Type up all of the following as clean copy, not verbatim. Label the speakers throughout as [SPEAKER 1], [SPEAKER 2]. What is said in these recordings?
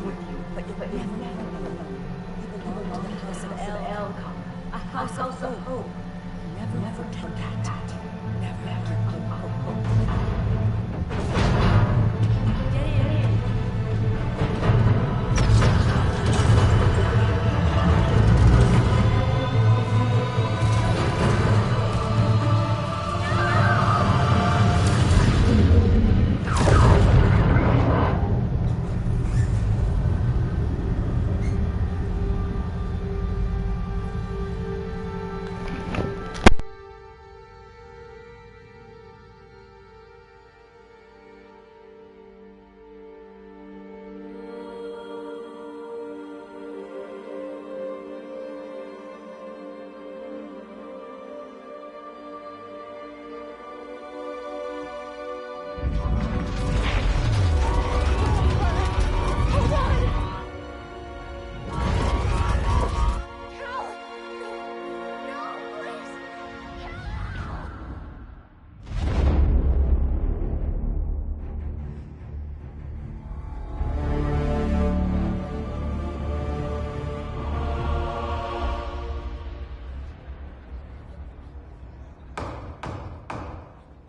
[SPEAKER 1] you, but you'll never know. You belong to the House of El, a house of hope. Never forget that. Never. Get in.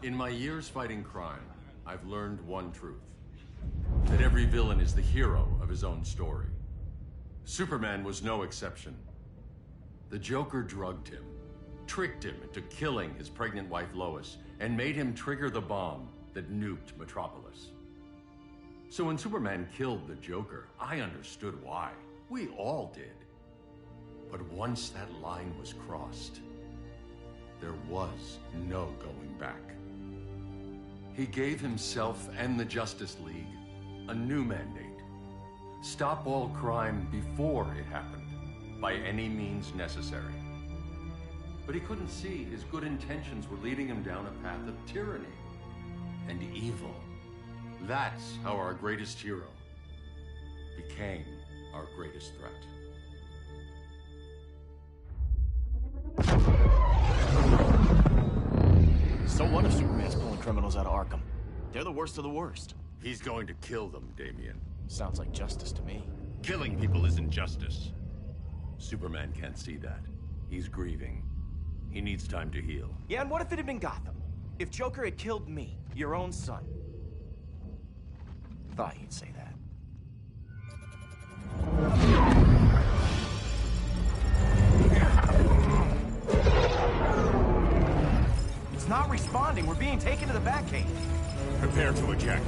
[SPEAKER 2] In my years fighting crime, I've learned one truth. That every villain is the hero of his own story. Superman was no exception. The Joker drugged him, tricked him into killing his pregnant wife Lois, and made him trigger the bomb that nuked Metropolis. So when Superman killed the Joker, I understood why. We all did. But once that line was crossed, there was no going back. He gave himself and the Justice League a new mandate. Stop all crime before it happened, by any means necessary. But he couldn't see his good intentions were leading him down a path of tyranny and evil. That's how our greatest hero became our greatest threat.
[SPEAKER 3] So what if Superman's pulling criminals out of Arkham? They're the worst of the worst.
[SPEAKER 2] He's going to kill them, Damian.
[SPEAKER 3] Sounds like justice to me.
[SPEAKER 2] Killing people isn't justice. Superman can't see that. He's grieving. He needs time to heal.
[SPEAKER 3] Yeah, and what if it had been Gotham? If Joker had killed me, your own son? Thought you'd say that. It's not responding. We're being taken to the Batcave.
[SPEAKER 2] Prepare to eject.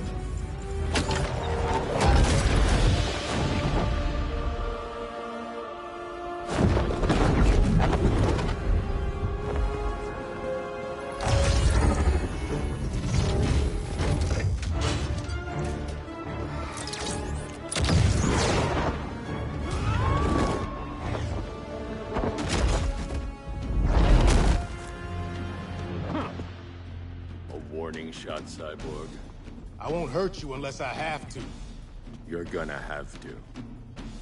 [SPEAKER 2] Warning shot, Cyborg.
[SPEAKER 4] I won't hurt you unless I have to.
[SPEAKER 2] You're gonna have to.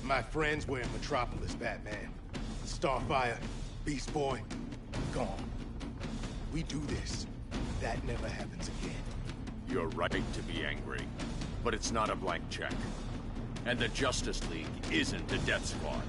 [SPEAKER 4] My friends were in Metropolis, Batman. Starfire, Beast Boy, gone. We do this. That never happens again.
[SPEAKER 2] You're right to be angry, but it's not a blank check. And the Justice League isn't a death squad.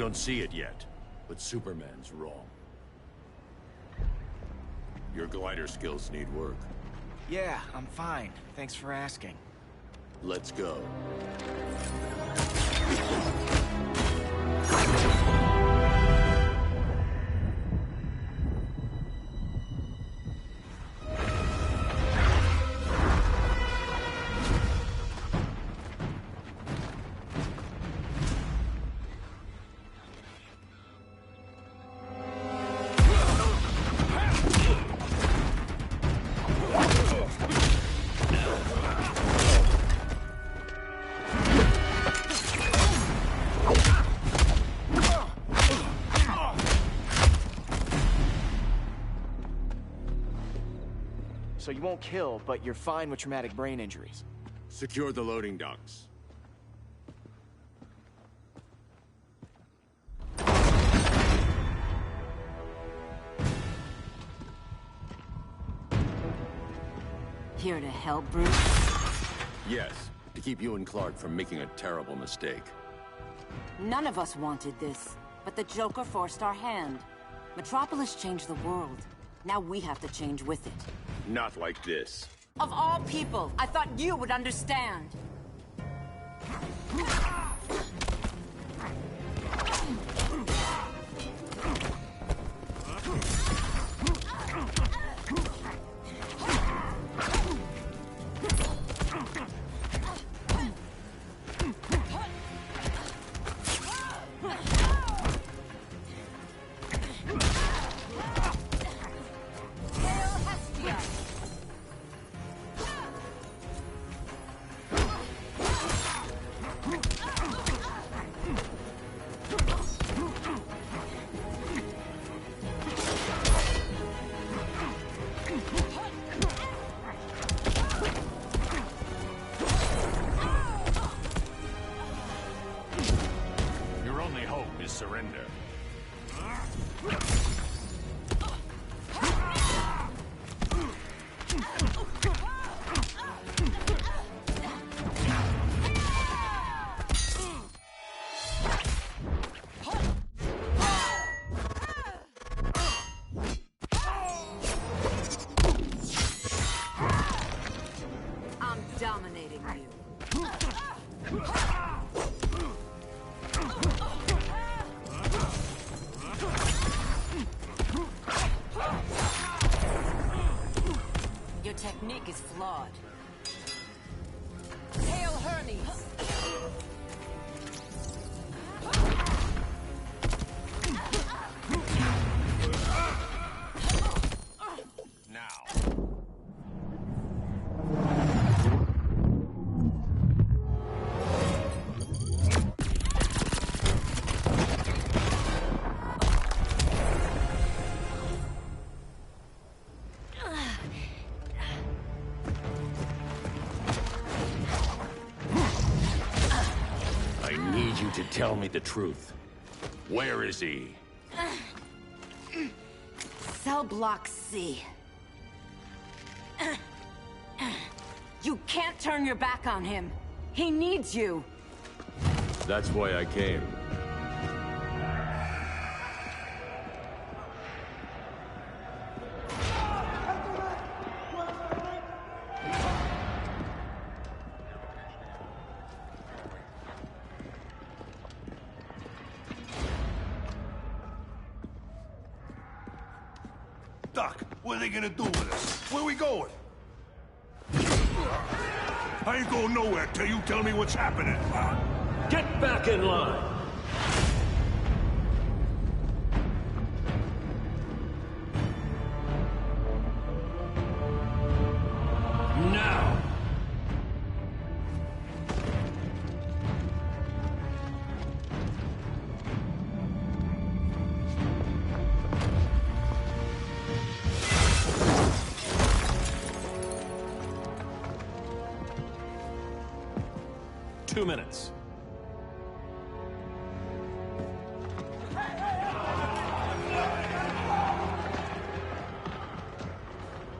[SPEAKER 2] don't see it yet, but Superman's wrong. Your glider skills need work.
[SPEAKER 3] Yeah, I'm fine. Thanks for asking.
[SPEAKER 2] Let's go.
[SPEAKER 3] So you won't kill, but you're fine with traumatic brain injuries.
[SPEAKER 2] Secure the loading docks.
[SPEAKER 1] Here to help, Bruce?
[SPEAKER 2] Yes, to keep you and Clark from making a terrible mistake.
[SPEAKER 1] None of us wanted this, but the Joker forced our hand. Metropolis changed the world. Now we have to change with it.
[SPEAKER 2] Not like this.
[SPEAKER 1] Of all people, I thought you would understand.
[SPEAKER 2] Surrender.
[SPEAKER 1] I'm dominating you. Your technique is flawed. Hail Hermes!
[SPEAKER 2] Now. I need you to tell me the truth. Where is he?
[SPEAKER 1] Cell block C. You can't turn your back on him. He needs you.
[SPEAKER 2] That's why I came.
[SPEAKER 5] Doc, what are they gonna do with us? Where we going? I ain't going nowhere till you tell me what's happening.
[SPEAKER 2] Get back in line! Now! Minutes.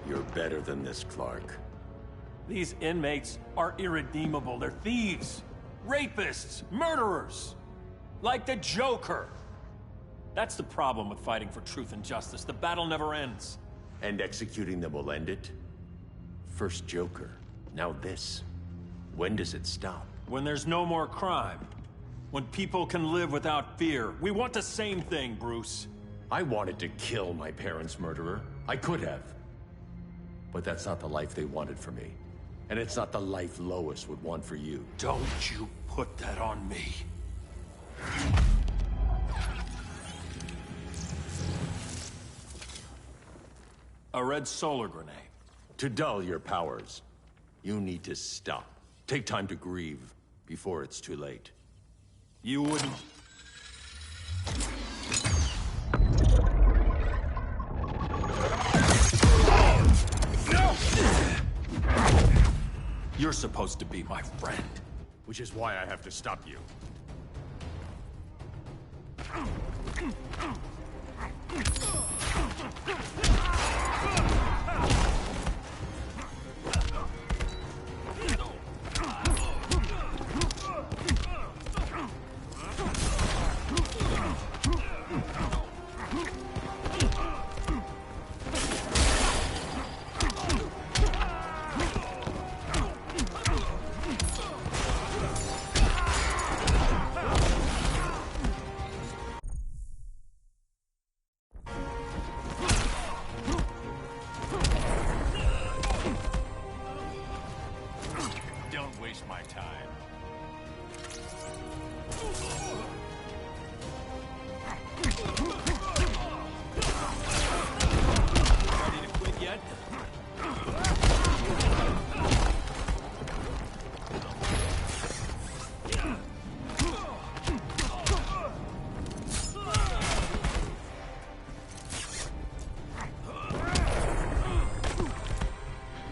[SPEAKER 2] You're better than this, Clark.
[SPEAKER 6] These inmates are irredeemable. They're thieves, rapists, murderers. Like the Joker. That's the problem with fighting for truth and justice. The battle never ends.
[SPEAKER 2] And executing them will end it? First Joker, now this. When does it stop?
[SPEAKER 6] When there's no more crime. When people can live without fear. We want the same thing, Bruce.
[SPEAKER 2] I wanted to kill my parents' murderer. I could have. But that's not the life they wanted for me. And it's not the life Lois would want for you.
[SPEAKER 6] Don't you put that on me. A red solar grenade.
[SPEAKER 2] To dull your powers, you need to stop. Take time to grieve before it's too late.
[SPEAKER 6] You wouldn't... You're supposed to be my friend.
[SPEAKER 2] Which is why I have to stop you.
[SPEAKER 6] Don't waste my time. Ready to quit yet?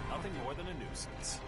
[SPEAKER 6] Nothing more than a nuisance.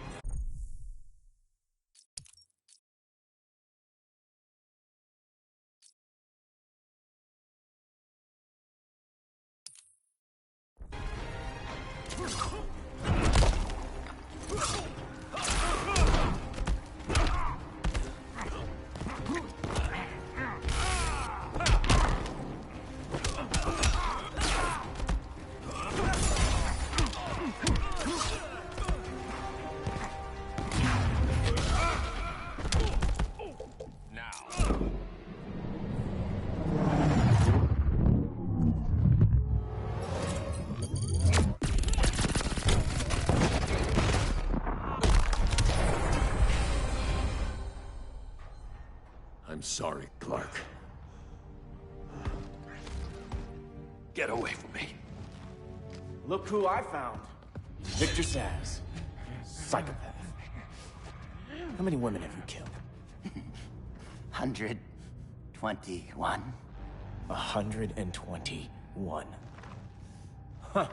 [SPEAKER 2] I'm sorry, Clark.
[SPEAKER 6] Get away from me.
[SPEAKER 3] Look who I found. Victor Saz. Psychopath. How many women have you killed?
[SPEAKER 7] 121.
[SPEAKER 3] 121. Huh.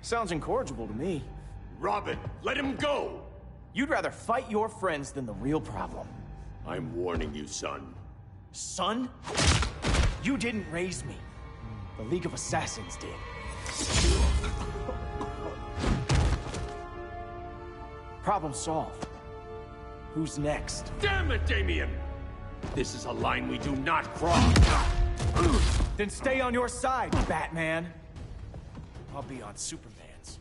[SPEAKER 3] Sounds incorrigible to me.
[SPEAKER 2] Robin, let him go!
[SPEAKER 3] You'd rather fight your friends than the real problem.
[SPEAKER 2] I'm warning you, son.
[SPEAKER 3] Son? You didn't raise me. The League of Assassins did. Problem solved. Who's next?
[SPEAKER 2] Damn it, Damien! This is a line we do not cross.
[SPEAKER 3] Then stay on your side, Batman. I'll be on Superman's.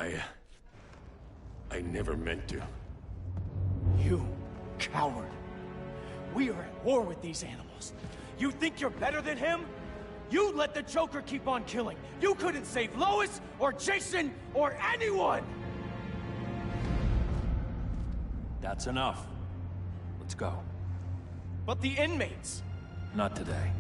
[SPEAKER 2] I never meant to.
[SPEAKER 3] You coward. We are at war with these animals. You think you're better than him? You let the Joker keep on killing. You couldn't save Lois, or Jason, or anyone!
[SPEAKER 6] That's enough. Let's go.
[SPEAKER 3] But the inmates.
[SPEAKER 6] Not today.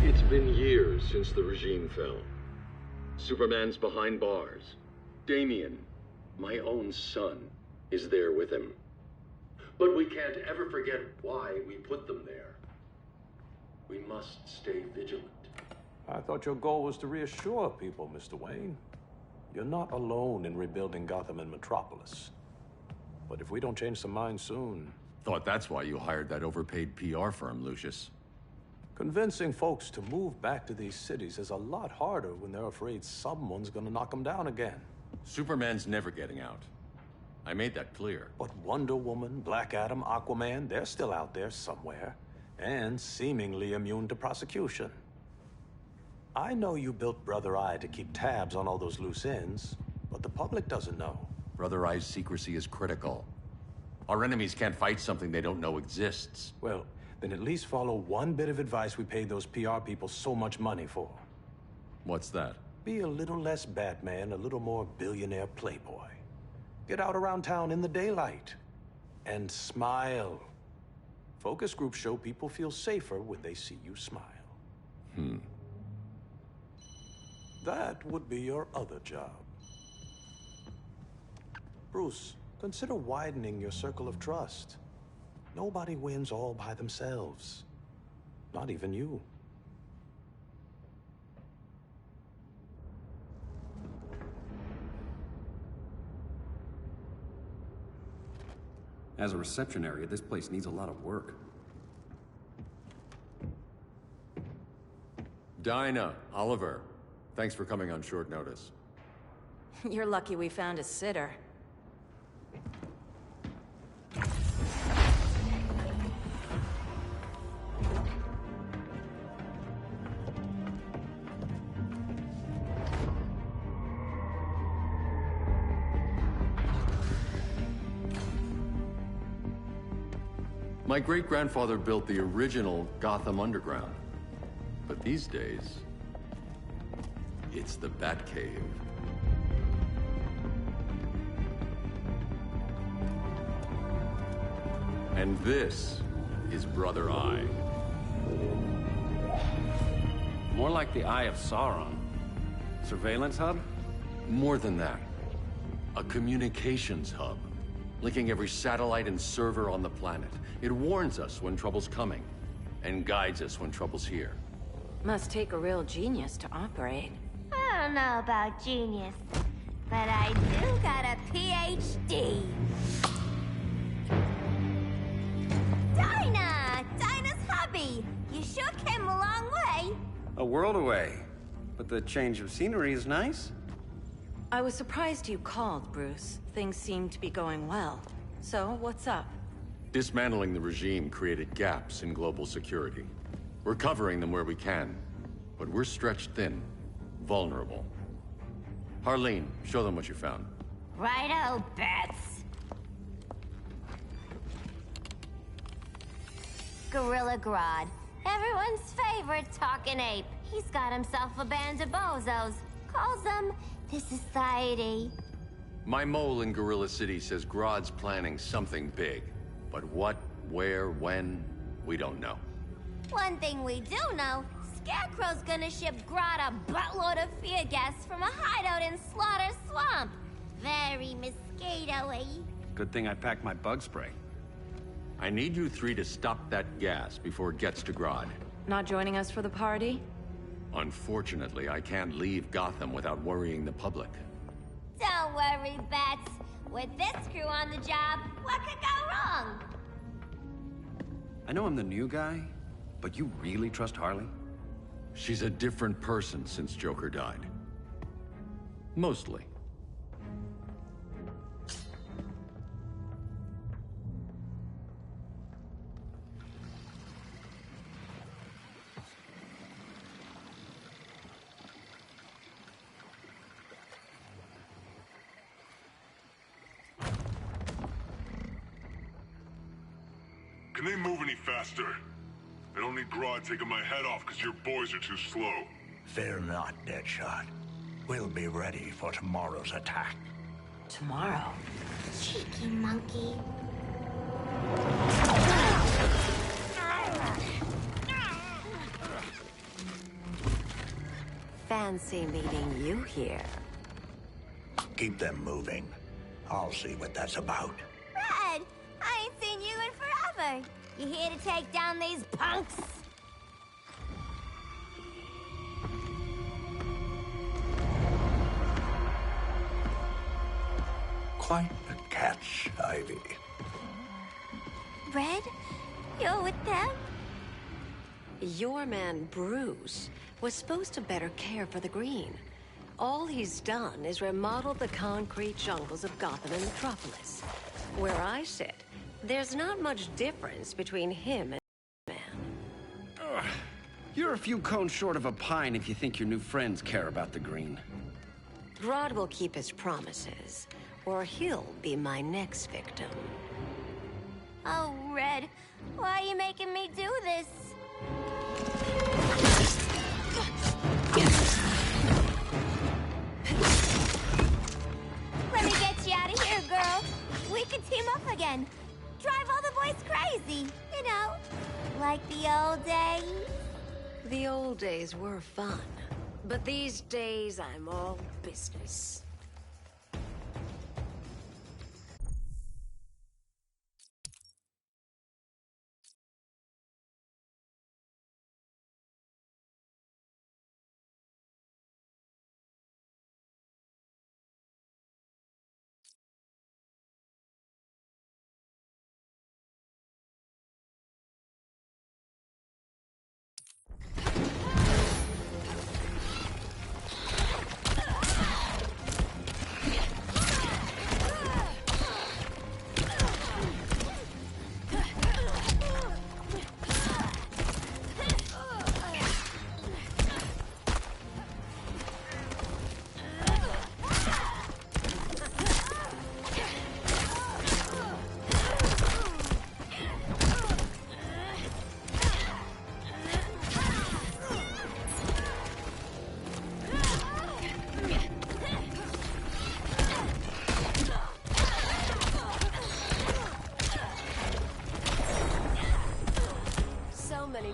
[SPEAKER 2] It's been years since the regime fell. Superman's behind bars. Damien, my own son, is there with him. But we can't ever forget why we put them there. We must stay vigilant.
[SPEAKER 8] I thought your goal was to reassure people, Mr. Wayne. You're not alone in rebuilding Gotham and Metropolis. But if we don't change some minds soon...
[SPEAKER 2] Thought that's why you hired that overpaid PR firm, Lucius.
[SPEAKER 8] Convincing folks to move back to these cities is a lot harder when they're afraid someone's gonna knock them down again.
[SPEAKER 2] Superman's never getting out. I made that clear.
[SPEAKER 8] But Wonder Woman, Black Adam, Aquaman, they're still out there somewhere. And seemingly immune to prosecution. I know you built Brother Eye to keep tabs on all those loose ends, but the public doesn't know.
[SPEAKER 2] Brother Eye's secrecy is critical. Our enemies can't fight something they don't know exists.
[SPEAKER 8] Well, then at least follow one bit of advice we paid those PR people so much money for.
[SPEAKER 2] What's that?
[SPEAKER 8] Be a little less Batman, a little more billionaire playboy. Get out around town in the daylight. And smile. Focus groups show people feel safer when they see you smile. That would be your other job. Bruce, consider widening your circle of trust. Nobody wins all by themselves. Not even you.
[SPEAKER 9] As a reception area, this place needs a lot of work.
[SPEAKER 2] Dinah, Oliver, thanks for coming on short notice.
[SPEAKER 1] You're lucky we found a sitter.
[SPEAKER 2] My great-grandfather built the original Gotham Underground. But these days, it's the Batcave. And this is Brother Eye.
[SPEAKER 9] More like the Eye of Sauron. Surveillance hub?
[SPEAKER 2] More than that. A communications hub, linking every satellite and server on the planet. It warns us when trouble's coming, and guides us when trouble's here.
[SPEAKER 1] Must take a real genius to operate.
[SPEAKER 10] I don't know about genius, but I do got a PhD. Dinah's hubby! You sure came a long way.
[SPEAKER 9] A world away. But the change of scenery is nice.
[SPEAKER 1] I was surprised you called, Bruce. Things seem to be going well. So, what's up?
[SPEAKER 2] Dismantling the regime created gaps in global security. We're covering them where we can, but we're stretched thin, vulnerable. Harleen, show them what you found.
[SPEAKER 10] Righto, Bats. Gorilla Grodd. Everyone's favorite talking ape. He's got himself a band of bozos. Calls them the Society.
[SPEAKER 2] My mole in Gorilla City says Grodd's planning something big. But what, where, when, we don't know.
[SPEAKER 10] One thing we do know, Scarecrow's gonna ship Grodd a buttload of fear gas from a hideout in Slaughter Swamp. Very mosquito-y.
[SPEAKER 9] Good thing I packed my bug spray.
[SPEAKER 2] I need you three to stop that gas before it gets to Grodd.
[SPEAKER 1] Not joining us for the party?
[SPEAKER 2] Unfortunately, I can't leave Gotham without worrying the public.
[SPEAKER 10] Don't worry, Bats. With this crew on the job, what could go wrong?
[SPEAKER 9] I know I'm the new guy, But you really trust Harley?
[SPEAKER 2] She's a different person since Joker died. Mostly.
[SPEAKER 5] Can they move any faster? I don't need Grodd taking my head off because your boys are too slow.
[SPEAKER 11] Fear not, Deadshot. We'll be ready for tomorrow's attack.
[SPEAKER 1] Tomorrow?
[SPEAKER 10] Cheeky monkey.
[SPEAKER 1] Fancy meeting you here.
[SPEAKER 11] Keep them moving. I'll see what that's about.
[SPEAKER 10] Red, I ain't seen you in forever. You here to take down these punks?
[SPEAKER 11] Quite a catch, Ivy.
[SPEAKER 10] Red, you're with them?
[SPEAKER 1] Your man, Bruce, was supposed to better care for the Green. All he's done is remodel the concrete jungles of Gotham and Metropolis. Where I sit, there's not much difference between him and man.
[SPEAKER 9] You're a few cones short of a pine if you think your new friends care about the Green.
[SPEAKER 1] Grodd will keep his promises, or he'll be my next victim.
[SPEAKER 10] Oh, Red, why are you making me do this? Let me get you out of here, girl. We could team up again. Drive all the boys crazy, you know, like the old days.
[SPEAKER 1] The old days were fun, but these days I'm all business.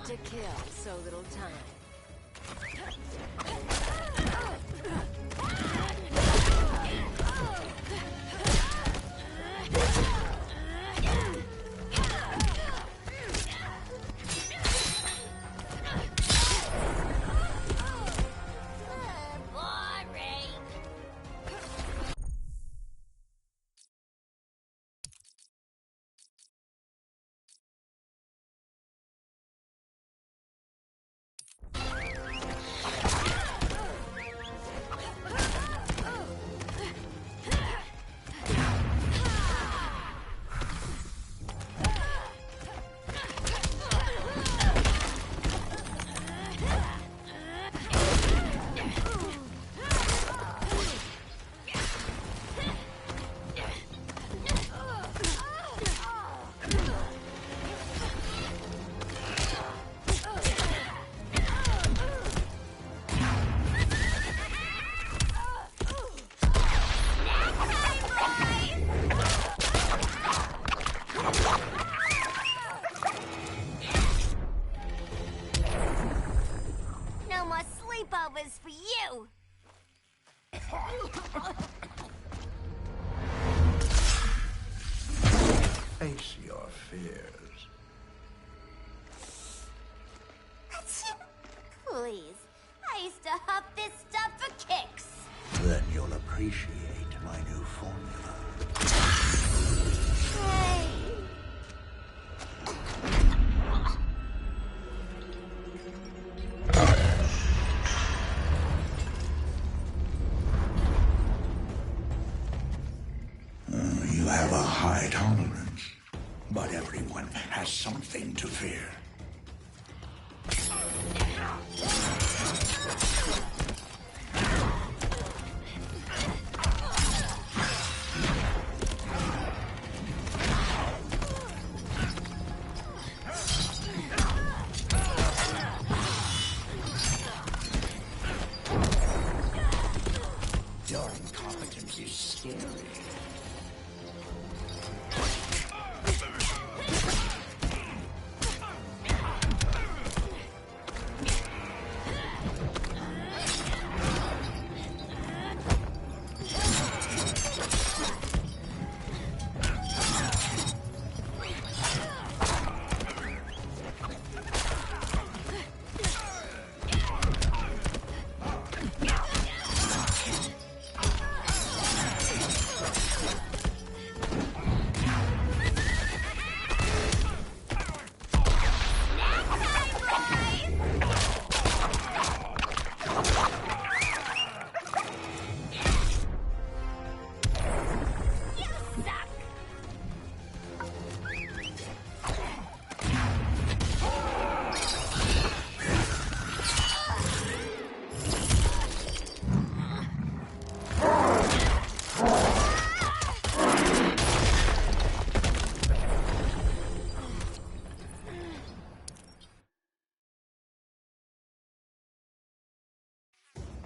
[SPEAKER 1] To kill, so little time.
[SPEAKER 10] sleepovers for you!
[SPEAKER 11] Face your fears.
[SPEAKER 10] Please, I used to huff this stuff for kicks.
[SPEAKER 11] Then you'll appreciate my new formula.
[SPEAKER 10] Hey.
[SPEAKER 11] have a high tolerance, but everyone has something to fear. Your incompetence is scary.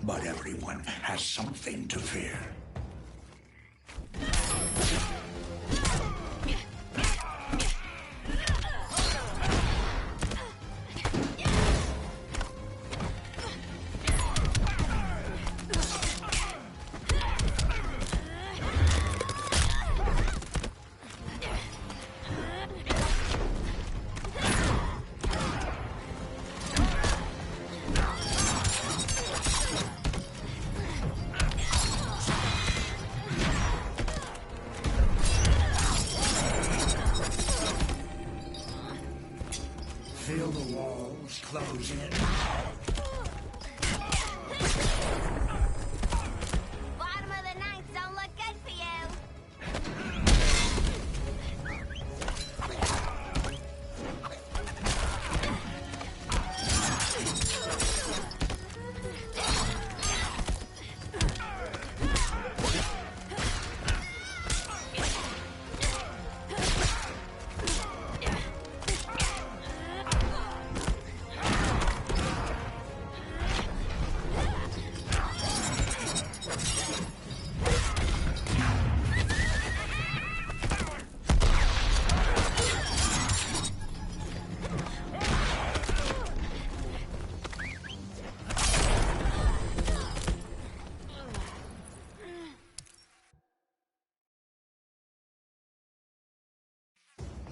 [SPEAKER 11] But everyone has something to fear. Feel the walls close in.
[SPEAKER 10] Bottom of the ninth don't look good for you.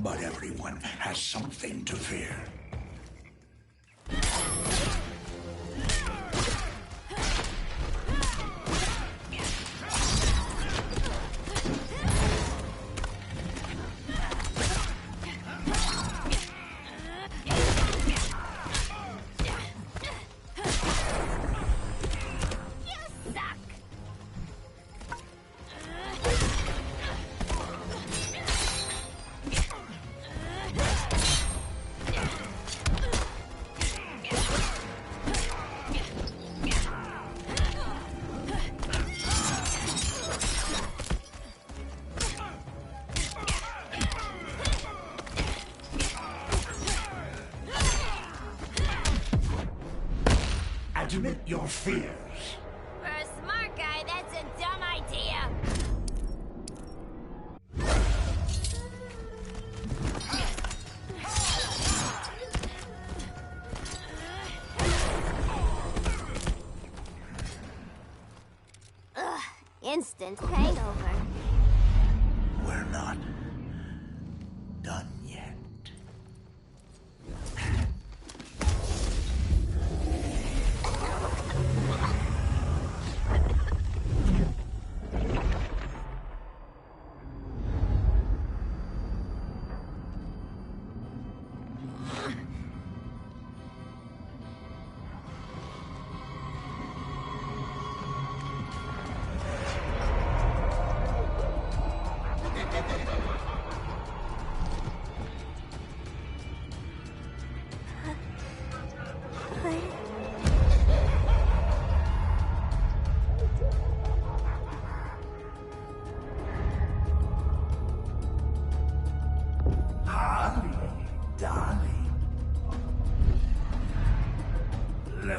[SPEAKER 11] But everyone has something to fear. Admit your fears.
[SPEAKER 10] For a smart guy, that's a dumb idea. Ugh, instant hangover.
[SPEAKER 11] We're not done yet.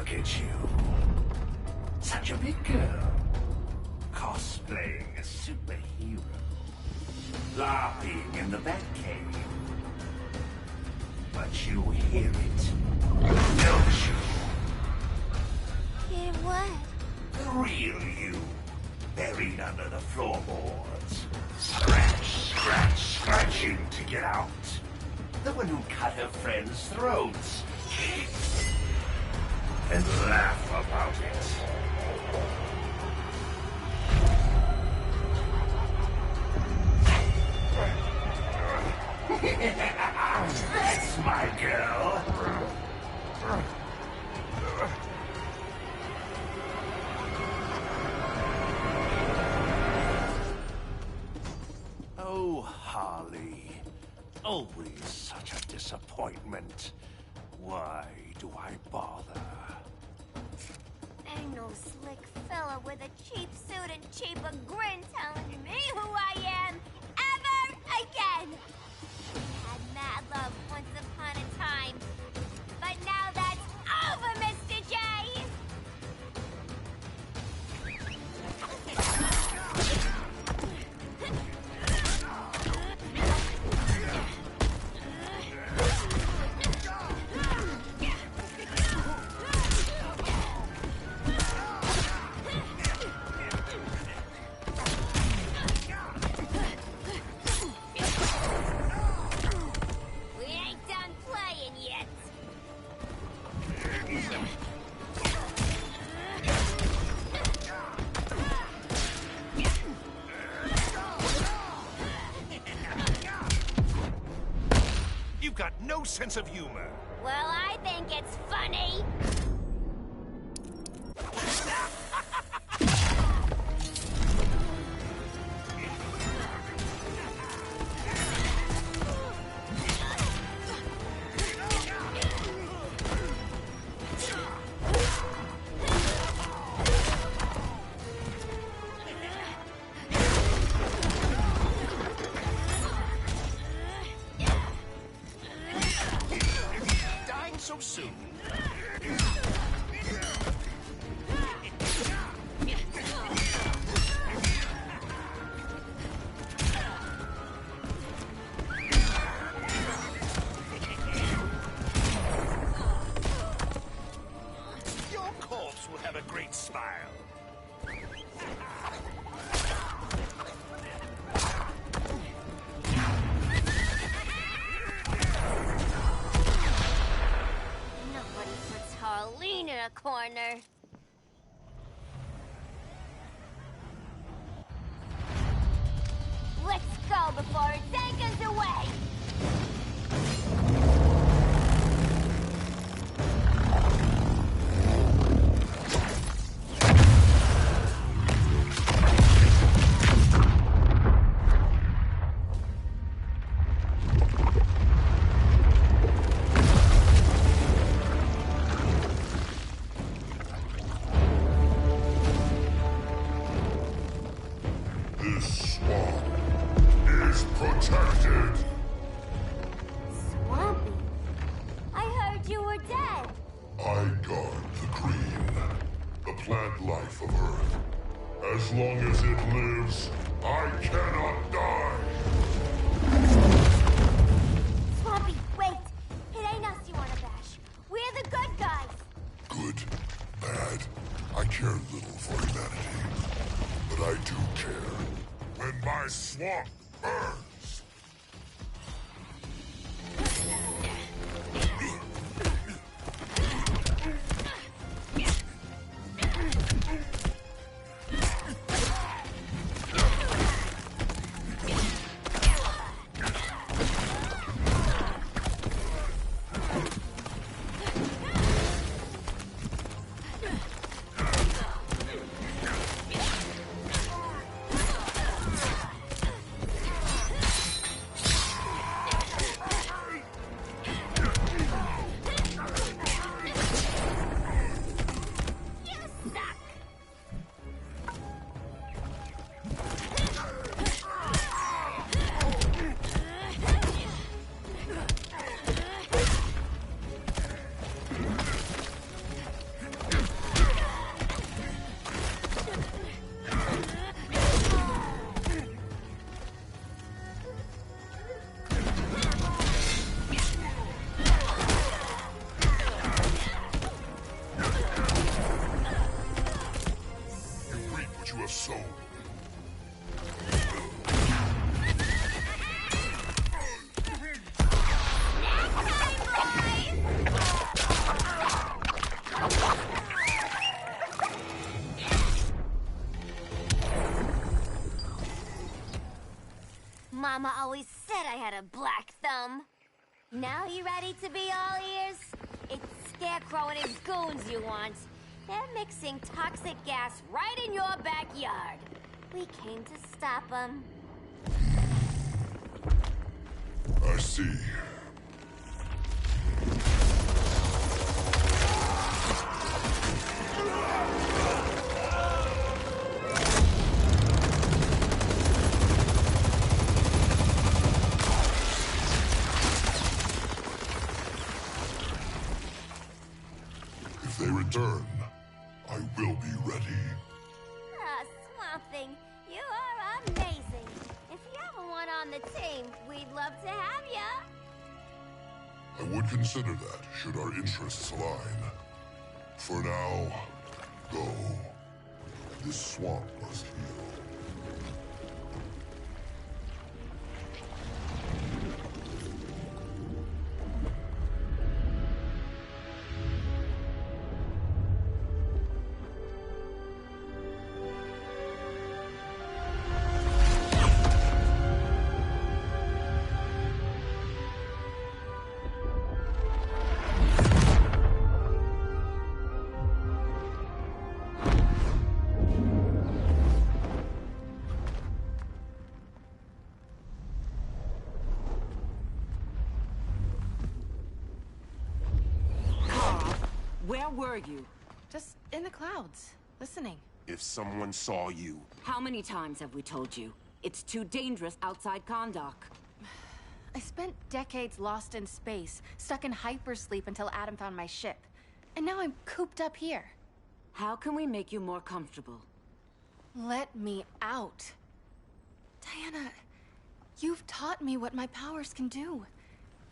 [SPEAKER 11] Look at you. Such a big girl. Cosplaying a superhero. LARPing in the Batcave. But you hear it, don't you?
[SPEAKER 10] Hear what?
[SPEAKER 11] The real you. Buried under the floorboards. Scratch, scratch, scratching to get out. The one who cut her friends' throats. And laugh about it. That's my girl. Oh, Harley. Always such a disappointment. Why do I bother?
[SPEAKER 10] Ain't no slick fella with a cheap suit and cheaper grin telling me who I am ever again. Had mad love once upon a time, but now that's over, Mr. J.
[SPEAKER 11] Got no sense of humor.
[SPEAKER 10] Well, I think it's funny.
[SPEAKER 11] So soon. Your corpse will have a great smile.
[SPEAKER 10] Lean in a corner. Let's go before it takes us away.
[SPEAKER 5] Protected!
[SPEAKER 10] Swampy? I heard you were dead.
[SPEAKER 5] I guard the green, the plant life of Earth. As long as it lives, I cannot die!
[SPEAKER 10] Swampy, wait! It ain't us you wanna bash. We're the good guys.
[SPEAKER 5] Good, bad, I care little for humanity. But I do care when my swamp burns!
[SPEAKER 10] always said I had a black thumb. Now you ready to be all ears? It's Scarecrow and his goons you want. They're mixing toxic gas right in your backyard. We came to stop them.
[SPEAKER 5] I see. If they return, I will be ready.
[SPEAKER 10] Ah, Swamp Thing, you are amazing. If you ever want on the team, we'd love to have ya.
[SPEAKER 5] I would consider that, should our interests align. For now, go. This swamp must heal.
[SPEAKER 12] Where were you?
[SPEAKER 13] Just in the clouds, listening.
[SPEAKER 14] If someone saw you...
[SPEAKER 12] How many times have we told you? It's too dangerous outside Kahndaq.
[SPEAKER 13] I spent decades lost in space, stuck in hypersleep until Adam found my ship. And now I'm cooped up here.
[SPEAKER 12] How can we make you more comfortable?
[SPEAKER 13] Let me out. Diana, you've taught me what my powers can do.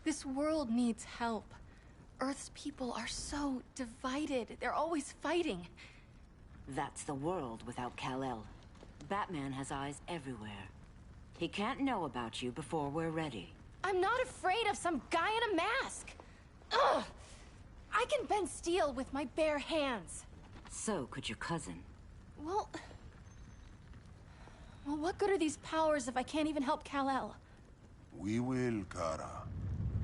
[SPEAKER 13] This world needs help. Earth's people are so divided. They're always fighting.
[SPEAKER 12] That's the world without Kal-El. Batman has eyes everywhere. He can't know about you before we're ready.
[SPEAKER 13] I'm not afraid of some guy in a mask. Ugh! I can bend steel with my bare hands.
[SPEAKER 12] So could your cousin.
[SPEAKER 13] Well, what good are these powers if I can't even help Kal-El?
[SPEAKER 14] We will, Kara.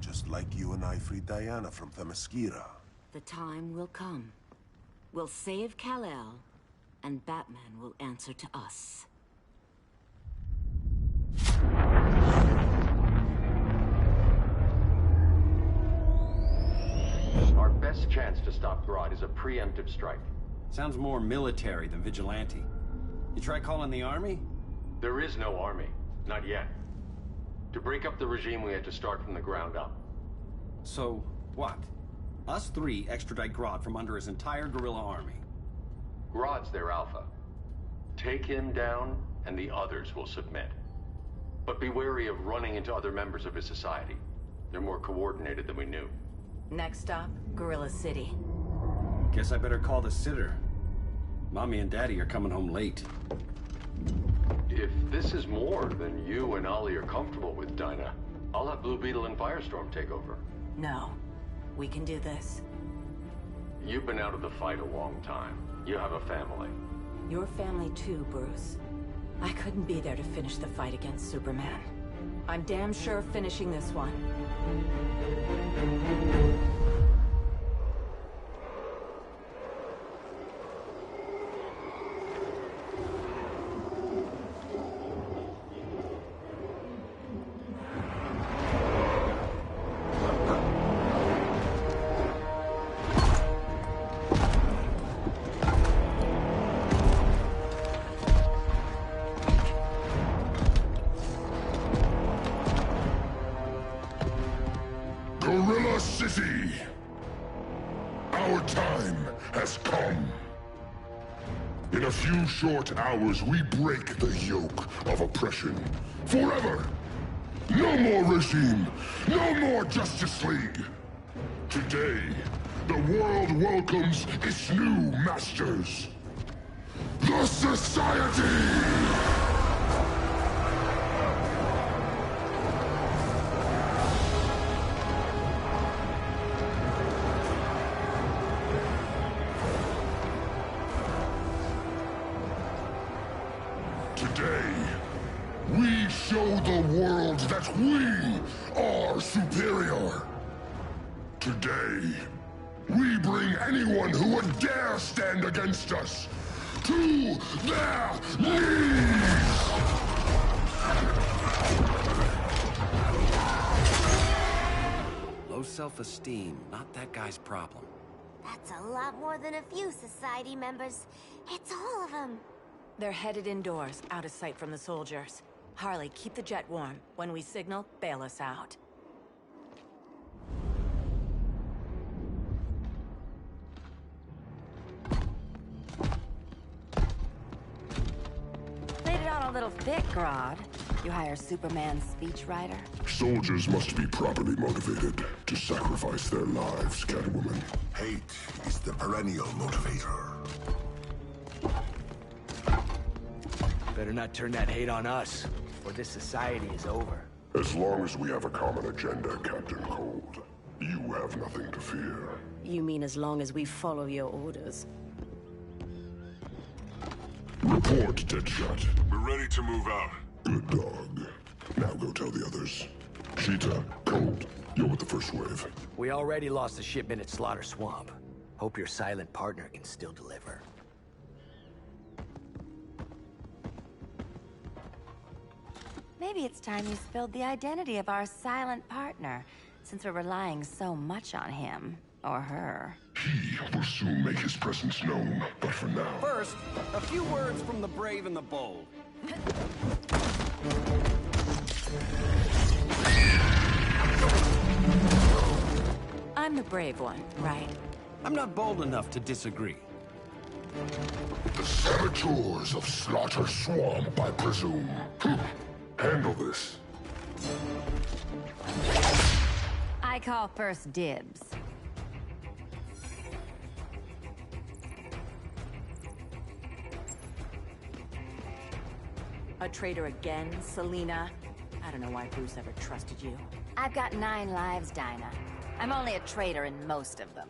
[SPEAKER 14] Just like you and I freed Diana from Themyscira.
[SPEAKER 12] The time will come. We'll save Kal-El, and Batman will answer to us.
[SPEAKER 2] Our best chance to stop Grodd is a preemptive strike.
[SPEAKER 9] Sounds more military than vigilante. You try calling the army?
[SPEAKER 2] There is no army. Not yet. To break up the regime, we had to start from the ground up.
[SPEAKER 9] So, what? Us three extradite Grodd from under his entire guerrilla army.
[SPEAKER 2] Grodd's their alpha. Take him down, and the others will submit. But be wary of running into other members of his society. They're more coordinated than we knew.
[SPEAKER 12] Next stop, Gorilla City.
[SPEAKER 9] Guess I better call the sitter. Mommy and Daddy are coming home late.
[SPEAKER 2] If this is more than you and Ollie are comfortable with, Dinah, I'll have Blue Beetle and Firestorm take over.
[SPEAKER 12] No. We can do this.
[SPEAKER 2] You've been out of the fight a long time. You have a family.
[SPEAKER 12] Your family too, Bruce. I couldn't be there to finish the fight against Superman. I'm damn sure finishing this one.
[SPEAKER 5] Gorilla City! Our time has come. In a few short hours, we break the yoke of oppression. Forever! No more regime! No more Justice League! Today, the world welcomes its new masters. The Society! Today, we show the world words that we are superior. Today, we bring anyone who would dare stand against us to their knees!
[SPEAKER 9] Low self-esteem, not that guy's problem.
[SPEAKER 10] That's a lot more than a few society members. It's all of them.
[SPEAKER 12] They're headed indoors, out of sight from the soldiers. Harley, keep the jet warm. When we signal, bail us out. Played it on a little thick, Grodd. You hire Superman's speechwriter?
[SPEAKER 5] Soldiers must be properly motivated to sacrifice their lives, Catwoman.
[SPEAKER 14] Hate is the perennial motivator.
[SPEAKER 3] Better not turn that hate on us, or this society is over.
[SPEAKER 5] As long as we have a common agenda, Captain Cold, you have nothing to fear.
[SPEAKER 12] You mean as long as we follow your orders?
[SPEAKER 5] Report, Deadshot.
[SPEAKER 15] We're ready to move out.
[SPEAKER 5] Good dog. Now go tell the others. Cheetah, Cold, you're with the first wave.
[SPEAKER 3] We already lost a shipment at Slaughter Swamp. Hope your silent partner can still deliver.
[SPEAKER 12] Maybe it's time you spilled the identity of our silent partner, since we're relying so much on him. Or her.
[SPEAKER 5] He will soon make his presence known, but for now...
[SPEAKER 9] First, a few words from the brave and the bold.
[SPEAKER 12] I'm the brave one, right?
[SPEAKER 9] I'm not bold enough to disagree.
[SPEAKER 5] The saboteurs of Slaughter Swamp, I presume. Handle this.
[SPEAKER 12] I call first dibs. A traitor again, Selina? I don't know why Bruce ever trusted you. I've got 9 lives, Dinah. I'm only a traitor in most of them.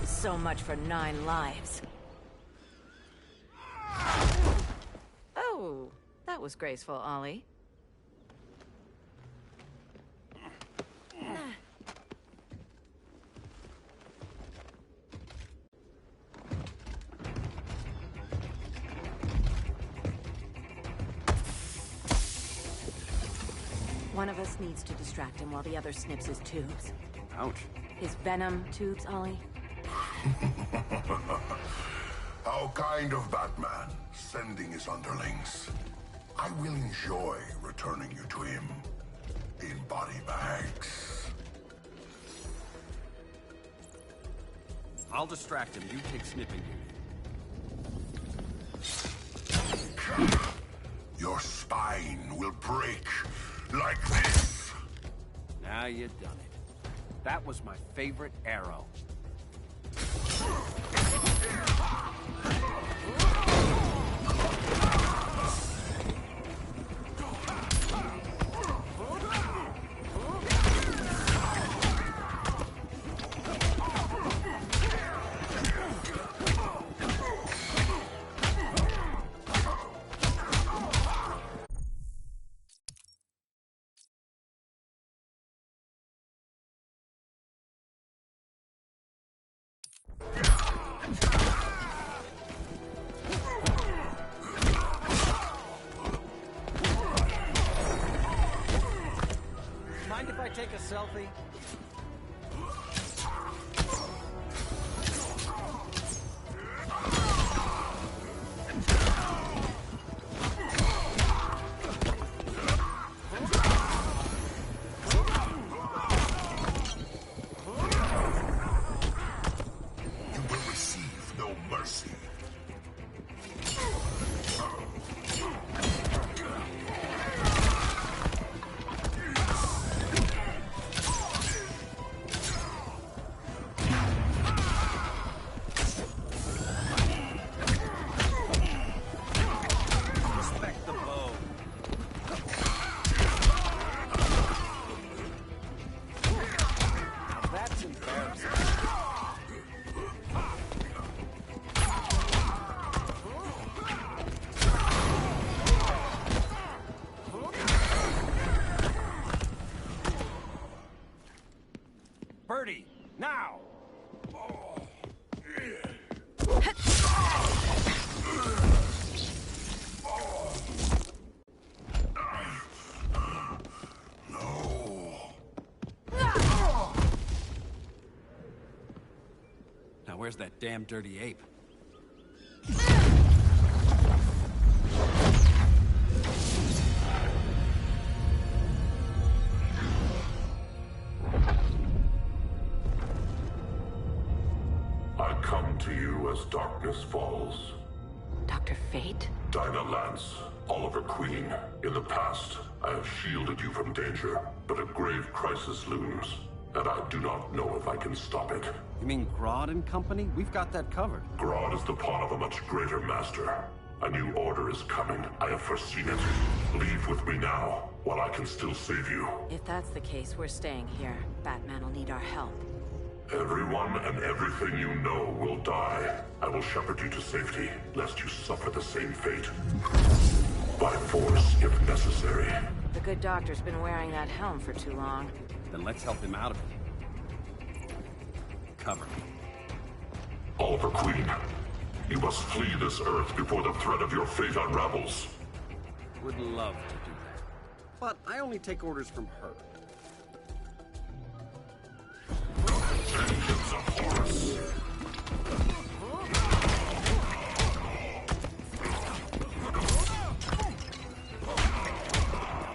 [SPEAKER 12] So much for 9 lives. Oh, that was graceful, Ollie. One of us needs to distract him while the other snips his tubes.
[SPEAKER 9] Ouch.
[SPEAKER 12] His venom tubes, Ollie.
[SPEAKER 5] How kind of Batman, sending his underlings. I will enjoy returning you to him in body bags.
[SPEAKER 9] I'll distract him. You take snipping duty.
[SPEAKER 5] Your spine will break like this.
[SPEAKER 9] Now you done it. That was my favorite arrow. Mind if I take a selfie?
[SPEAKER 5] You will receive no mercy.
[SPEAKER 9] Respect the bow. Now that's embarrassing. Birdie, now! Now where's that damn dirty ape?
[SPEAKER 5] I come to you as darkness falls.
[SPEAKER 1] Dr. Fate?
[SPEAKER 5] Dinah Lance, Oliver Queen. In the past, I have shielded you from danger, but a grave crisis looms, and I do not know if I can stop it.
[SPEAKER 9] You mean Grodd and company? We've got that covered.
[SPEAKER 5] Grodd is the pawn of a much greater master. A new order is coming. I have foreseen it. Leave with me now, while I can still save you.
[SPEAKER 15] If that's the case, we're staying here. Batman will need our help.
[SPEAKER 5] Everyone and everything you know will die. I will shepherd you to safety, lest you suffer the same fate. By force, if necessary.
[SPEAKER 15] The good doctor's been wearing that helm for too long.
[SPEAKER 9] Then let's help him out of it. Cover me.
[SPEAKER 5] Oliver Queen, you must flee this Earth before the threat of your fate unravels.
[SPEAKER 9] Would love to do that. But I only take orders from her.
[SPEAKER 5] Vengeance of Horus.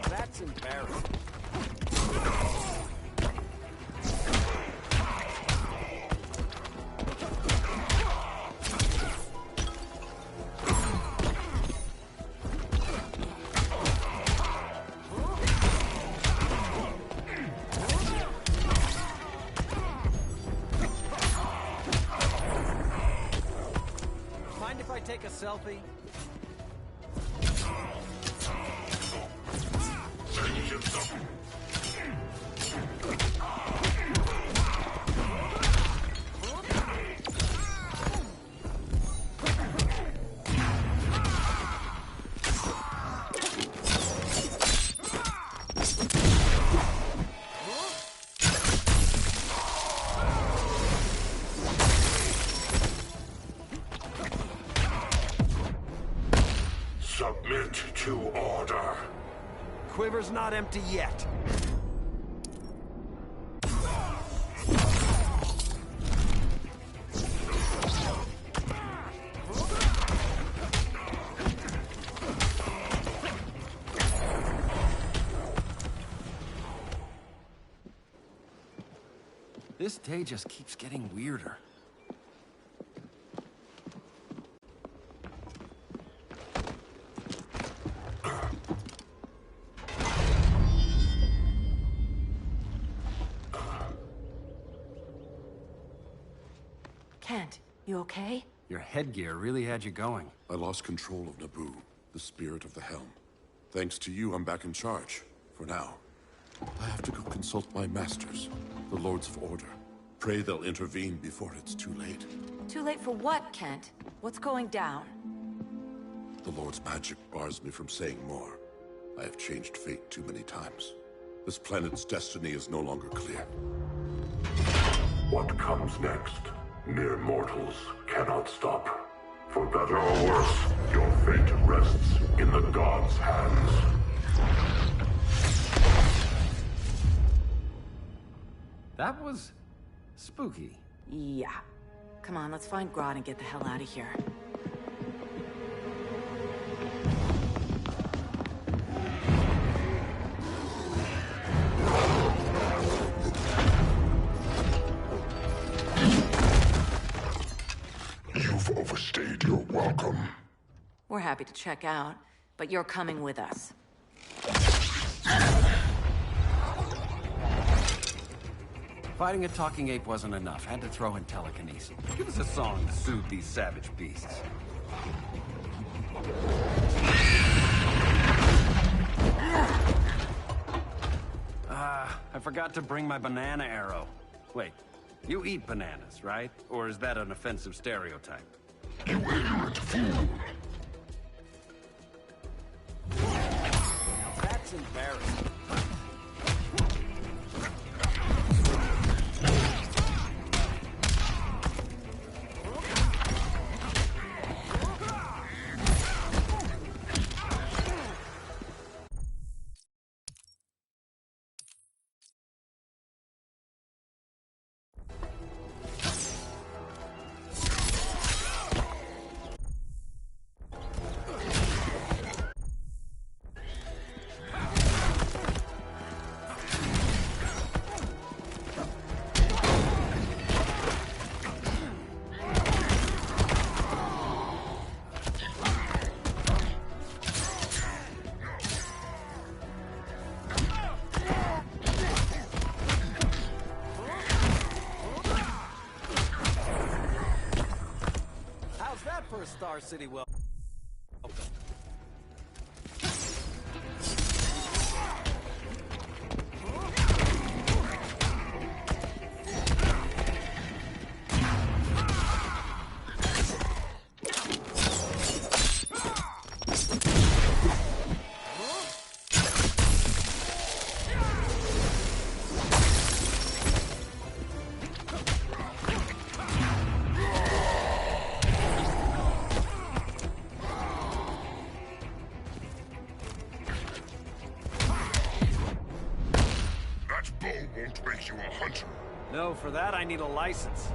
[SPEAKER 9] That's embarrassing. Mind if I take a selfie?
[SPEAKER 5] Vengeance of... Submit to order.
[SPEAKER 9] Quiver's not empty yet. This day just keeps getting weirder.
[SPEAKER 15] Kent, you okay?
[SPEAKER 9] Your headgear really had you going.
[SPEAKER 14] I lost control of Naboo, the spirit of the helm. Thanks to you, I'm back in charge. For now. I have to go consult my masters, the Lords of Order. Pray they'll intervene before it's too late.
[SPEAKER 15] Too late for what, Kent? What's going down?
[SPEAKER 14] The Lord's magic bars me from saying more. I have changed fate too many times. This planet's destiny is no longer clear.
[SPEAKER 5] What comes next, mere mortals cannot stop. For better or worse, your fate rests in the gods' hands.
[SPEAKER 9] That was spooky.
[SPEAKER 15] Yeah. Come on, let's find Grodd and get the hell out of here.
[SPEAKER 5] You've overstayed your welcome.
[SPEAKER 15] We're happy to check out, but you're coming with us.
[SPEAKER 9] Fighting a talking ape wasn't enough. Had to throw in telekinesis. Give us a song to soothe these savage beasts. I forgot to bring my banana arrow. Wait, you eat bananas, right? Or is that an offensive stereotype?
[SPEAKER 5] You ignorant fool!
[SPEAKER 9] That's embarrassing. Star City well.
[SPEAKER 5] Won't make you a hunter.
[SPEAKER 9] No, for that I need a license.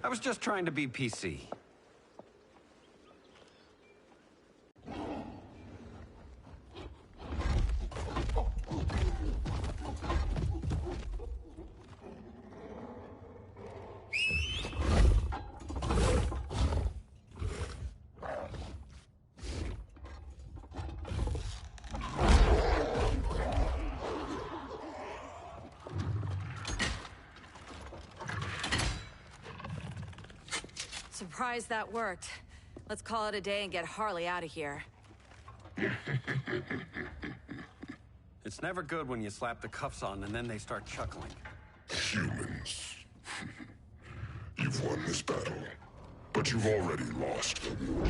[SPEAKER 9] I was just trying to be PC.
[SPEAKER 15] Surprised that worked. Let's call it a day and get Harley out of here.
[SPEAKER 9] It's never good when you slap the cuffs on and then they start chuckling.
[SPEAKER 5] Humans. You've won this battle, but you've already lost the war.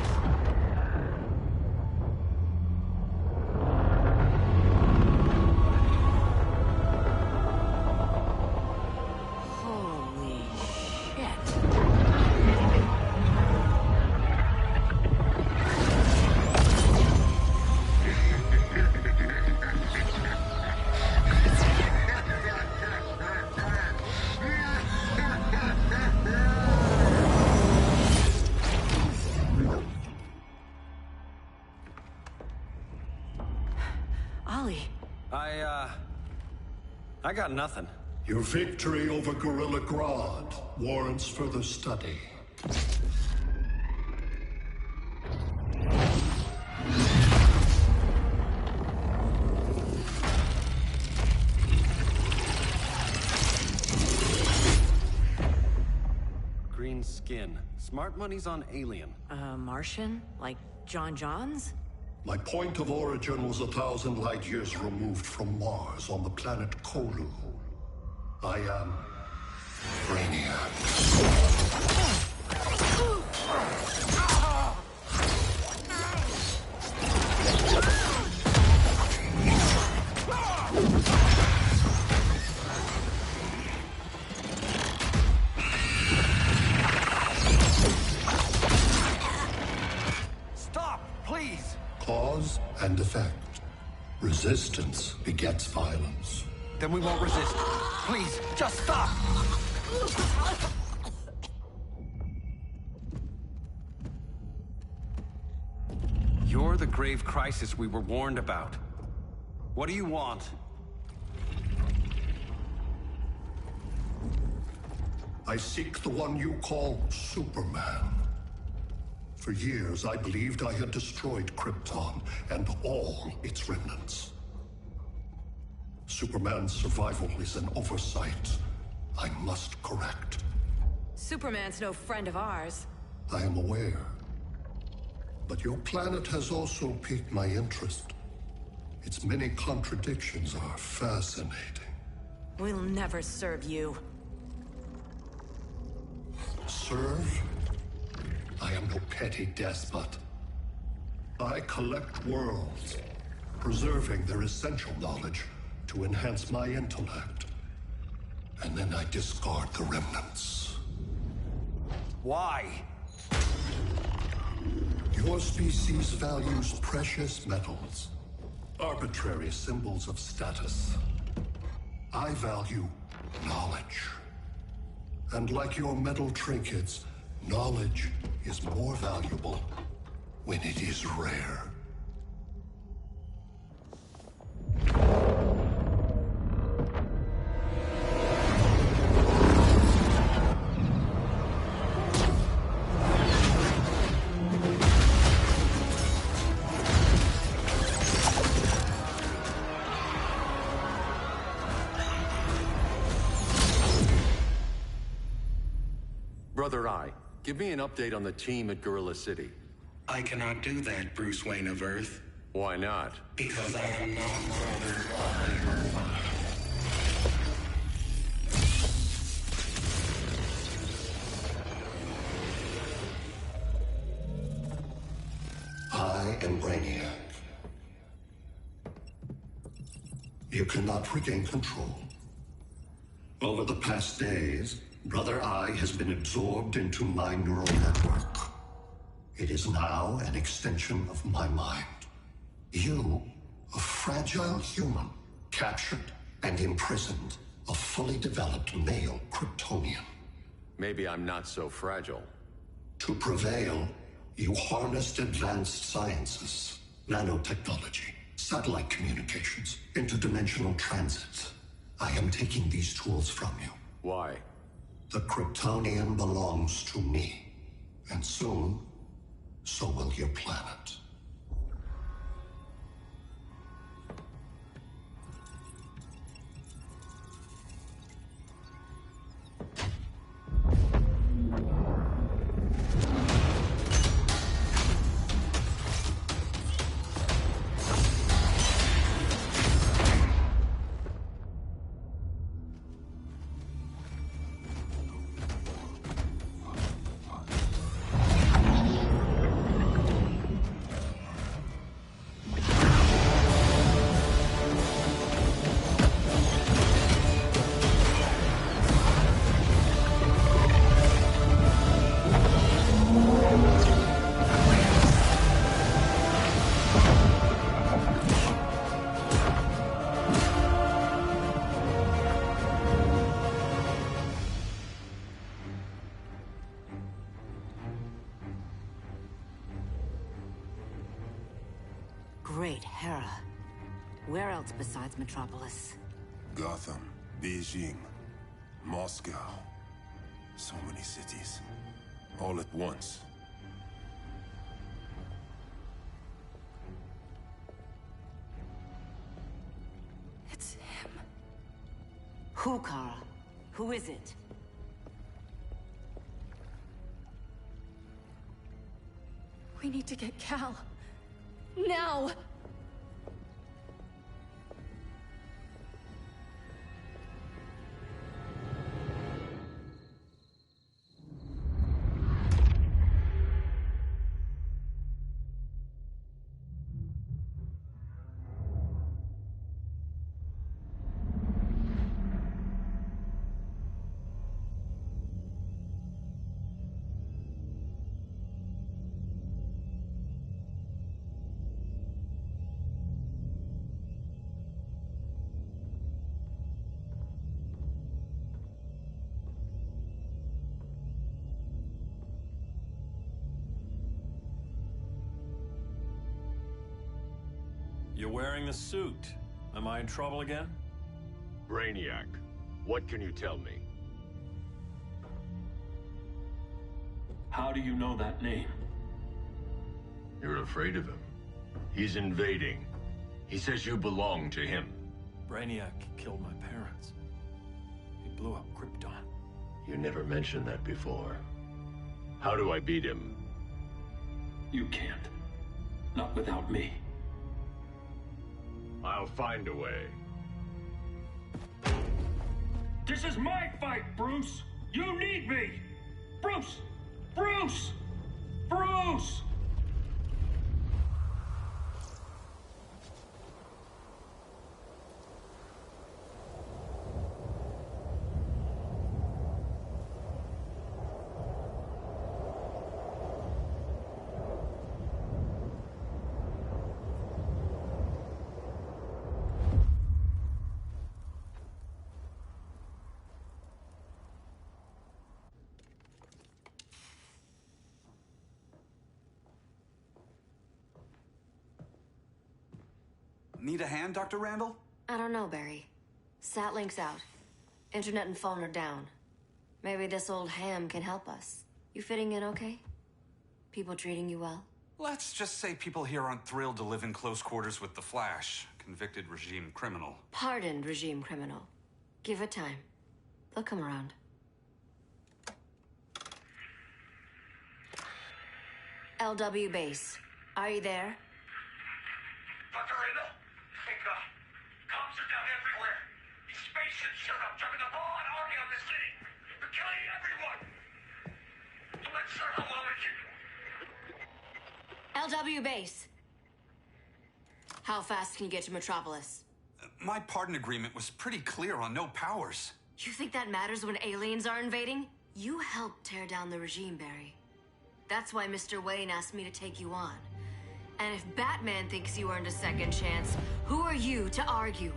[SPEAKER 9] I got nothing.
[SPEAKER 5] Your victory over Gorilla Grodd warrants further study.
[SPEAKER 9] Green skin. Smart money's on alien.
[SPEAKER 15] Martian? Like John Johns?
[SPEAKER 5] My point of origin was 1,000 light years removed from Mars on the planet Kolu. I am Brainiac.
[SPEAKER 9] Stop, please!
[SPEAKER 5] Cause and effect. Resistance begets violence.
[SPEAKER 9] Then we won't resist. Please, just stop! You're the grave crisis we were warned about. What do you want?
[SPEAKER 5] I seek the one you call Superman. For years, I believed I had destroyed Krypton and all its remnants. Superman's survival is an oversight I must correct.
[SPEAKER 15] Superman's no friend of ours.
[SPEAKER 5] I am aware. But your planet has also piqued my interest. Its many contradictions are fascinating.
[SPEAKER 15] We'll never serve you.
[SPEAKER 5] Serve? I am no petty despot. I collect worlds, preserving their essential knowledge to enhance my intellect. And then I discard the remnants.
[SPEAKER 9] Why?
[SPEAKER 5] Your species values precious metals, arbitrary symbols of status. I value knowledge. And like your metal trinkets, knowledge is more valuable when it is rare.
[SPEAKER 2] Brother Eye, give me an update on the team at Gorilla City.
[SPEAKER 16] I cannot do that, Bruce Wayne of Earth.
[SPEAKER 2] Why not?
[SPEAKER 16] Because I am not Brother
[SPEAKER 5] I am Brainiac. You cannot regain control. Over the past days, Brother Eye has been absorbed into my neural network. It is now an extension of my mind. You, a fragile human, captured and imprisoned a fully developed male Kryptonian.
[SPEAKER 2] Maybe I'm not so fragile.
[SPEAKER 5] To prevail, you harnessed advanced sciences, nanotechnology, satellite communications, interdimensional transit. I am taking these tools from you.
[SPEAKER 2] Why?
[SPEAKER 5] The Kryptonian belongs to me. And soon, so will your planet.
[SPEAKER 15] Great Hera. Where else besides Metropolis?
[SPEAKER 14] Gotham, Beijing, Moscow. So many cities. All at once.
[SPEAKER 15] It's him. Who, Kara? Who is it?
[SPEAKER 13] We need to get Cal. Now!
[SPEAKER 6] You're wearing the suit. Am I in trouble again?
[SPEAKER 17] Brainiac, what can you tell me?
[SPEAKER 6] How do you know that name?
[SPEAKER 17] You're afraid of him. He's invading. He says you belong to him.
[SPEAKER 6] Brainiac killed my parents. He blew up Krypton.
[SPEAKER 17] You never mentioned that before. How do I beat him?
[SPEAKER 6] You can't. Not without me.
[SPEAKER 17] I'll find a way.
[SPEAKER 6] This is my fight, Bruce! You need me! Bruce! Bruce! Bruce!
[SPEAKER 18] Need a hand, Dr. Randall?
[SPEAKER 1] I don't know, Barry. Satlink's out. Internet and phone are down. Maybe this old ham can help us. You fitting in okay? People treating you well?
[SPEAKER 18] Let's just say people here aren't thrilled to live in close quarters with the Flash, convicted regime criminal.
[SPEAKER 1] Pardoned regime criminal. Give it time. They'll come around. LW base. Are you there?
[SPEAKER 11] Dr. Randall? Thank God. Cops are down everywhere. These spaceships showed up, dropping a broad army on the city. They're killing everyone. I'm not sure how long I can...
[SPEAKER 1] LW base. How fast can you get to Metropolis?
[SPEAKER 18] My pardon agreement was pretty clear on no powers.
[SPEAKER 1] You think that matters when aliens are invading? You helped tear down the regime, Barry. That's why Mr. Wayne asked me to take you on. And if Batman thinks you earned a second chance, who are you to argue?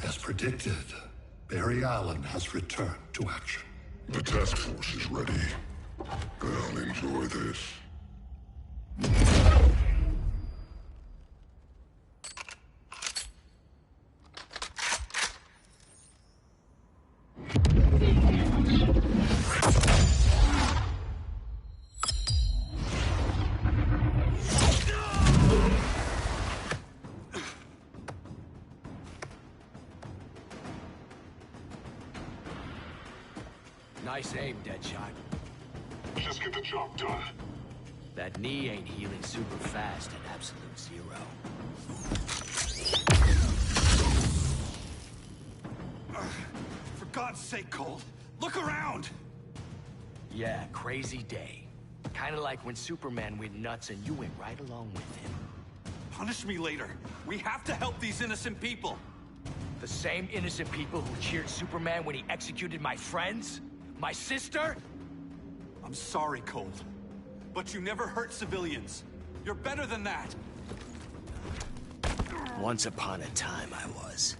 [SPEAKER 5] As predicted, Barry Allen has returned to action.
[SPEAKER 14] The task force is ready. I'll enjoy this.
[SPEAKER 3] Nice aim, Deadshot.
[SPEAKER 14] Just get the job done.
[SPEAKER 19] That knee ain't healing super fast at absolute zero.
[SPEAKER 18] For God's sake, Colt, look around!
[SPEAKER 19] Yeah, crazy day. Kinda like when Superman went nuts and you went right along with him.
[SPEAKER 18] Punish me later. We have to help these innocent people.
[SPEAKER 19] The same innocent people who cheered Superman when he executed my friends? My sister?
[SPEAKER 18] I'm sorry, Colt. But you never hurt civilians. You're better than that.
[SPEAKER 19] Once upon a time, I was.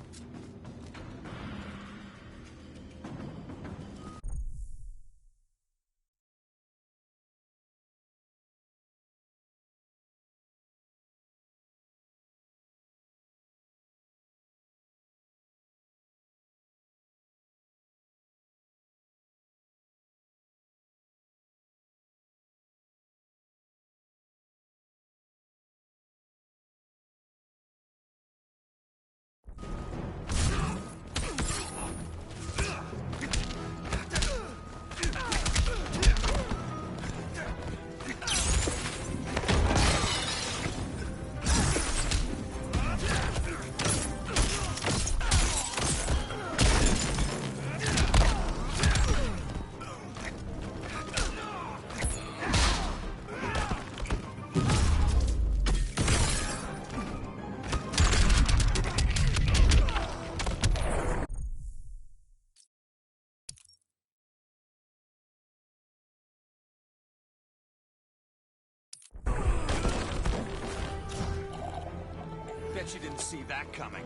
[SPEAKER 18] Bet you didn't see that coming.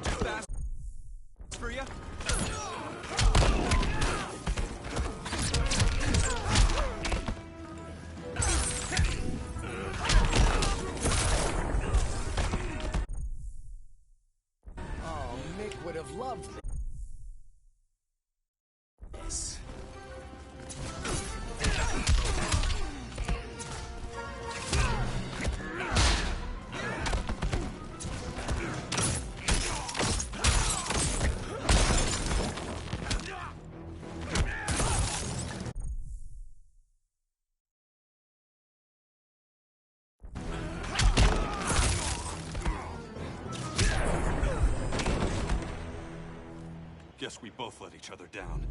[SPEAKER 18] Too fast for you?
[SPEAKER 19] Would have loved this.
[SPEAKER 18] Guess we both let each other down.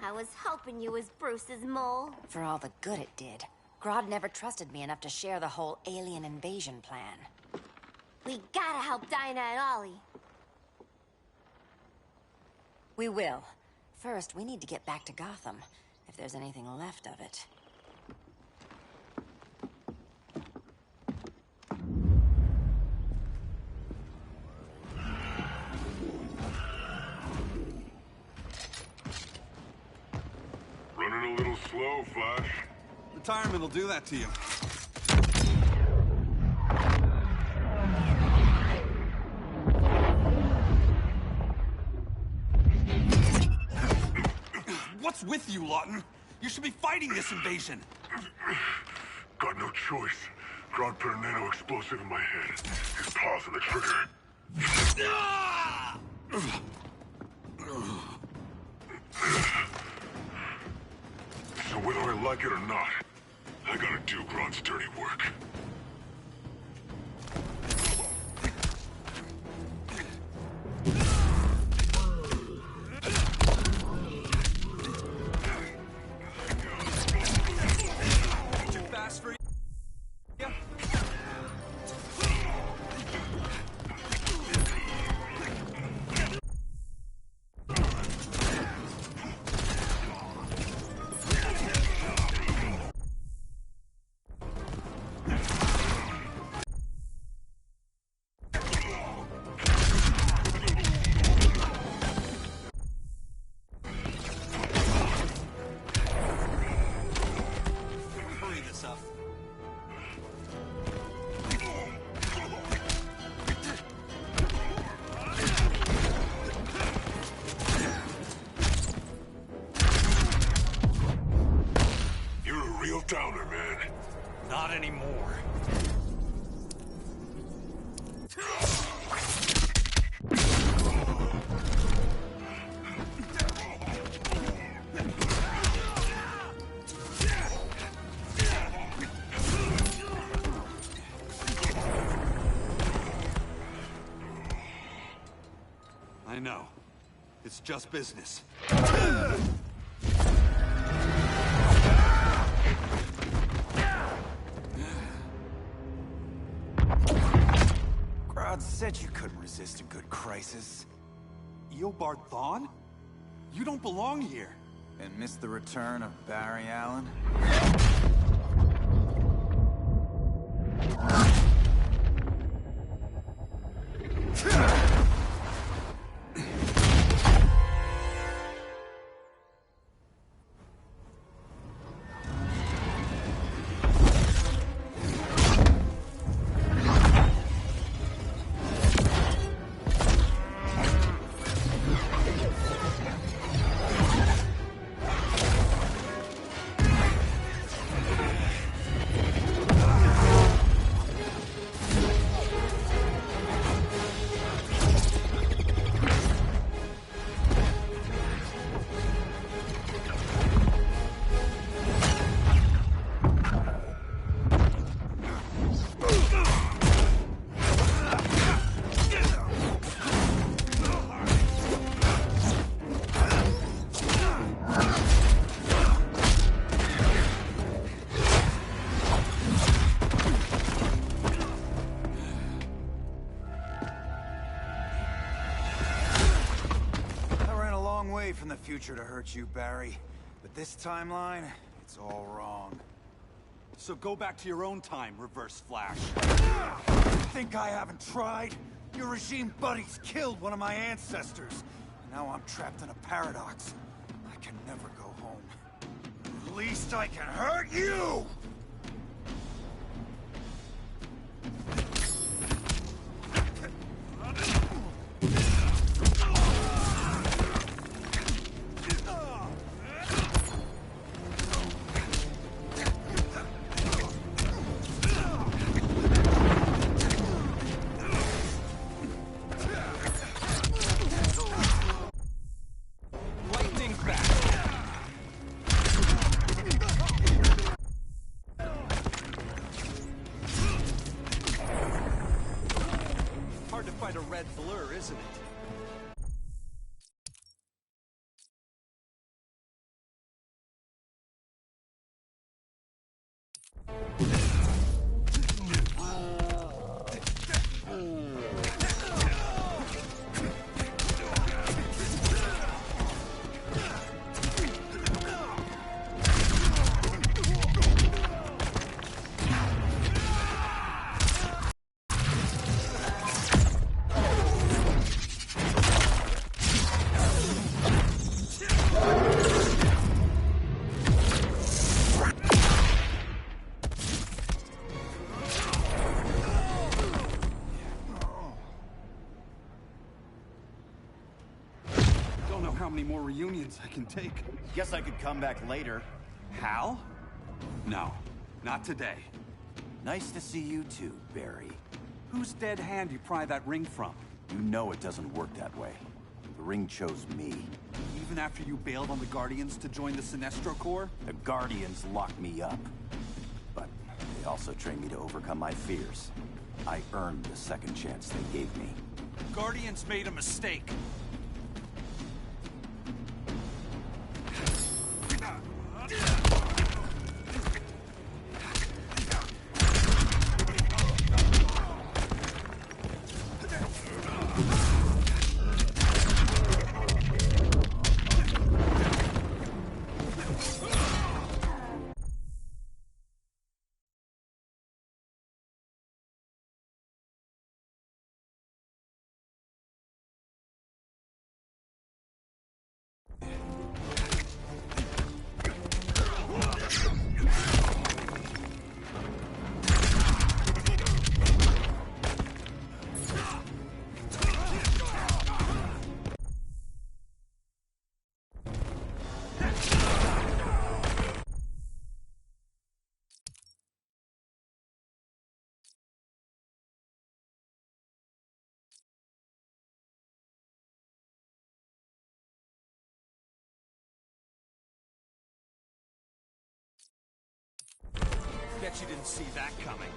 [SPEAKER 10] I was hoping you was Bruce's mole.
[SPEAKER 12] For all the good it did. Grodd never trusted me enough to share the whole alien invasion plan.
[SPEAKER 10] We gotta help Dinah and Ollie.
[SPEAKER 12] We will. First, we need to get back to Gotham, if there's anything left of it.
[SPEAKER 14] Running a little slow, Flash.
[SPEAKER 18] Retirement will do that to you. What's with you, Lawton? You should be fighting this invasion.
[SPEAKER 14] Got no choice. Grodd put a nano explosive in my head. His paws on the trigger. So whether I like it or not, I gotta do Grodd's dirty work.
[SPEAKER 18] Too fast for you?
[SPEAKER 14] real downer, man.
[SPEAKER 18] Not anymore. I know. It's just business.
[SPEAKER 20] Crowd said you couldn't resist a good crisis.
[SPEAKER 18] Eobard Thawne? You don't belong here.
[SPEAKER 20] And miss the return of Barry Allen? From the future to hurt you, Barry. But this timeline, it's all wrong.
[SPEAKER 18] So go back to your own time, Reverse Flash.
[SPEAKER 20] Think I haven't tried? Your regime buddies killed one of my ancestors. Now I'm trapped in a paradox. I can never go home. At least I can hurt you!
[SPEAKER 18] Hard to fight a red blur, isn't it? Don't know how many more reunions I can take.
[SPEAKER 20] Guess I could come back later.
[SPEAKER 18] Hal? No, not today.
[SPEAKER 20] Nice to see you too, Barry.
[SPEAKER 18] Whose dead hand you pry that ring from?
[SPEAKER 20] You know it doesn't work that way. The ring chose me.
[SPEAKER 18] Even after you bailed on the Guardians to join the Sinestro Corps?
[SPEAKER 20] The Guardians locked me up. But they also trained me to overcome my fears. I earned the second chance they gave me.
[SPEAKER 18] Guardians made a mistake.
[SPEAKER 19] Bet you didn't see that coming.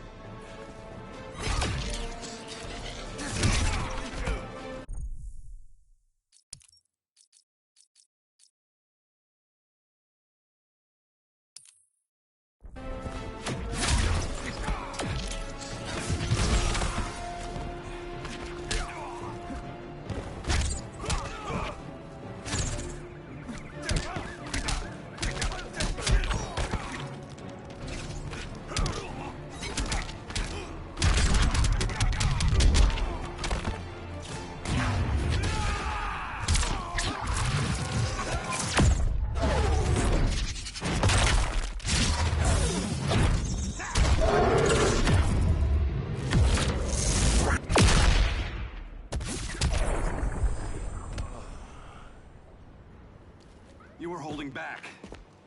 [SPEAKER 18] You were holding back,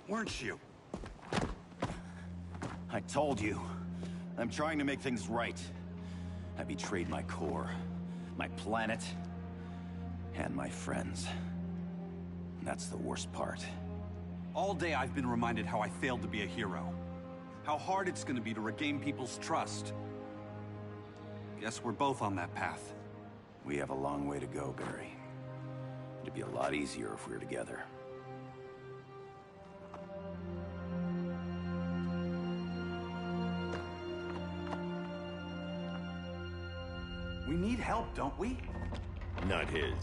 [SPEAKER 18] weren't you?
[SPEAKER 7] I told you. I'm trying to make things right. I betrayed my core, my planet, and my friends. That's the worst part.
[SPEAKER 18] All day I've been reminded how I failed to be a hero. How hard it's gonna be to regain people's trust. Guess we're both on that path.
[SPEAKER 7] We have a long way to go, Barry. It'd be a lot easier if we were together.
[SPEAKER 18] We need help, don't we?
[SPEAKER 2] Not his.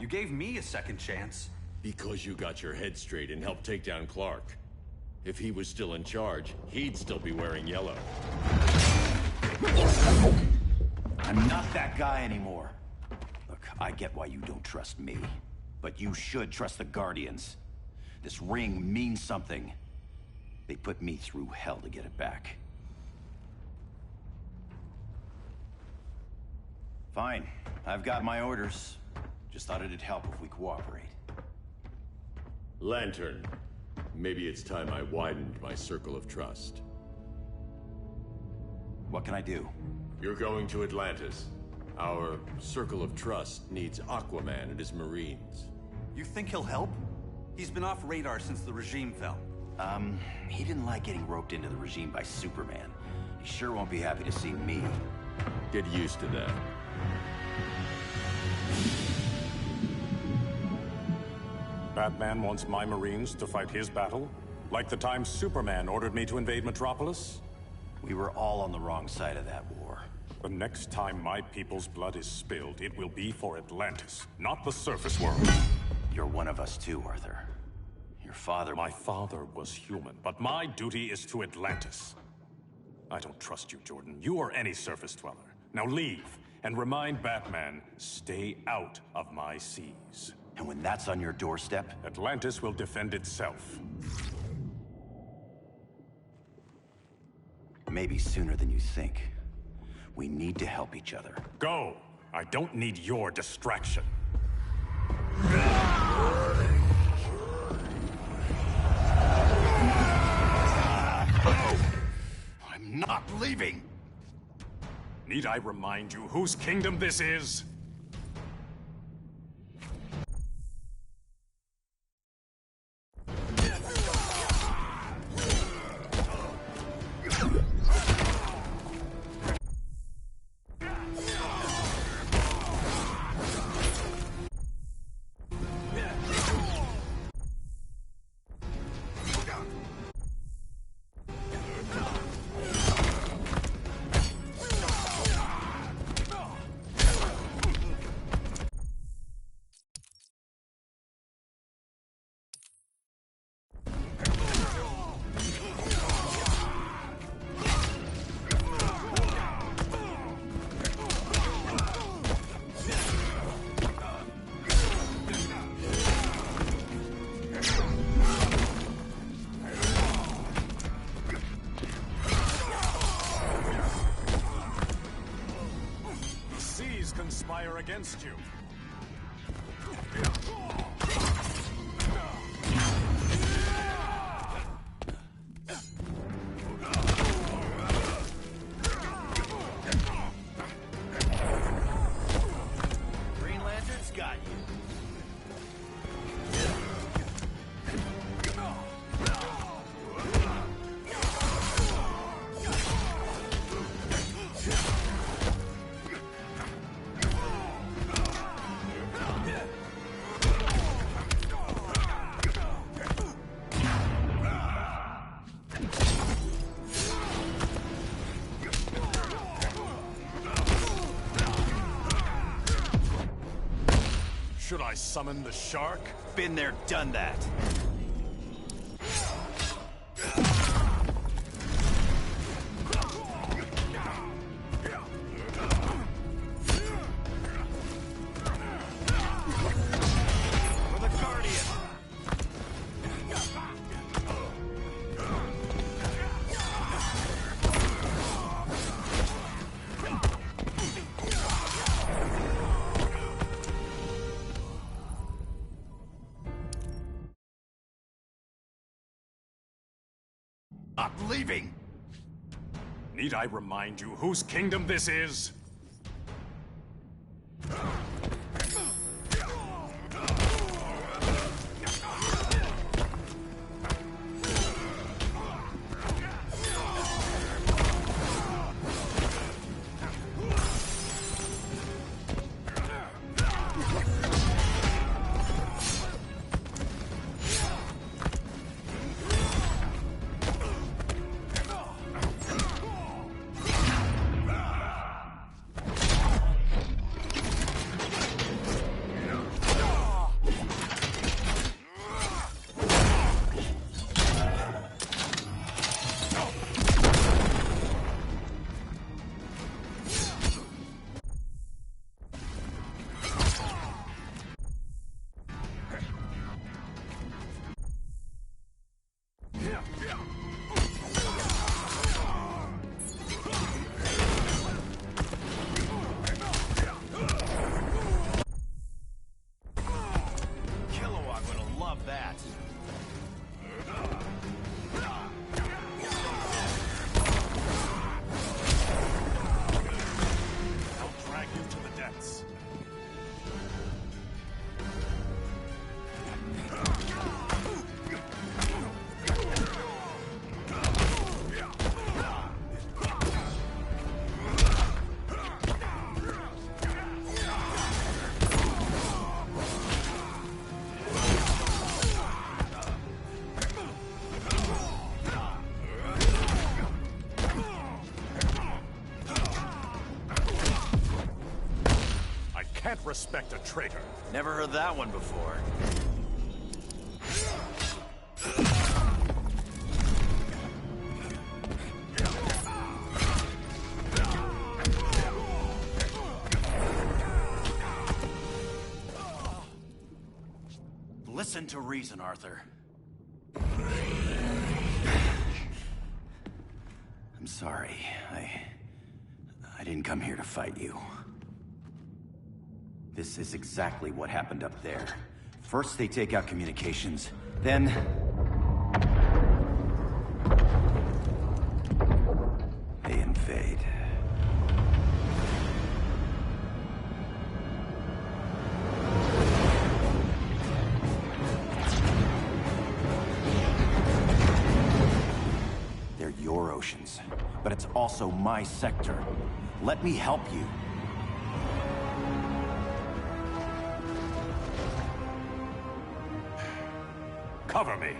[SPEAKER 18] You gave me a second chance.
[SPEAKER 2] Because you got your head straight and helped take down Clark. If he was still in charge, he'd still be wearing yellow.
[SPEAKER 7] I'm not that guy anymore. Look, I get why you don't trust me. But you should trust the Guardians. This ring means something. They put me through hell to get it back. Fine. I've got my orders. Just thought it'd help if we cooperate.
[SPEAKER 2] Lantern. Maybe it's time I widened my circle of trust.
[SPEAKER 7] What can I do?
[SPEAKER 2] You're going to Atlantis. Our circle of trust needs Aquaman and his Marines.
[SPEAKER 18] You think he'll help? He's been off radar since the regime fell.
[SPEAKER 7] He didn't like getting roped into the regime by Superman. He sure won't be happy to see me.
[SPEAKER 2] Get used to that.
[SPEAKER 8] Batman wants my Marines to fight his battle? Like the time Superman ordered me to invade Metropolis?
[SPEAKER 7] We were all on the wrong side of that war.
[SPEAKER 8] The next time my people's blood is spilled, it will be for Atlantis, not the surface world.
[SPEAKER 7] You're one of us too, Arthur. Your father...
[SPEAKER 8] My father was human, but my duty is to Atlantis. I don't trust you, Jordan. You or any surface dweller. Now leave, and remind Batman, stay out of my seas.
[SPEAKER 7] And when that's on your doorstep...
[SPEAKER 8] Atlantis will defend itself.
[SPEAKER 7] Maybe sooner than you think. We need to help each other.
[SPEAKER 8] Go! I don't need your distraction.
[SPEAKER 7] I'm not leaving!
[SPEAKER 8] Need I remind you whose kingdom this is? Conspire against you.
[SPEAKER 19] Green Lantern's got you.
[SPEAKER 20] summon the shark?
[SPEAKER 7] Been there, done that.
[SPEAKER 20] Not leaving! Need I remind you whose kingdom this is? Can't respect a traitor.
[SPEAKER 7] Never heard that one before. Listen to reason, Arthur. I'm sorry. I didn't come here to fight you. This is exactly what happened up there. First they take out communications, then... they invade. They're your oceans, but it's also my sector. Let me help you.
[SPEAKER 20] Cover me.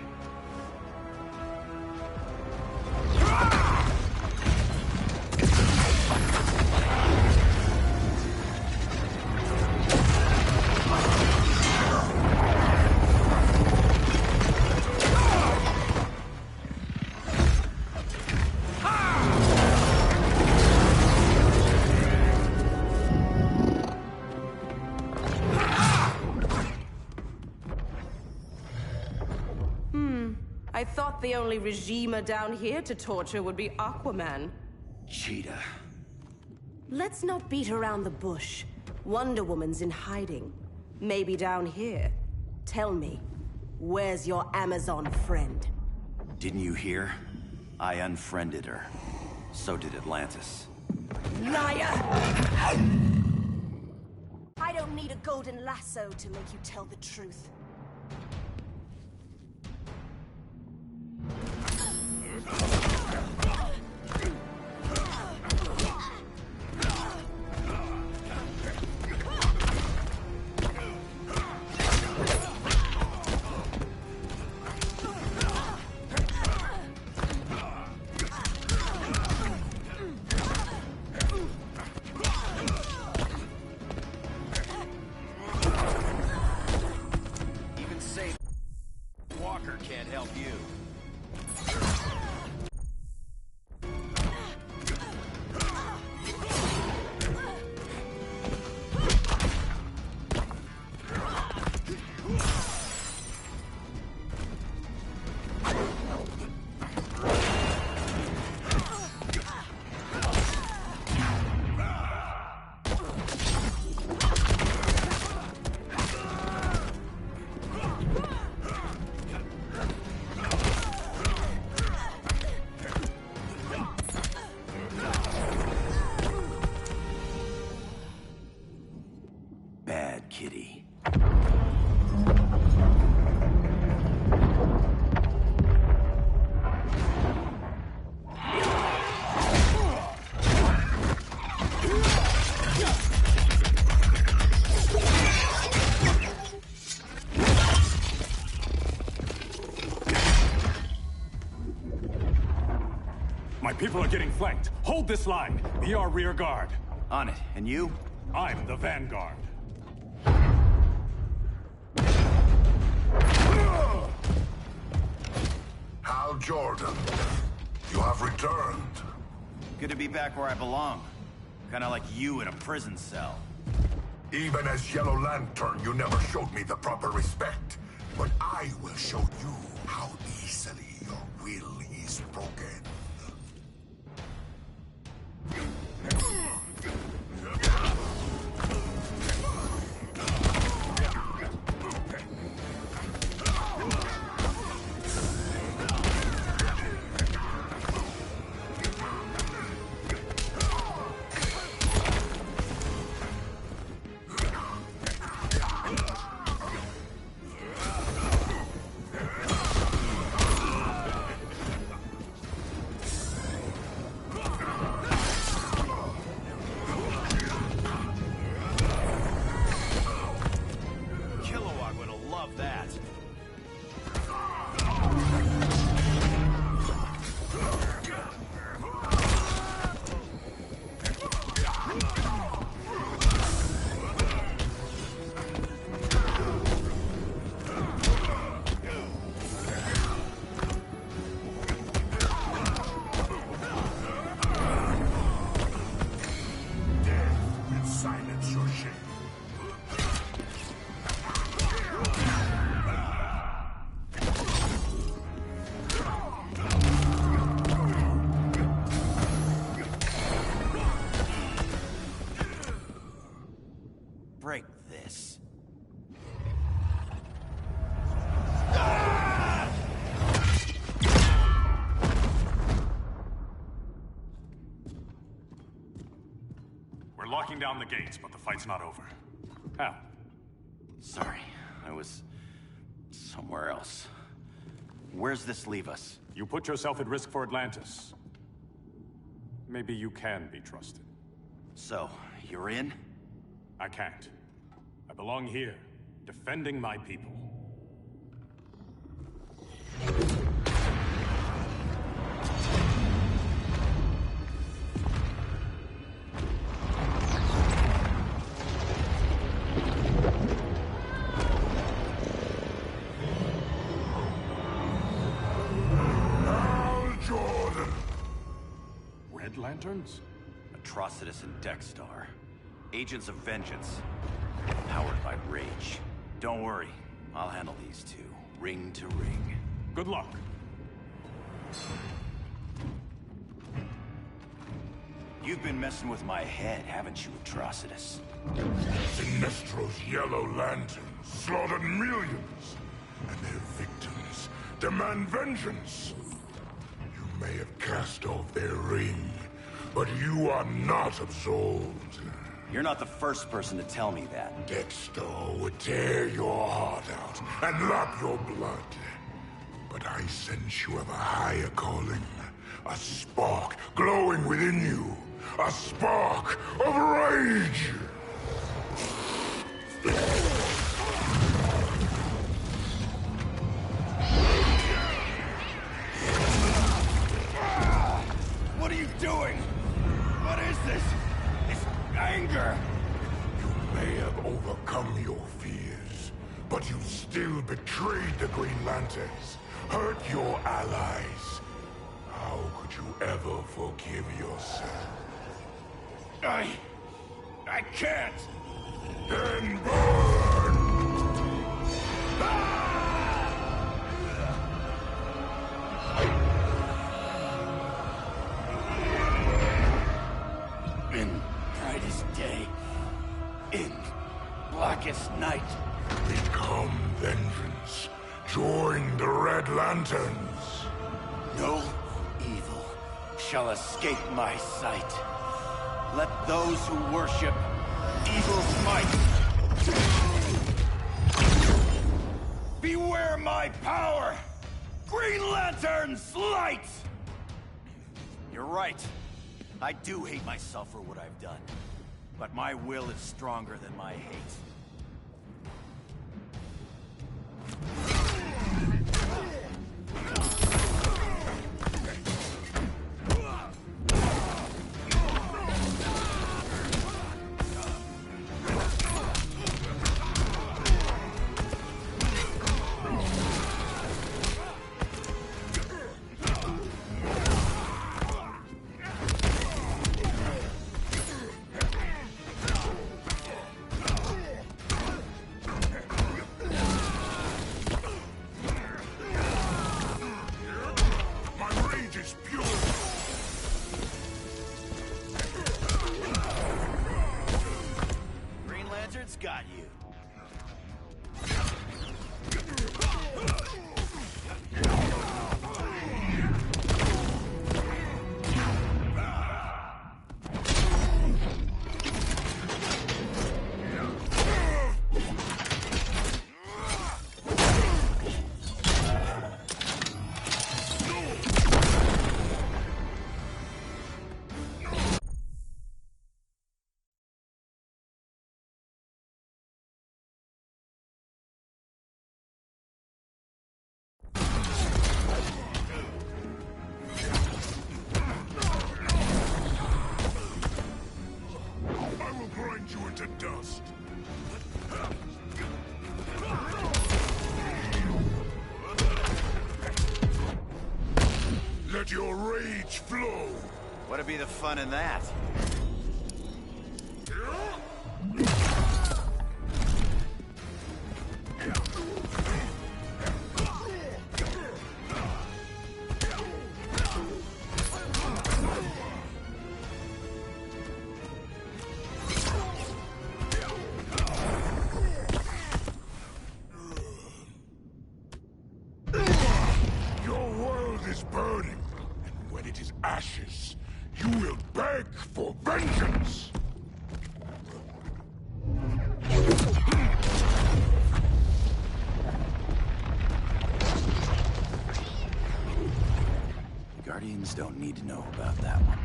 [SPEAKER 21] I thought the only regimer down here to torture would be Aquaman.
[SPEAKER 7] Cheetah.
[SPEAKER 21] Let's not beat around the bush. Wonder Woman's in hiding. Maybe down here. Tell me, where's your Amazon friend?
[SPEAKER 7] Didn't you hear? I unfriended her. So did Atlantis.
[SPEAKER 21] Liar! I don't need a golden lasso to make you tell the truth.
[SPEAKER 4] My people are getting flanked. Hold this line. Be our rear guard.
[SPEAKER 7] On it. And you?
[SPEAKER 4] I'm the vanguard.
[SPEAKER 14] Hal Jordan, you have returned.
[SPEAKER 7] Good to be back where I belong. Kinda like you in a prison cell.
[SPEAKER 14] Even as Yellow Lantern, you never showed me the proper respect. But I will show you how easily your will is broken.
[SPEAKER 7] Break this.
[SPEAKER 4] We're locking down the gates, but the fight's not over. Hal.
[SPEAKER 7] Sorry, I was somewhere else. Where's this leave us?
[SPEAKER 4] You put yourself at risk for Atlantis. Maybe you can be trusted.
[SPEAKER 7] So, you're in?
[SPEAKER 4] I can't. I belong here, defending my people.
[SPEAKER 14] Hal Jordan!
[SPEAKER 4] Red Lanterns?
[SPEAKER 7] Atrocitus and Dexstar. Agents of Vengeance. Powered by rage. Don't worry, I'll handle these two, ring to ring.
[SPEAKER 4] Good luck.
[SPEAKER 7] You've been messing with my head, haven't you, Atrocitus?
[SPEAKER 14] Sinestro's Yellow Lanterns slaughtered millions, and their victims demand vengeance. You may have cast off their ring, but you are not absolved.
[SPEAKER 7] You're not the first person to tell me that.
[SPEAKER 14] Dexter would tear your heart out and lap your blood. But I sense you have a higher calling. A spark glowing within you. A spark of rage!
[SPEAKER 7] What are you doing? What is this? Anger!
[SPEAKER 14] You may have overcome your fears, but you still betrayed the Green Lanterns, hurt your allies. How could you ever forgive yourself?
[SPEAKER 7] I can't!
[SPEAKER 14] Then burn!
[SPEAKER 7] In brightest day, in blackest night.
[SPEAKER 14] Become vengeance. Join the Red Lanterns.
[SPEAKER 7] No evil shall escape my sight. Let those who worship evil's might beware my power! Green Lantern's light! You're right. I do hate myself for what I've done. But my will is stronger than my hate.
[SPEAKER 14] is pure!
[SPEAKER 7] Green Lantern's got you.
[SPEAKER 14] Dust. Let your rage flow.
[SPEAKER 7] What'd be the fun in that?
[SPEAKER 14] Your world is burning, and when it is ashes, you will beg for vengeance!
[SPEAKER 7] The Guardians don't need to know about that one.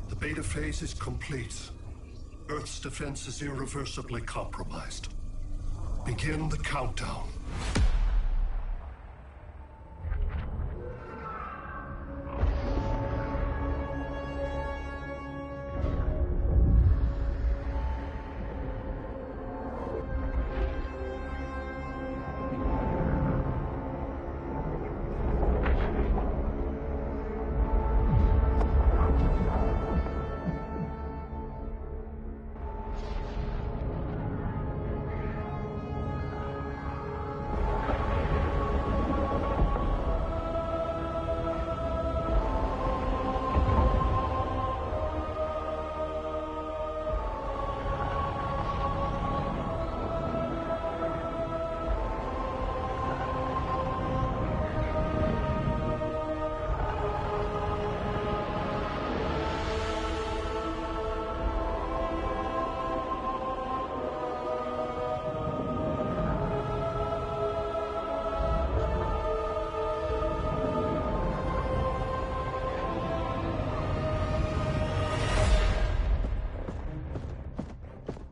[SPEAKER 5] The beta phase is complete. Earth's defense is irreversibly compromised. Begin the countdown.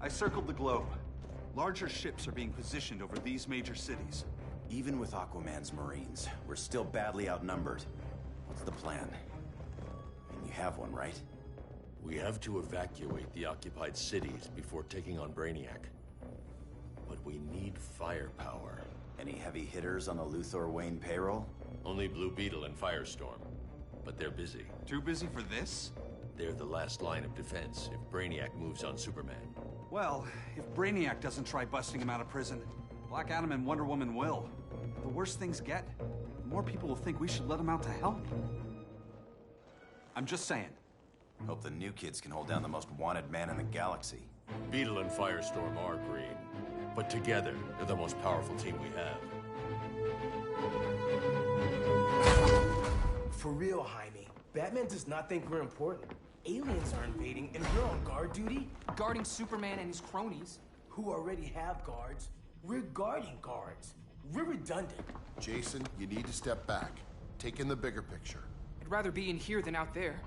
[SPEAKER 18] I circled the globe. Larger ships are being positioned over these major cities.
[SPEAKER 7] Even with Aquaman's Marines, we're still badly outnumbered. What's the plan? And you have one, right?
[SPEAKER 17] We have to evacuate the occupied cities before taking on Brainiac. But we need firepower.
[SPEAKER 7] Any heavy hitters on the Luthor Wayne payroll?
[SPEAKER 17] Only Blue Beetle and Firestorm. But they're busy.
[SPEAKER 18] Too busy for this?
[SPEAKER 17] They're the last line of defense if Brainiac moves on Superman.
[SPEAKER 18] Well, if Brainiac doesn't try busting him out of prison, Black Adam and Wonder Woman will. The worse things get, the more people will think we should let him out to help. I'm just saying.
[SPEAKER 7] Hope the new kids can hold down the most wanted man in the galaxy.
[SPEAKER 17] Beetle and Firestorm are green, but together, they're the most powerful team we have.
[SPEAKER 3] For real, Jaime. Batman does not think we're important. Aliens are invading, and we're on guard duty?
[SPEAKER 9] Guarding Superman and his cronies.
[SPEAKER 3] Who already have guards. We're guarding guards. We're redundant.
[SPEAKER 14] Jason, you need to step back. Take in the bigger picture.
[SPEAKER 9] I'd rather be in here than out there.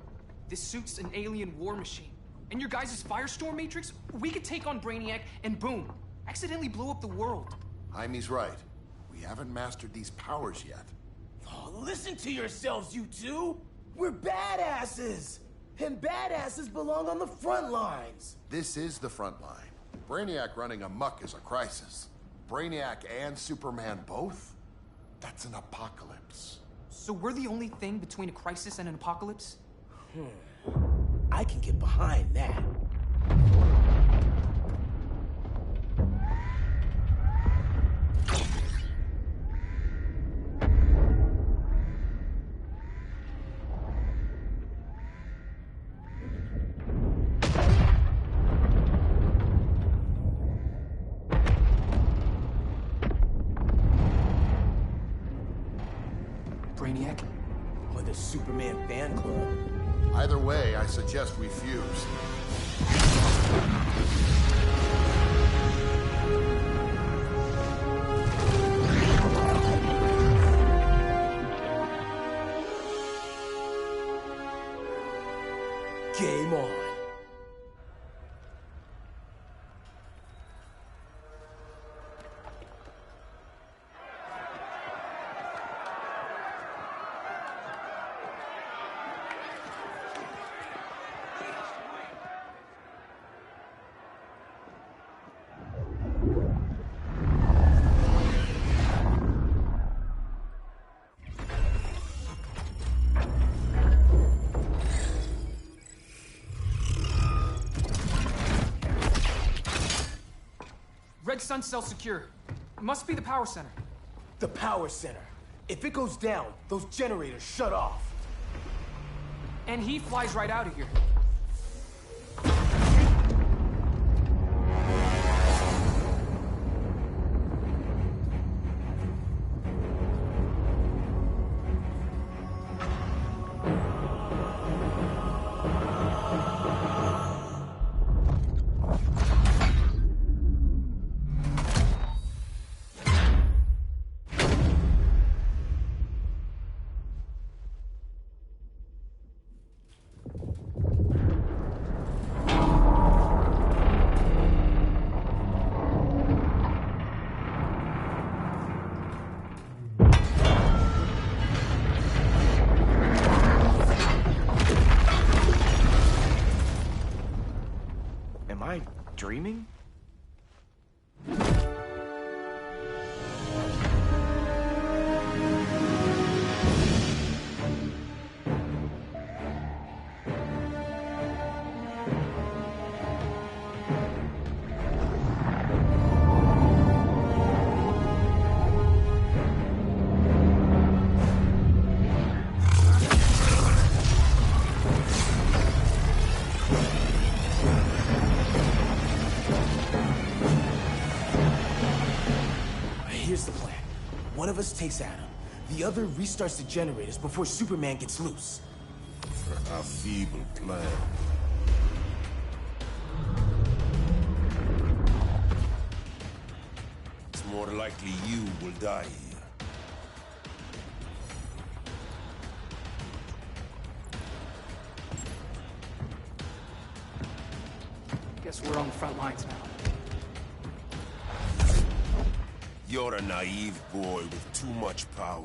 [SPEAKER 9] This suit's an alien war machine. And your guys' Firestorm Matrix, we could take on Brainiac and boom, accidentally blow up the world.
[SPEAKER 14] Jaime's right. We haven't mastered these powers yet.
[SPEAKER 3] Oh, listen to yourselves, you two! We're badasses! And badasses belong on the front lines!
[SPEAKER 14] This is the front line. Brainiac running amok is a crisis. Brainiac and Superman both? That's an apocalypse.
[SPEAKER 9] So we're the only thing between a crisis and an apocalypse?
[SPEAKER 3] I can get behind that. Brainiac? Or the Superman fan club?
[SPEAKER 14] Either way, I suggest we fuse.
[SPEAKER 3] Game on.
[SPEAKER 9] Red Sun cell secure. It must be the power center.
[SPEAKER 3] The power center. If it goes down, those generators shut off.
[SPEAKER 9] And he flies right out of here.
[SPEAKER 19] Am I dreaming?
[SPEAKER 3] Here's the plan. One of us takes Adam. The other restarts the generators before Superman gets loose.
[SPEAKER 14] A feeble plan.
[SPEAKER 16] It's more likely you will die here.
[SPEAKER 9] Guess we're on the front lines now.
[SPEAKER 16] You're a naive boy with too much power.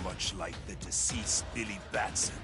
[SPEAKER 16] Much like the deceased Billy Batson.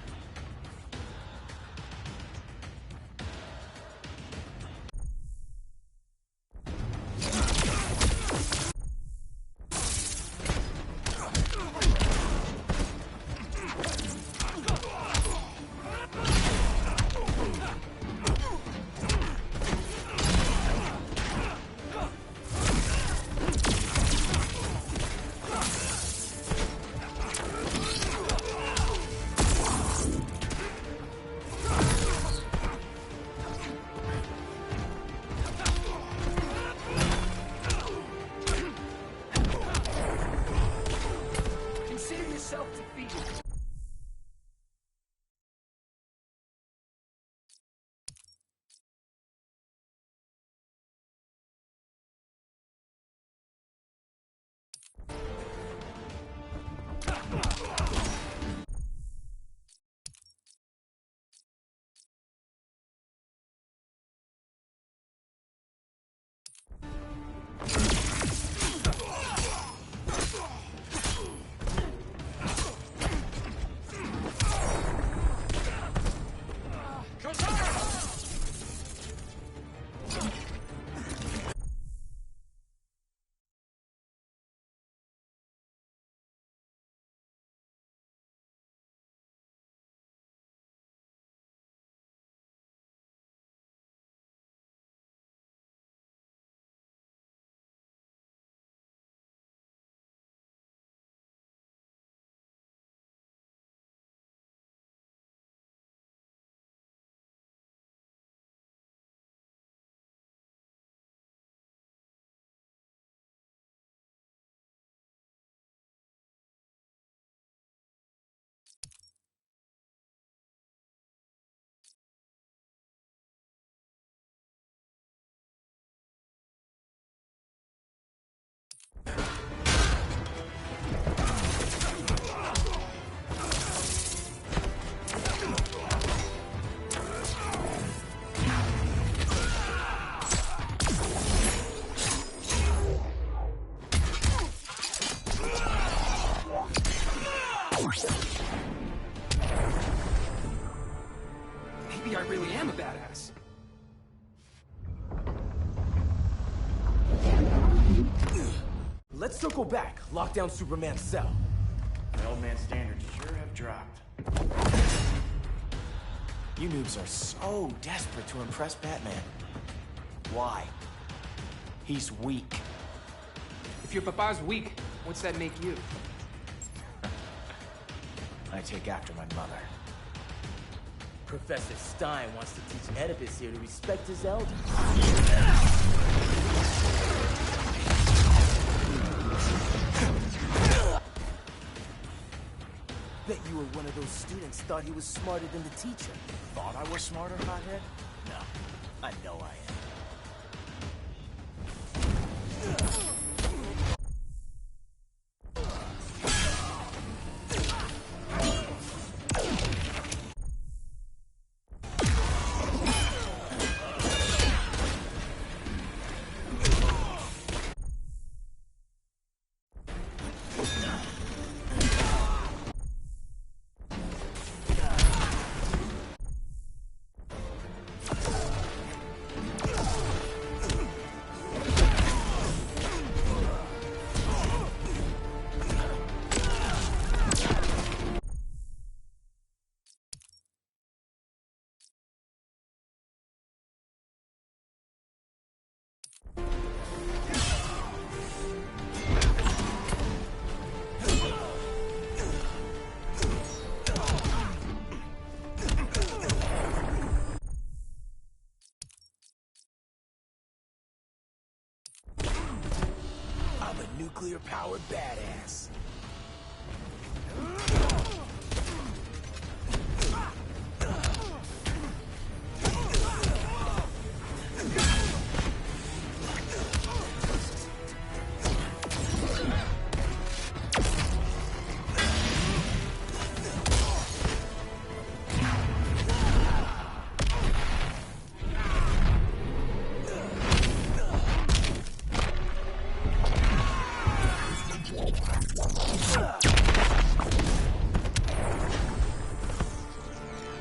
[SPEAKER 15] let's circle back. Lock down Superman's cell.
[SPEAKER 19] The old man's standards sure have dropped.
[SPEAKER 15] You noobs are so desperate to impress Batman. Why? He's weak.
[SPEAKER 9] If your papa's weak, what's that make you?
[SPEAKER 15] I take after my mother. Professor Stein wants to teach Oedipus here to respect his elders. Bet you were one of those students thought he was smarter than the teacher. Thought I was smarter, hothead? No, I know I am. Nuclear-powered badass.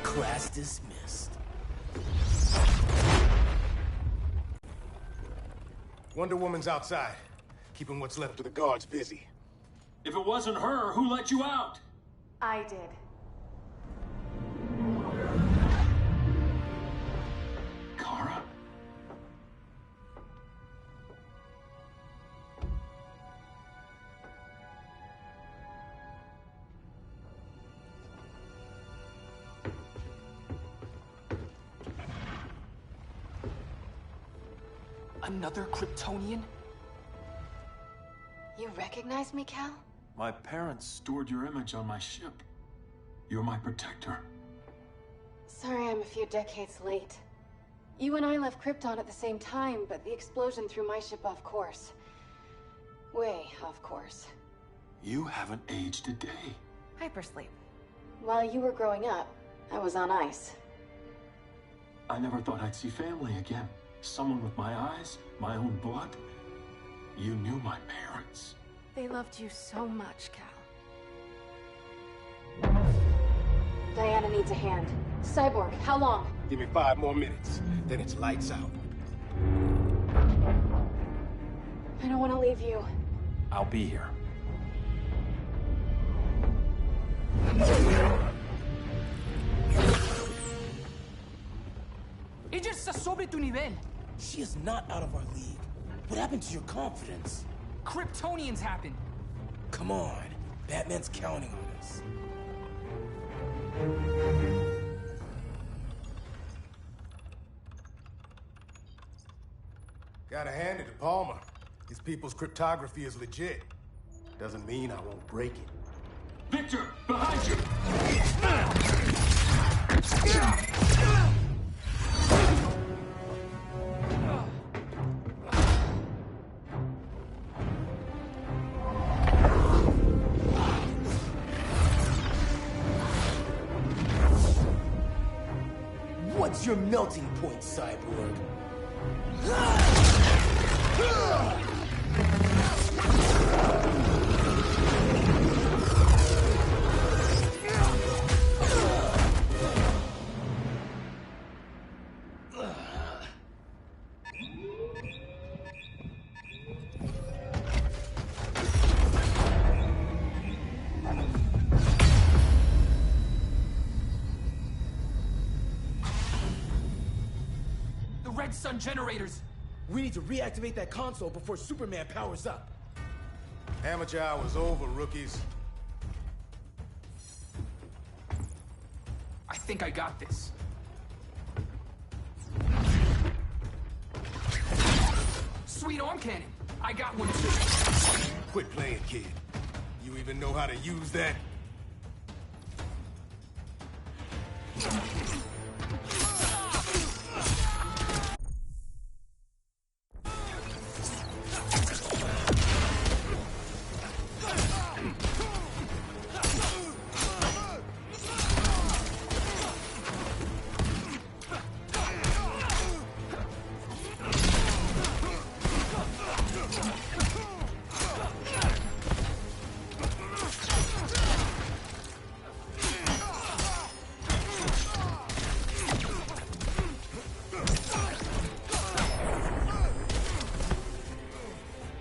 [SPEAKER 15] Class dismissed.
[SPEAKER 22] Wonder Woman's outside, keeping what's left of the guards busy.
[SPEAKER 6] If it wasn't her, who let you out?
[SPEAKER 13] I did.
[SPEAKER 6] Kara?
[SPEAKER 9] Another Kryptonian?
[SPEAKER 13] You recognize me, Cal?
[SPEAKER 6] My parents stored your image on my ship. You're my protector.
[SPEAKER 13] Sorry I'm a few decades late. You and I left Krypton at the same time, but the explosion threw my ship off course. Way off course.
[SPEAKER 6] You haven't aged a day.
[SPEAKER 13] Hypersleep. While you were growing up, I was on ice.
[SPEAKER 6] I never thought I'd see family again. Someone with my eyes, my own blood. You knew my parents.
[SPEAKER 13] They loved you so much, Cal. Diana needs a hand. Cyborg, how long?
[SPEAKER 22] Give me 5 more minutes, then it's lights out.
[SPEAKER 13] I don't want to leave you.
[SPEAKER 8] I'll be here.
[SPEAKER 9] Ella está sobre tu nivel.
[SPEAKER 15] She is not out of our league. What happened to your confidence?
[SPEAKER 9] Kryptonians happened.
[SPEAKER 15] Come on. Batman's counting on us.
[SPEAKER 22] Gotta hand it to Palmer. His people's cryptography is legit. Doesn't mean I won't break it.
[SPEAKER 6] Victor, behind you!
[SPEAKER 15] What's your melting point, Cyborg?
[SPEAKER 9] sun generators.
[SPEAKER 15] We need to reactivate that console before Superman powers up.
[SPEAKER 22] Amateur hour's over, rookies.
[SPEAKER 9] I think I got this. Sweet arm cannon. I got one too.
[SPEAKER 22] Quit playing, kid. You even know how to use that?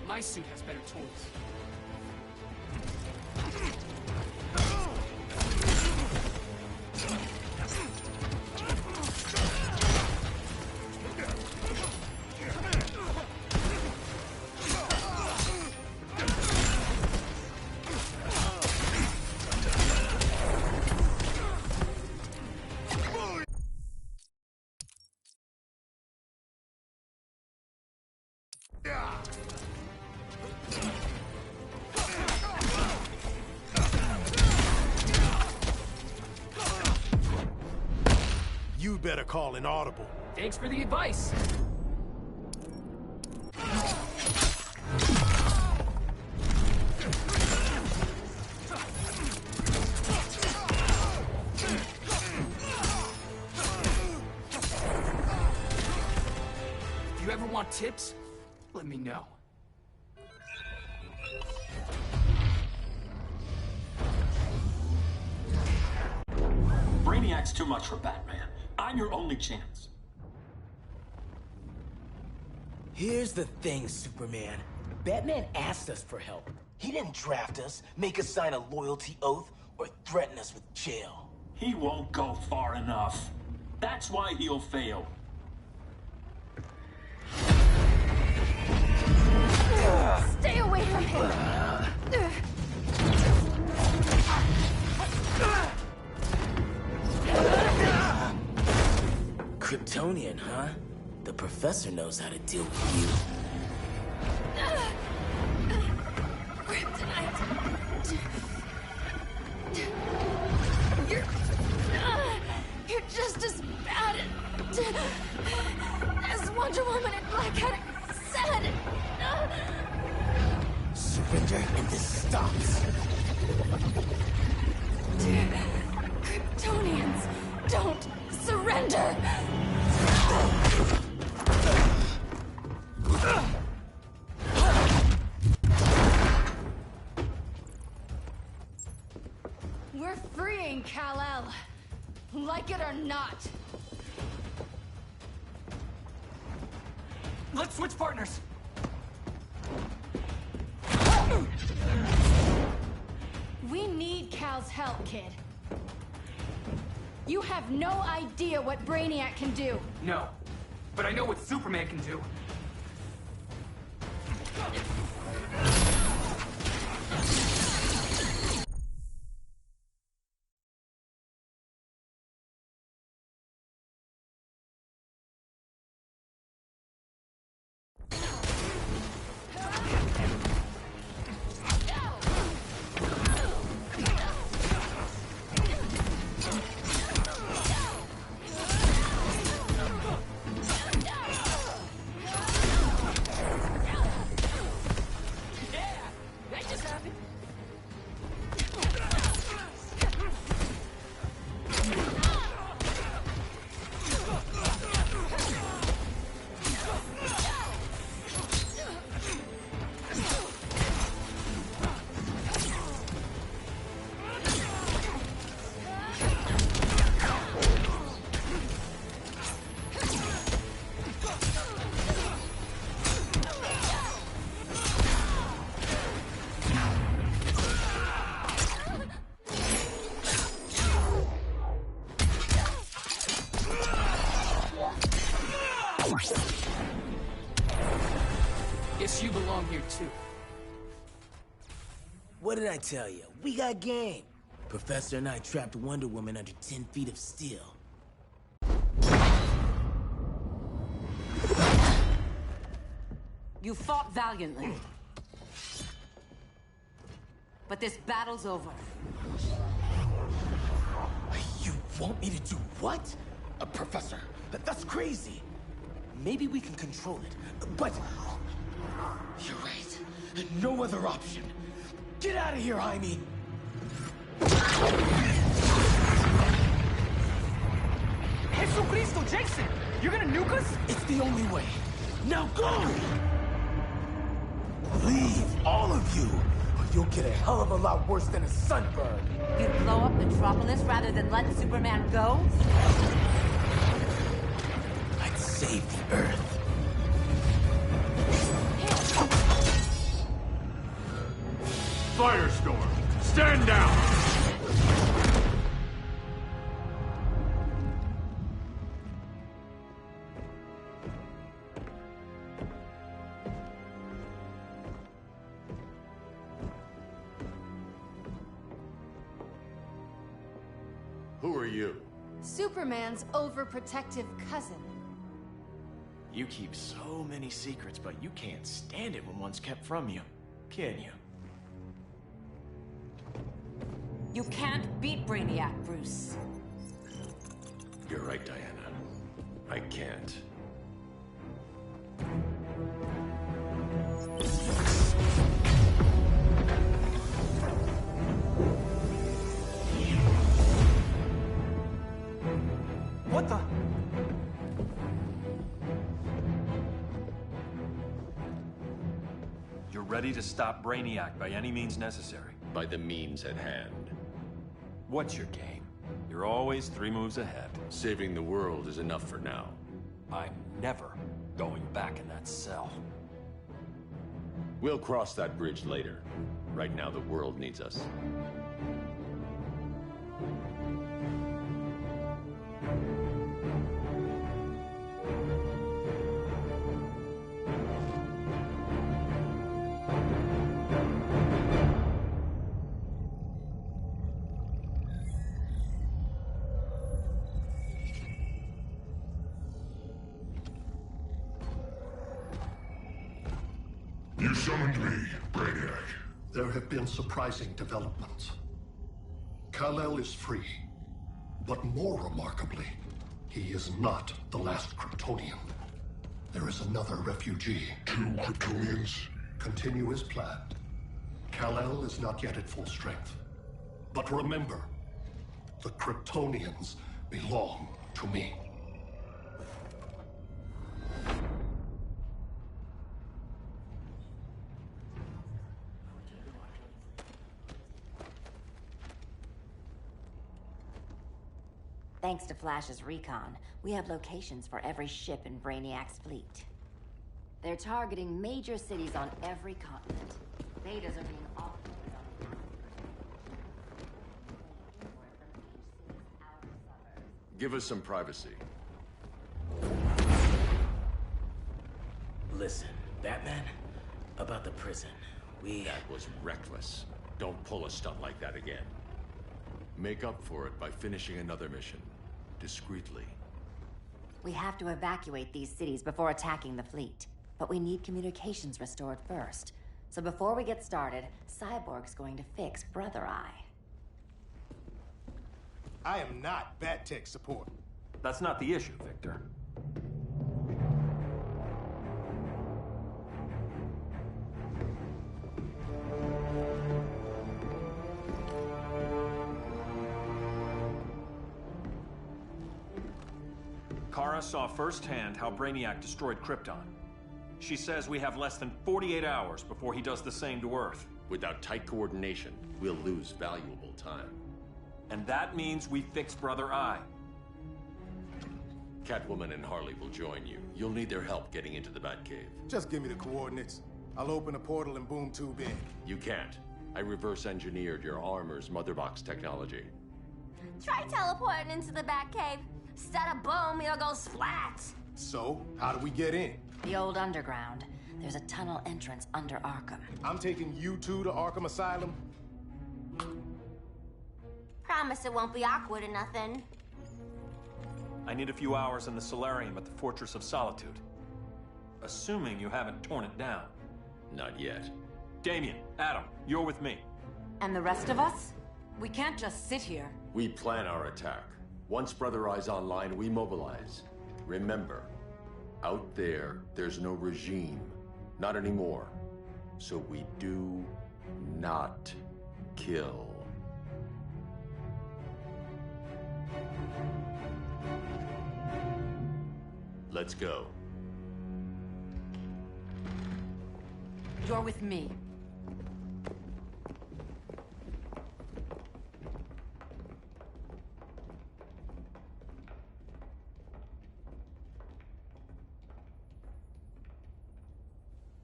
[SPEAKER 9] My suit has better tools.
[SPEAKER 22] You better call an audible.
[SPEAKER 9] Thanks for the advice. If you ever want tips, let me know.
[SPEAKER 6] Brainiac's too much for Batman. I'm your only chance.
[SPEAKER 15] Here's the thing, Superman. Batman asked us for help. He didn't draft us, make us sign a loyalty oath, or threaten us with jail.
[SPEAKER 6] He won't go far enough. That's why he'll fail.
[SPEAKER 13] Stay away from him!
[SPEAKER 15] Kryptonian, huh? The professor knows how to deal with you.
[SPEAKER 13] Kryptonite! You're just as bad as Wonder Woman and Black Adam said!
[SPEAKER 15] Surrender and this stops.
[SPEAKER 13] Kryptonians don't surrender! We're freeing Kal-El, like it or not.
[SPEAKER 9] Let's switch partners.
[SPEAKER 13] We need Cal's help, kid. You have no idea what Brainiac can do.
[SPEAKER 9] No, but I know what Superman can do. Guess you belong here too.
[SPEAKER 15] What did I tell you? We got game. Professor and I trapped Wonder Woman under 10 feet of steel.
[SPEAKER 1] You fought valiantly. But this battle's over.
[SPEAKER 15] You want me to do what? Professor, that's crazy. Maybe we can control it, but... You're right. No other option. Get out of here, Jaime!
[SPEAKER 9] Jesucristo, Jason! You're gonna nuke us?
[SPEAKER 15] It's the only way. Now go! Leave, all of you, or you'll get a hell of a lot worse than a sunburn.
[SPEAKER 1] You'd blow up Metropolis rather than let Superman go?
[SPEAKER 15] I'd save the Earth.
[SPEAKER 2] Firestorm, stand down! Who are you?
[SPEAKER 13] Superman's overprotective cousin.
[SPEAKER 19] You keep so many secrets, but you can't stand it when one's kept from you, can you?
[SPEAKER 1] You can't beat Brainiac, Bruce.
[SPEAKER 2] You're right, Diana. I can't.
[SPEAKER 8] What the? You're ready to stop Brainiac by any means necessary.
[SPEAKER 2] By the means at hand.
[SPEAKER 8] What's your game? You're always 3 moves ahead.
[SPEAKER 2] Saving the world is enough for now.
[SPEAKER 8] I'm never going back in that cell.
[SPEAKER 2] We'll cross that bridge later. Right now, the world needs us.
[SPEAKER 5] You summoned me, Brainiac. There have been surprising developments. Kal-El is free, but more remarkably, he is not the last Kryptonian. There is another refugee.
[SPEAKER 14] 2 Kryptonians?
[SPEAKER 5] Continue as planned. Kal-El is not yet at full strength. But remember, the Kryptonians belong to me.
[SPEAKER 12] Thanks to Flash's recon, we have locations for every ship in Brainiac's fleet. They're targeting major cities on every continent. Betas are being offloaded on the
[SPEAKER 2] Give us some privacy.
[SPEAKER 15] Listen, Batman, about the prison,
[SPEAKER 2] That was reckless. Don't pull a stunt like that again. Make up for it by finishing another mission. Discreetly.
[SPEAKER 12] We have to evacuate these cities before attacking the fleet. But we need communications restored first. So before we get started, Cyborg's going to fix Brother Eye.
[SPEAKER 22] I am not Bat Tech support.
[SPEAKER 8] That's not the issue, Victor. Kara saw firsthand how Brainiac destroyed Krypton. She says we have less than 48 hours before he does the same to Earth.
[SPEAKER 2] Without tight coordination, we'll lose valuable time.
[SPEAKER 8] And that means we fix Brother Eye.
[SPEAKER 2] Catwoman and Harley will join you. You'll need their help getting into the Batcave.
[SPEAKER 22] Just give me the coordinates. I'll open a portal and boom tube in.
[SPEAKER 2] You can't. I reverse engineered your armor's motherbox technology.
[SPEAKER 10] Try teleporting into the Batcave. Instead of boom, it'll go splat.
[SPEAKER 22] So, how do we get in?
[SPEAKER 12] The old underground. There's a tunnel entrance under Arkham.
[SPEAKER 22] I'm taking you two to Arkham Asylum?
[SPEAKER 10] Promise it won't be awkward or nothing.
[SPEAKER 8] I need a few hours in the solarium at the Fortress of Solitude. Assuming you haven't torn it down.
[SPEAKER 17] Not yet.
[SPEAKER 8] Damien, Adam, you're with me.
[SPEAKER 1] And the rest of us? We can't just sit here.
[SPEAKER 17] We plan our attack. Once Brother Eye's online, we mobilize. Remember, out there, there's no regime. Not anymore. So we do not kill. Let's go.
[SPEAKER 1] You're with me.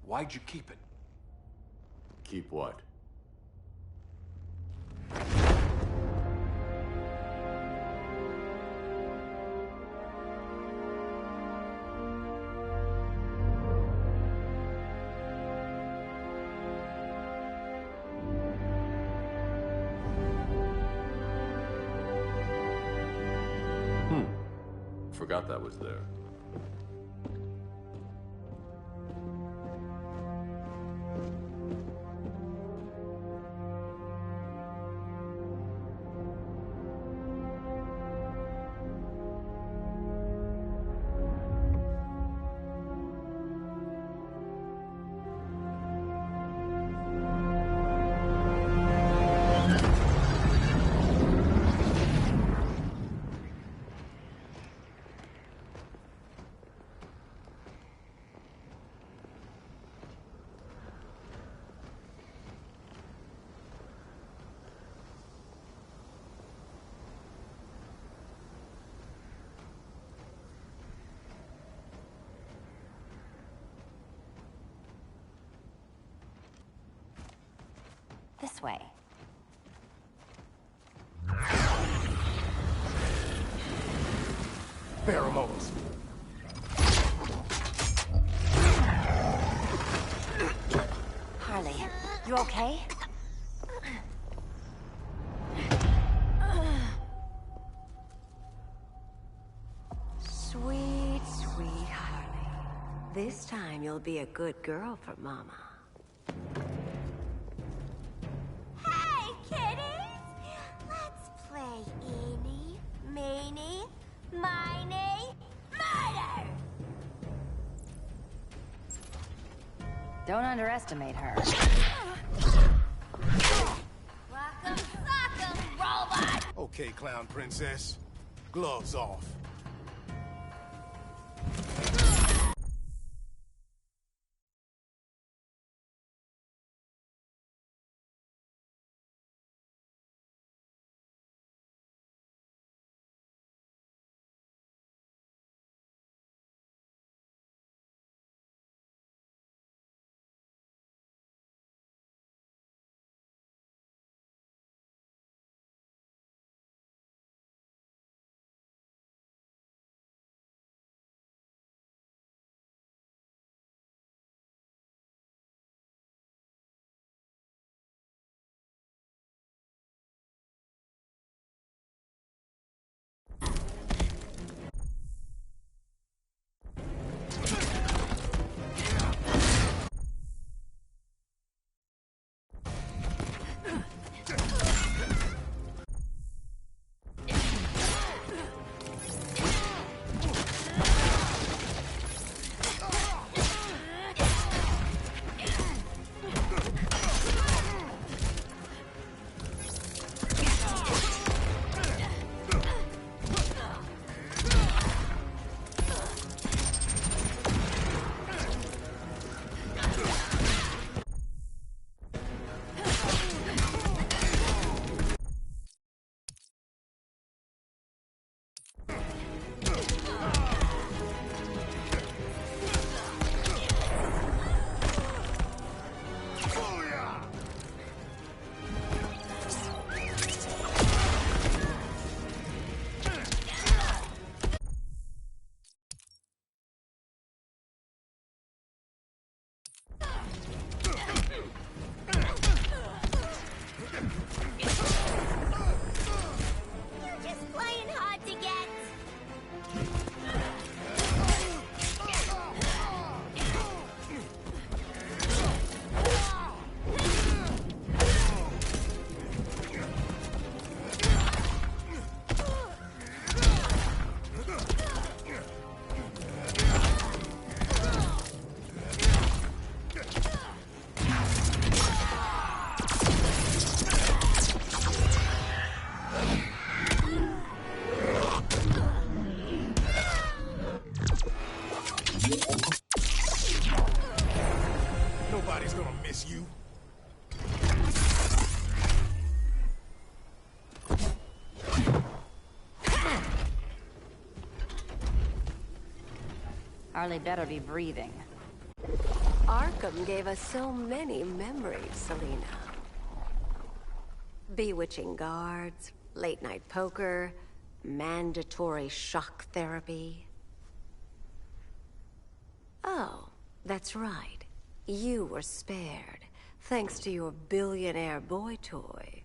[SPEAKER 4] Why'd you keep it?
[SPEAKER 17] Keep what? Forgot that was there.
[SPEAKER 12] This way.
[SPEAKER 22] Pheromones.
[SPEAKER 12] Harley, you okay?
[SPEAKER 21] Sweet, sweet Harley. This time you'll be a good girl for Mama.
[SPEAKER 10] Hey, kiddies! Let's play Eeny, Meeny, Miny, Murder!
[SPEAKER 12] Don't underestimate her.
[SPEAKER 10] Rock'em sock'em, robot!
[SPEAKER 22] Okay, Clown Princess. Gloves off. nobody's gonna miss you.
[SPEAKER 12] Harley better be breathing.
[SPEAKER 11] Arkham gave us so many memories, Selina. Bewitching guards, late-night poker, mandatory shock therapy. Oh, that's right. You were spared, thanks to your billionaire boy toy.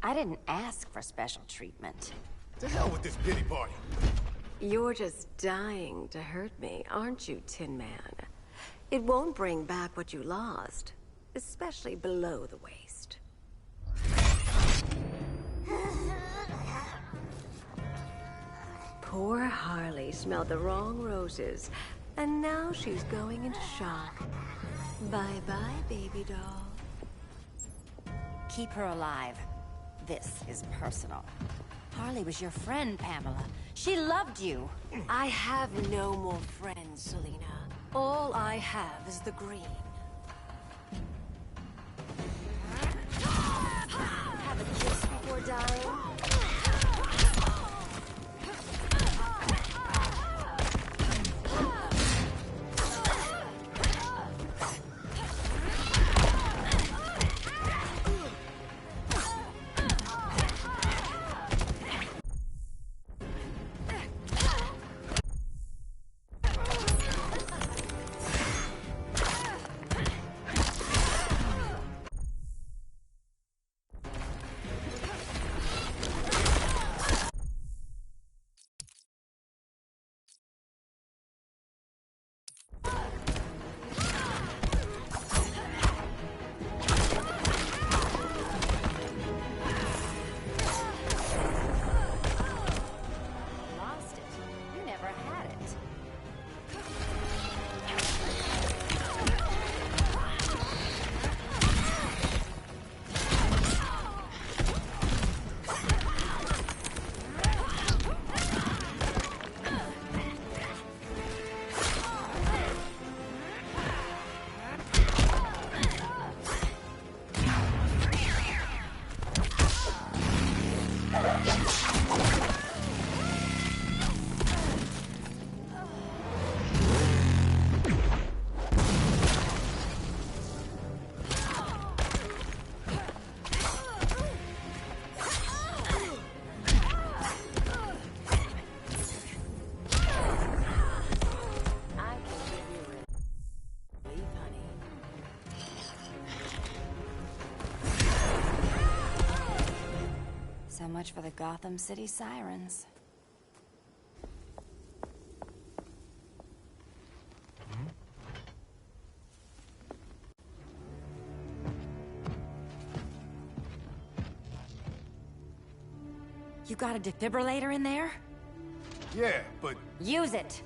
[SPEAKER 12] I didn't ask for special treatment.
[SPEAKER 22] To hell with this pity party.
[SPEAKER 11] You're just dying to hurt me, aren't you, Tin Man? It won't bring back what you lost, especially below the waist. Poor Harley smelled the wrong roses, and now she's going into shock. Bye-bye, baby doll.
[SPEAKER 12] Keep her alive. This is personal. Harley was your friend, Pamela. She loved you.
[SPEAKER 11] I have no more friends, Selina. All I have is the green. Have a kiss before dying?
[SPEAKER 12] So much for the Gotham City Sirens. You got a defibrillator in there?
[SPEAKER 22] Yeah, but...
[SPEAKER 12] Use it!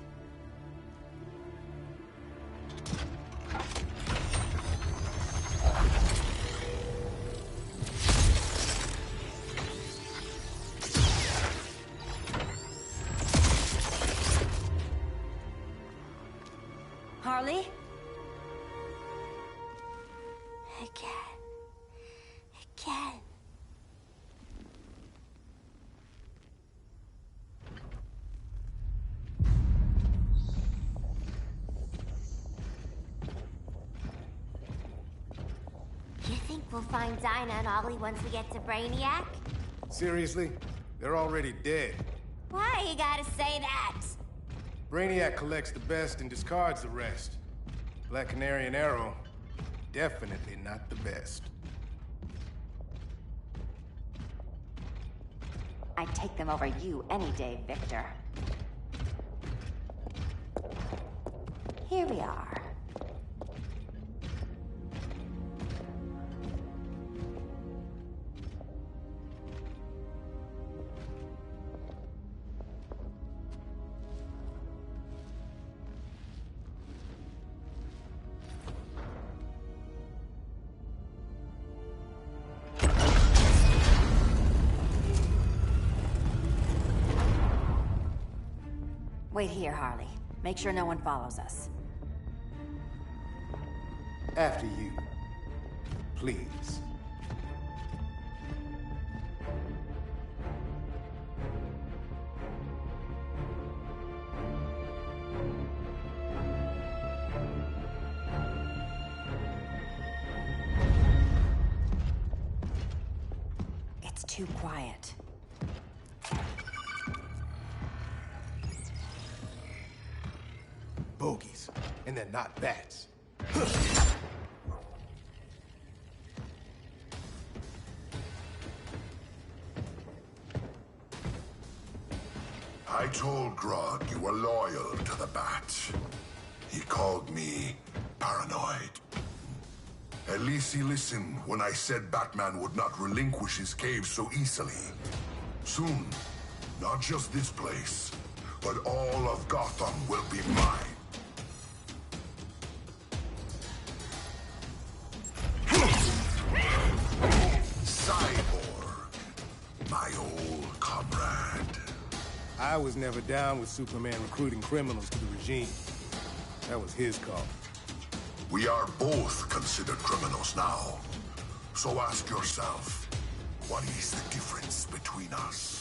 [SPEAKER 12] Harley?
[SPEAKER 10] Again. Again. You think we'll find Dinah and Ollie once we get to Brainiac?
[SPEAKER 22] Seriously? They're already dead.
[SPEAKER 10] Why you gotta say that?
[SPEAKER 22] Brainiac collects the best and discards the rest. Black Canary and Arrow, definitely not the best.
[SPEAKER 12] I'd take them over you any day, Victor. Here we are. Wait here, Harley. Make sure no one follows us.
[SPEAKER 22] After you. Please.
[SPEAKER 12] It's too quiet.
[SPEAKER 22] Bogies. And they're not bats.
[SPEAKER 14] I told Grodd you were loyal to the Bat. He called me paranoid. At least he listened when I said Batman would not relinquish his cave so easily. Soon, not just this place, but all of Gotham will be mine. Cyborg, my old comrade.
[SPEAKER 22] I was never down with Superman recruiting criminals to the regime. That was his call.
[SPEAKER 14] We are both considered criminals now. So ask yourself, what is the difference between us?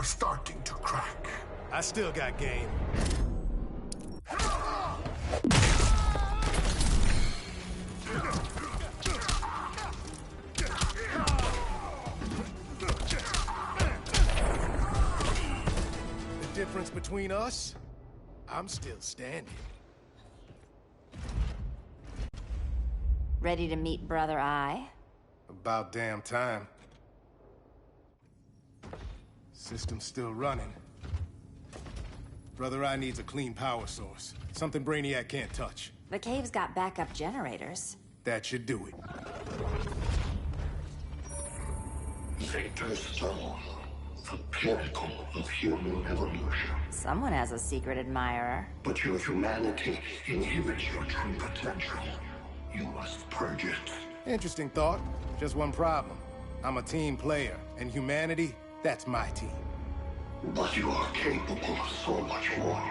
[SPEAKER 14] Starting to crack.
[SPEAKER 22] I still got game. The difference between us? I'm still standing.
[SPEAKER 12] Ready to meet Brother Eye?
[SPEAKER 22] About damn time. System's still running. Brother Eye needs a clean power source. Something Brainiac can't touch.
[SPEAKER 12] The cave's got backup generators.
[SPEAKER 22] That should do it.
[SPEAKER 5] Victor Stone, the pinnacle of human evolution.
[SPEAKER 12] Someone has a secret admirer.
[SPEAKER 5] But your humanity inhibits your true potential. You must purge it.
[SPEAKER 22] Interesting thought. Just one problem. I'm a team player, and humanity, that's my team.
[SPEAKER 5] But you are capable of so much more.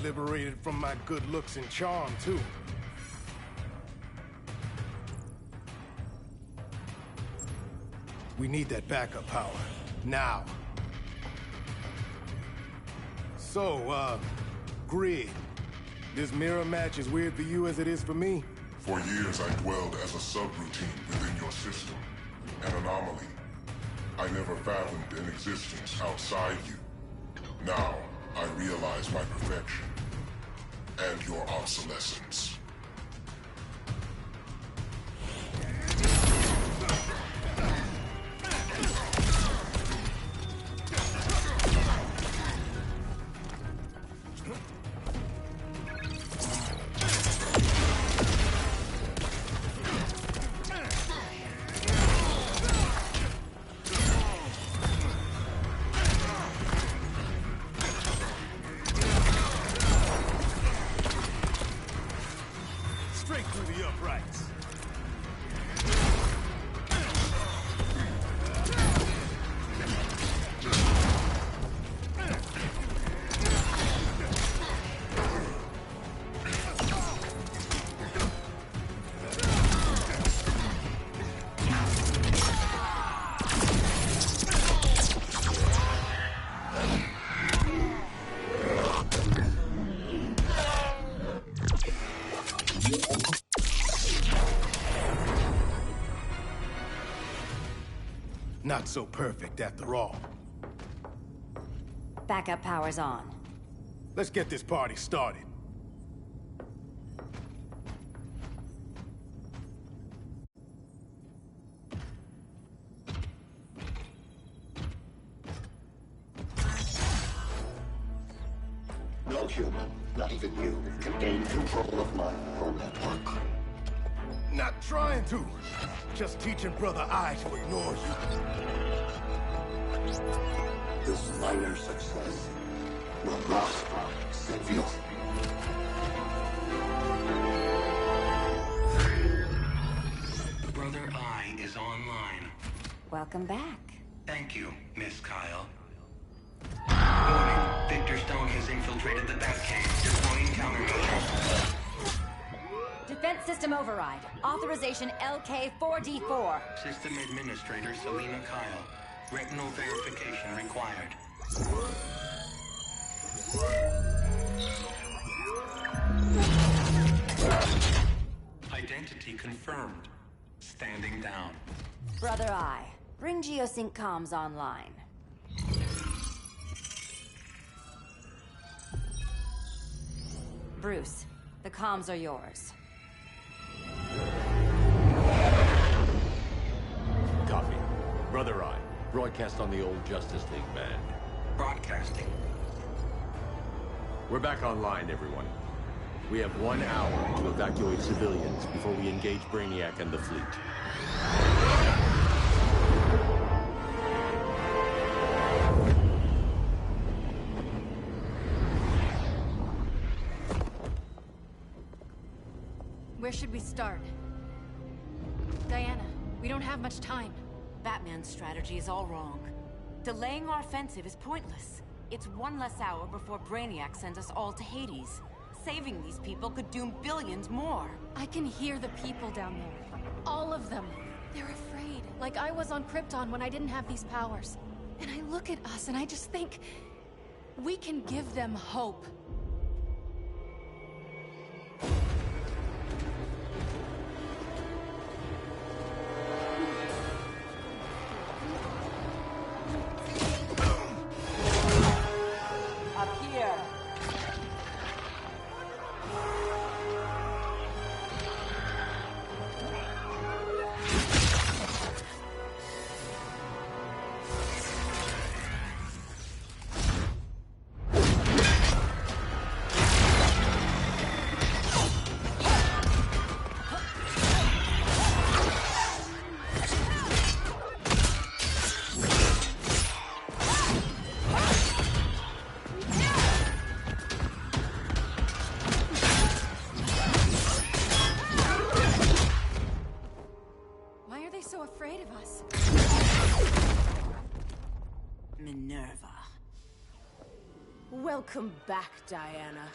[SPEAKER 22] Liberated from my good looks and charm, too. We need that backup power. Now. So, Grid. This mirror match as weird for you as it is for me?
[SPEAKER 14] For years I dwelled as a subroutine within your system. An anomaly. I never fathomed an existence outside you. Now, I realize my perfection. And your obsolescence.
[SPEAKER 22] straight through the uprights. Not so perfect after all.
[SPEAKER 12] Backup power's on.
[SPEAKER 22] Let's get this party started.
[SPEAKER 5] No human, not even you, can gain control of my neural network.
[SPEAKER 22] Not trying to. Just teaching Brother Eye to ignore you.
[SPEAKER 5] This minor success will not save you.
[SPEAKER 18] Brother Eye is online.
[SPEAKER 12] Welcome back.
[SPEAKER 18] Thank you, Miss Kyle. Warning, Victor Stone has infiltrated the Batcave, deploying countermeasures.
[SPEAKER 12] Defense system override. Authorization LK4D4.
[SPEAKER 18] System Administrator Selena Kyle. Retinal verification required. Identity confirmed. Standing down.
[SPEAKER 12] Brother Eye, bring Geosync comms online. Bruce, the comms are yours.
[SPEAKER 17] Copy. Brother Eye, broadcast on the old Justice League band.
[SPEAKER 18] Broadcasting.
[SPEAKER 17] We're back online, everyone. We have 1 hour to evacuate civilians before we engage Brainiac and the fleet.
[SPEAKER 13] Where should we start? Diana, we don't have much time.
[SPEAKER 1] Batman's strategy is all wrong. Delaying our offensive is pointless. It's 1 less hour before Brainiac sends us all to Hades. Saving these people could doom billions more.
[SPEAKER 13] I can hear the people down there. All of them. They're afraid, like I was on Krypton when I didn't have these powers. And I look at us and I just think, we can give them hope.
[SPEAKER 1] Up here.
[SPEAKER 13] Why are they so afraid of us?
[SPEAKER 1] Minerva.
[SPEAKER 21] Welcome back, Diana.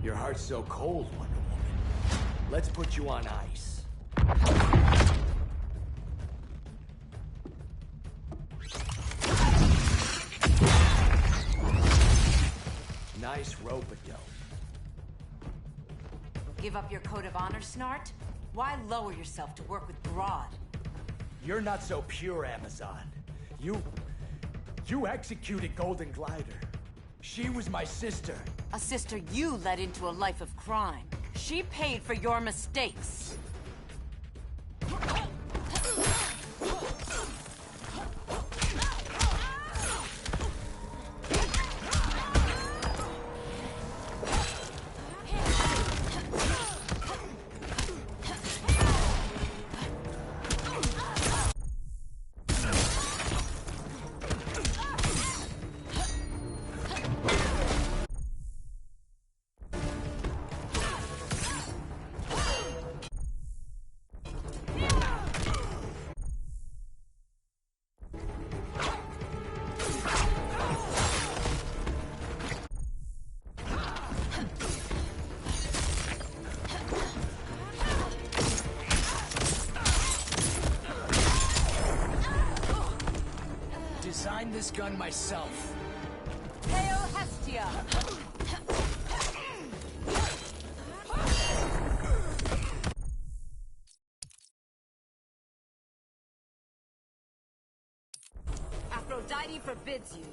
[SPEAKER 19] Your heart's so cold, Wonder Woman. Let's put you on ice. Nice rope-a-dope.
[SPEAKER 1] give up your code of honor, Snart? Why lower yourself to work with Grodd?
[SPEAKER 19] You're not so pure, Amazon. You executed Golden Glider. She was my sister.
[SPEAKER 1] A sister you led into a life of crime. She paid for your mistakes.
[SPEAKER 19] Designed this gun myself.
[SPEAKER 1] Hail Hestia! Aphrodite forbids you.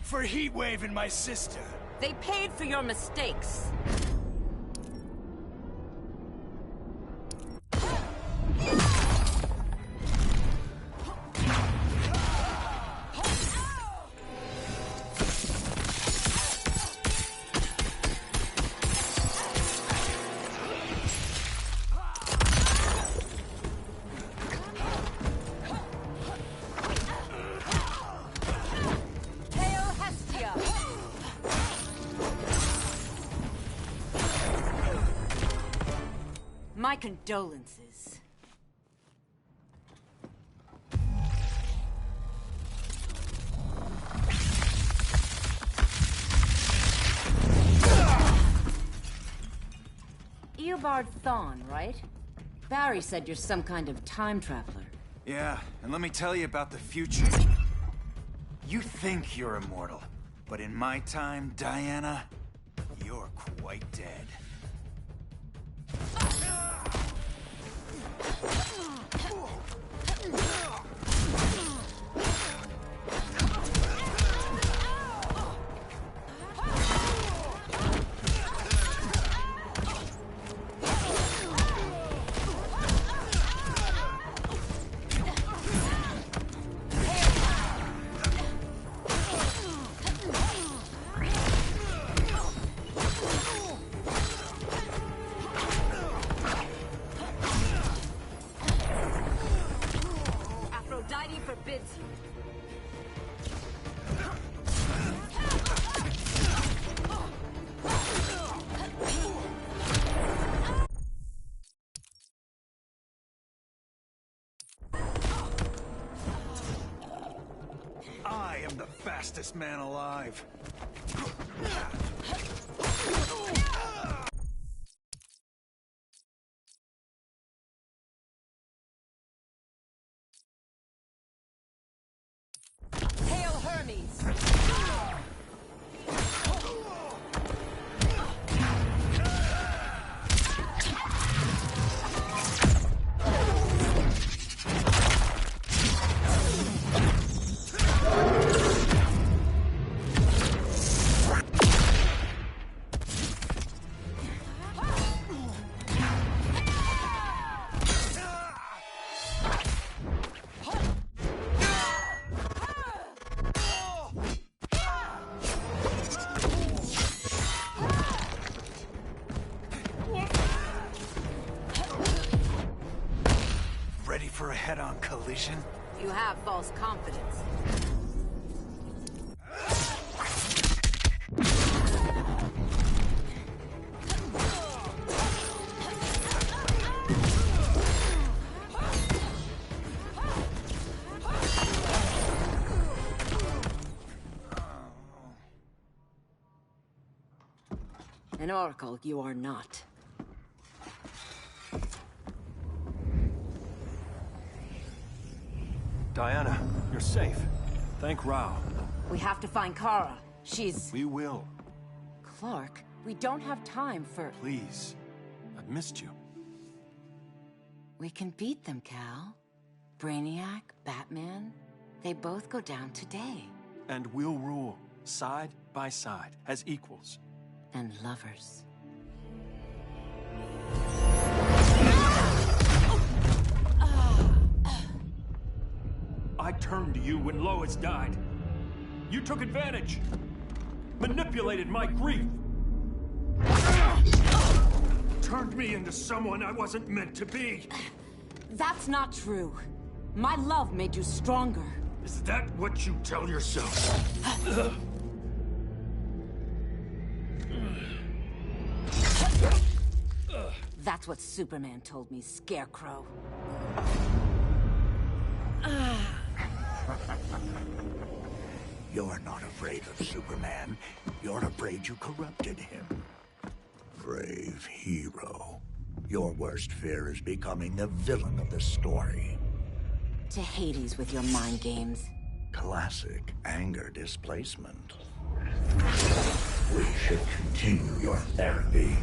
[SPEAKER 19] For Heatwave and my sister.
[SPEAKER 1] They paid for your mistakes. My condolences. Eobard Thawne, right? Barry said you're some kind of time traveler.
[SPEAKER 7] Yeah, and let me tell you about the future. You think you're immortal, but in my time, Diana, you're quite dead.
[SPEAKER 1] Aphrodite forbids you.
[SPEAKER 7] I am the fastest man alive.
[SPEAKER 1] Hail Hermes!
[SPEAKER 7] Ready for a head-on collision?
[SPEAKER 1] You have false confidence. An oracle you are not.
[SPEAKER 3] Diana, you're safe. Thank Rao.
[SPEAKER 1] We have to find Kara. She's...
[SPEAKER 3] We will.
[SPEAKER 1] Clark, we don't have time for...
[SPEAKER 3] Please. I've missed you.
[SPEAKER 1] We can beat them, Cal. Brainiac, Batman, they both go down today.
[SPEAKER 3] And we'll rule, side by side, as equals.
[SPEAKER 1] And lovers.
[SPEAKER 3] I turned to you when Lois died. You took advantage. Manipulated my grief. Turned me into someone I wasn't meant to be.
[SPEAKER 1] That's not true. My love made you stronger.
[SPEAKER 3] Is that what you tell yourself?
[SPEAKER 1] That's what Superman told me, Scarecrow.
[SPEAKER 20] You're not afraid of Superman. You're afraid you corrupted him. Brave hero. Your worst fear is becoming the villain of the story.
[SPEAKER 1] To Hades with your mind games.
[SPEAKER 20] Classic anger displacement. We should continue your therapy.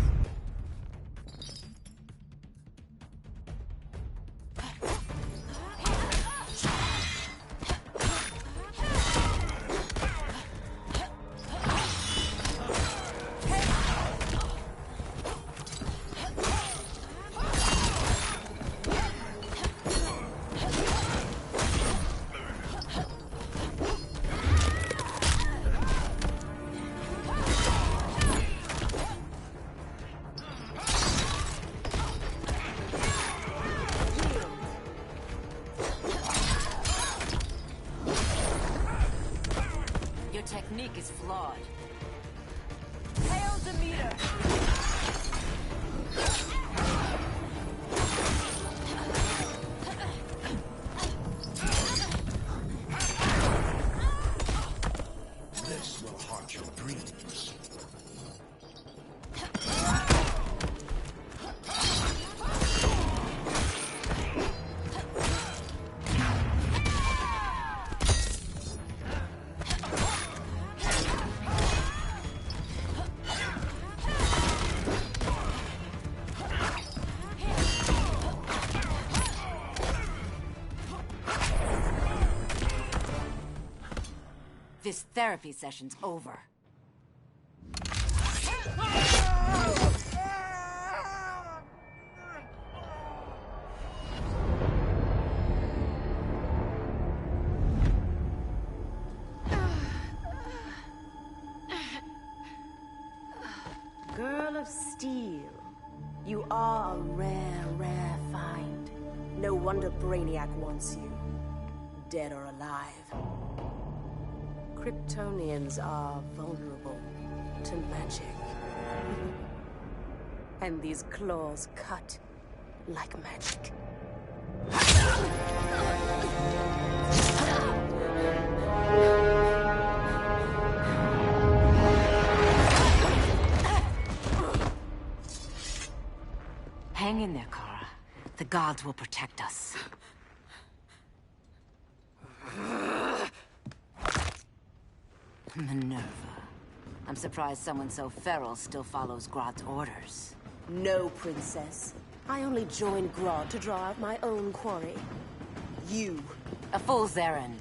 [SPEAKER 1] Technique is flawed. Hail Demeter!
[SPEAKER 20] This will haunt your dreams.
[SPEAKER 1] This therapy session's over.
[SPEAKER 21] Girl of Steel, you are a rare, rare find. No wonder Brainiac wants you, dead or alive. Kryptonians are vulnerable to magic. And these claws cut like magic.
[SPEAKER 1] Hang in there, Kara. The gods will protect us. Minerva. I'm surprised someone so feral still follows Grodd's orders.
[SPEAKER 21] No, Princess. I only joined Grodd to draw out my own quarry. You.
[SPEAKER 1] A fool's errand.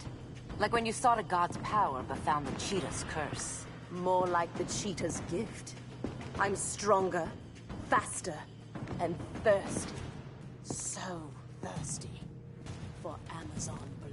[SPEAKER 1] Like when you sought a god's power but found the cheetah's curse.
[SPEAKER 21] More like the cheetah's gift. I'm stronger, faster, and thirsty. So thirsty for Amazon blood.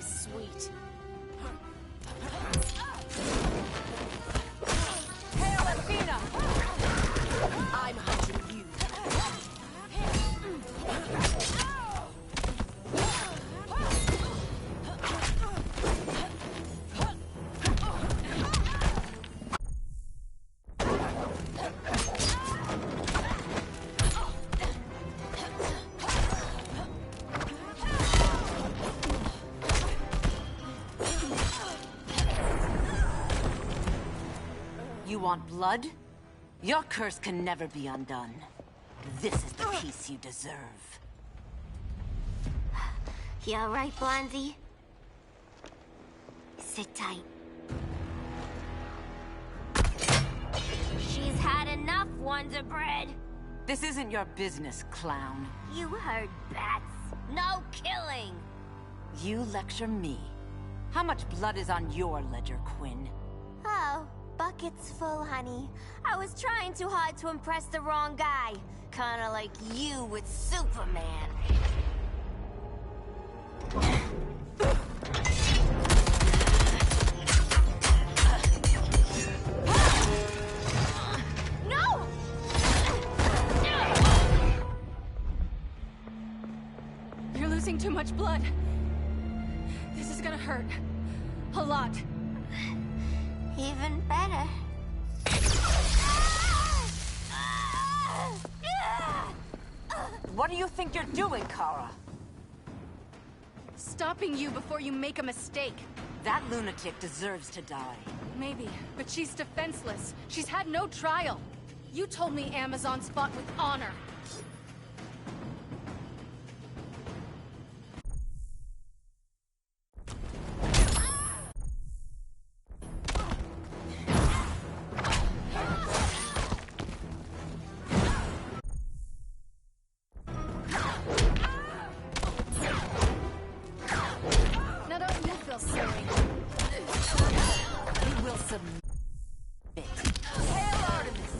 [SPEAKER 13] sweet.
[SPEAKER 1] Hail Athena!
[SPEAKER 21] I'm hunting you.
[SPEAKER 1] You want blood? Your curse can never be undone. This is the peace you deserve.
[SPEAKER 10] You all right, Blondie? Sit tight. She's had enough, Wonder Bread.
[SPEAKER 1] This isn't your business, clown.
[SPEAKER 10] You heard bats. No killing.
[SPEAKER 1] You lecture me. How much blood is on your ledger, Quinn?
[SPEAKER 10] Oh, buckets full, honey. I was trying too hard to impress the wrong guy. Kinda like you with Superman. No!
[SPEAKER 13] You're losing too much blood. This is gonna hurt. A lot.
[SPEAKER 10] Even better.
[SPEAKER 1] What do you think you're doing, Kara?
[SPEAKER 13] Stopping you before you make a mistake.
[SPEAKER 1] That lunatic deserves to die.
[SPEAKER 13] Maybe, but she's defenseless. She's had no trial. You told me Amazons fought with honor. Now don't you feel silly?
[SPEAKER 1] You will submit. Hail Artemis!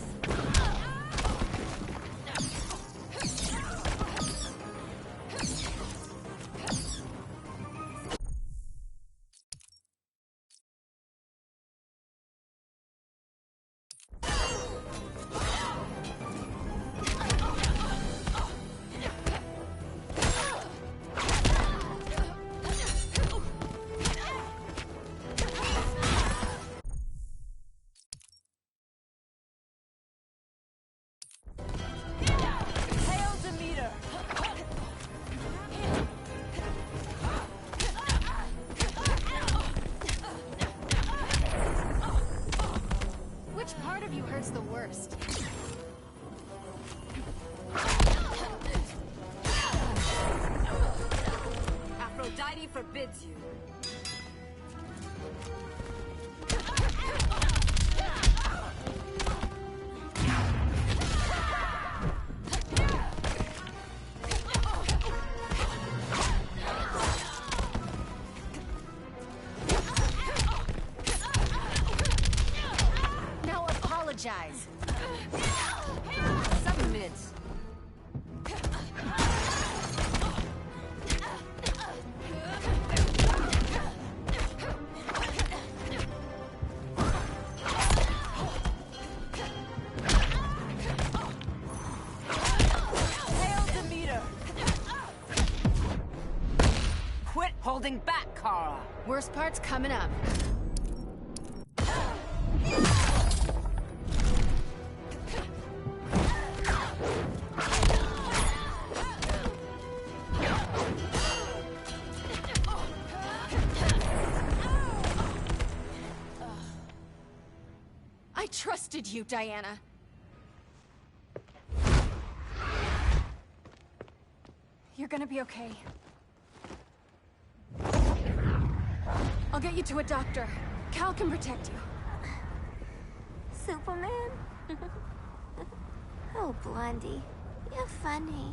[SPEAKER 1] Hail Demeter!
[SPEAKER 13] Which part of you hurts the worst?
[SPEAKER 1] Aphrodite forbids you.
[SPEAKER 13] Now apologize.
[SPEAKER 1] Submit. Hail Demeter! Quit holding back, Kara!
[SPEAKER 13] Worst part's coming up. I trusted you, Diana. You're gonna be okay. I'll get you to a doctor. Cal can protect you.
[SPEAKER 10] Superman? Oh, Blondie, you're funny.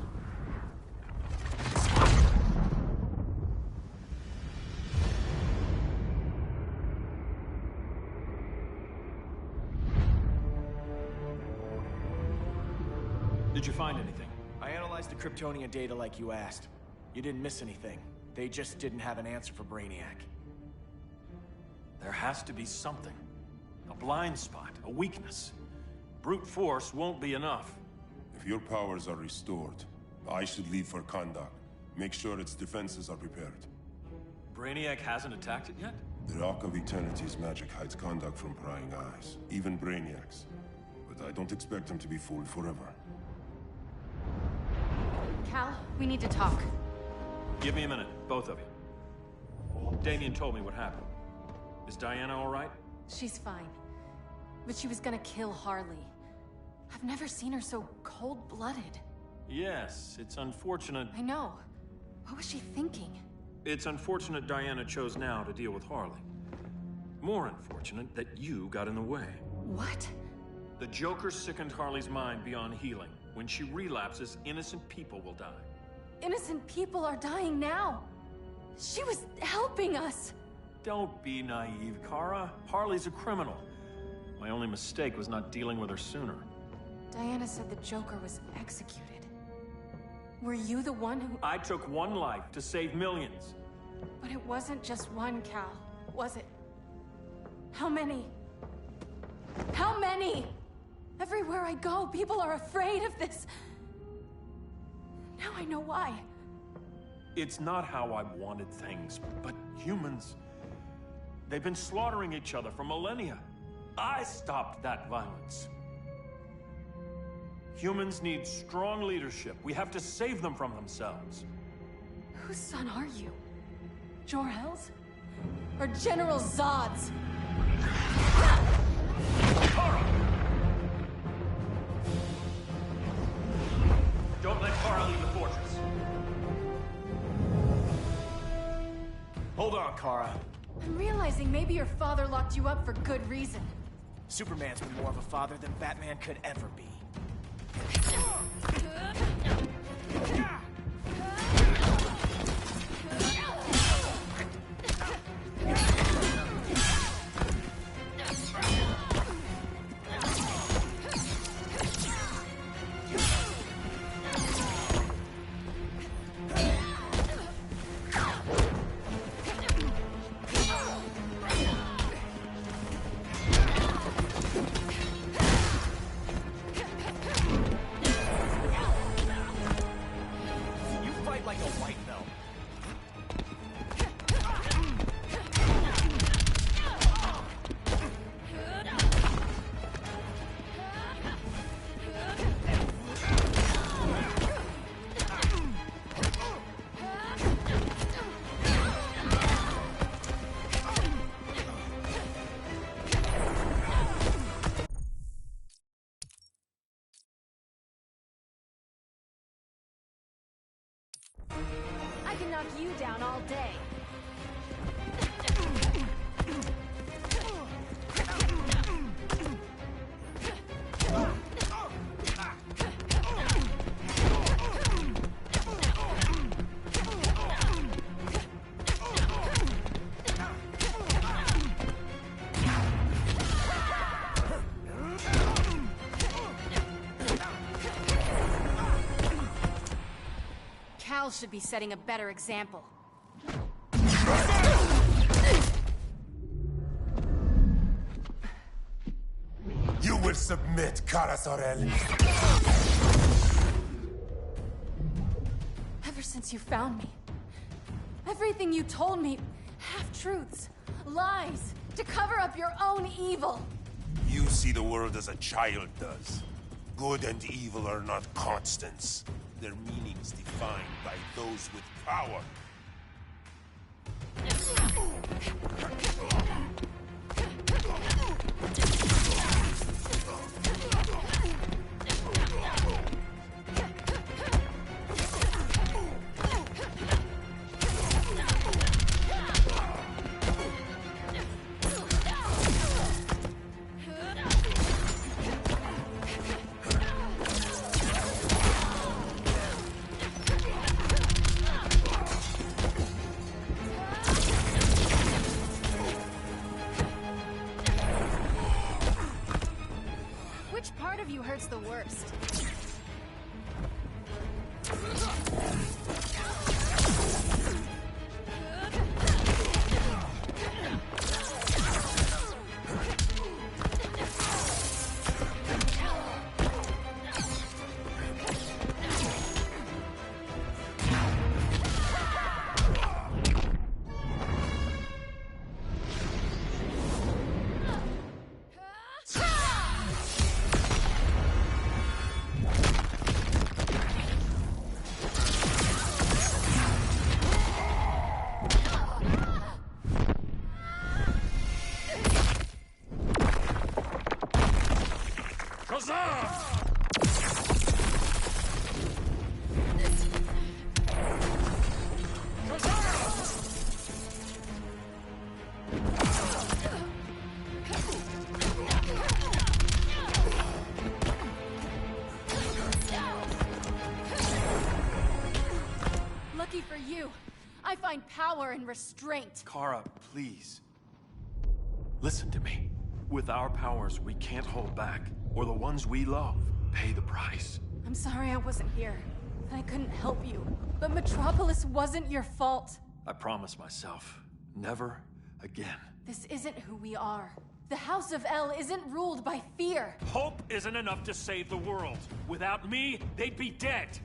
[SPEAKER 3] Did you find anything?
[SPEAKER 6] I analyzed the Kryptonian data like you asked. You didn't miss anything. They just didn't have an answer for Brainiac.
[SPEAKER 3] There has to be something. A blind spot, a weakness. Brute force won't be enough.
[SPEAKER 16] If your powers are restored, I should leave for Kahndaq. Make sure its defenses are prepared.
[SPEAKER 3] Brainiac hasn't attacked it yet?
[SPEAKER 16] The Rock of Eternity's magic hides Kahndaq from prying eyes, even Brainiac's. But I don't expect him to be fooled forever.
[SPEAKER 13] Cal, we need to talk.
[SPEAKER 3] Give me a minute, both of you. Damien told me what happened. Is Diana all right?
[SPEAKER 13] She's fine. But she was gonna kill Harley. I've never seen her so cold-blooded.
[SPEAKER 3] Yes, it's unfortunate.
[SPEAKER 13] I know. What was she thinking?
[SPEAKER 3] It's unfortunate Diana chose now to deal with Harley. More unfortunate that you got in the way.
[SPEAKER 13] What?
[SPEAKER 3] The Joker sickened Harley's mind beyond healing. When she relapses, innocent people will die.
[SPEAKER 13] Innocent people are dying now. She was helping us.
[SPEAKER 3] Don't be naive, Kara. Harley's a criminal. My only mistake was not dealing with her sooner.
[SPEAKER 13] Diana said the Joker was executed. Were you the one who...
[SPEAKER 3] I took one life to save millions.
[SPEAKER 13] But it wasn't just one, Cal, was it? How many? How many? Everywhere I go, people are afraid of this. Now I know why.
[SPEAKER 3] It's not how I wanted things, but humans... They've been slaughtering each other for millennia. I stopped that violence. Humans need strong leadership. We have to save them from themselves.
[SPEAKER 13] Whose son are you? Jor-El's? Or General Zod's?
[SPEAKER 3] Kara! Don't let Kara leave the fortress.
[SPEAKER 6] Hold on, Kara.
[SPEAKER 13] I'm realizing maybe your father locked you up for good reason.
[SPEAKER 6] Superman's been more of a father than Batman could ever be.
[SPEAKER 13] I can knock you down all day. Cal should be setting a better example.
[SPEAKER 16] You will submit, Kara Zor-El.
[SPEAKER 13] Ever since you found me, everything you told me, half-truths, lies, to cover up your own evil.
[SPEAKER 16] You see the world as a child does. Good and evil are not constants. Their meanings defined by those with power.
[SPEAKER 13] Which part of you hurts the worst? Lucky for you, I find power in restraint.
[SPEAKER 3] Kara, please. Listen to me. With our powers, we can't hold back, or the ones we love pay the price.
[SPEAKER 13] I'm sorry I wasn't here, and I couldn't help you. But Metropolis wasn't your fault.
[SPEAKER 3] I promise myself, never again.
[SPEAKER 13] This isn't who we are. The House of El isn't ruled by fear.
[SPEAKER 3] Hope isn't enough to save the world. Without me, they'd be dead.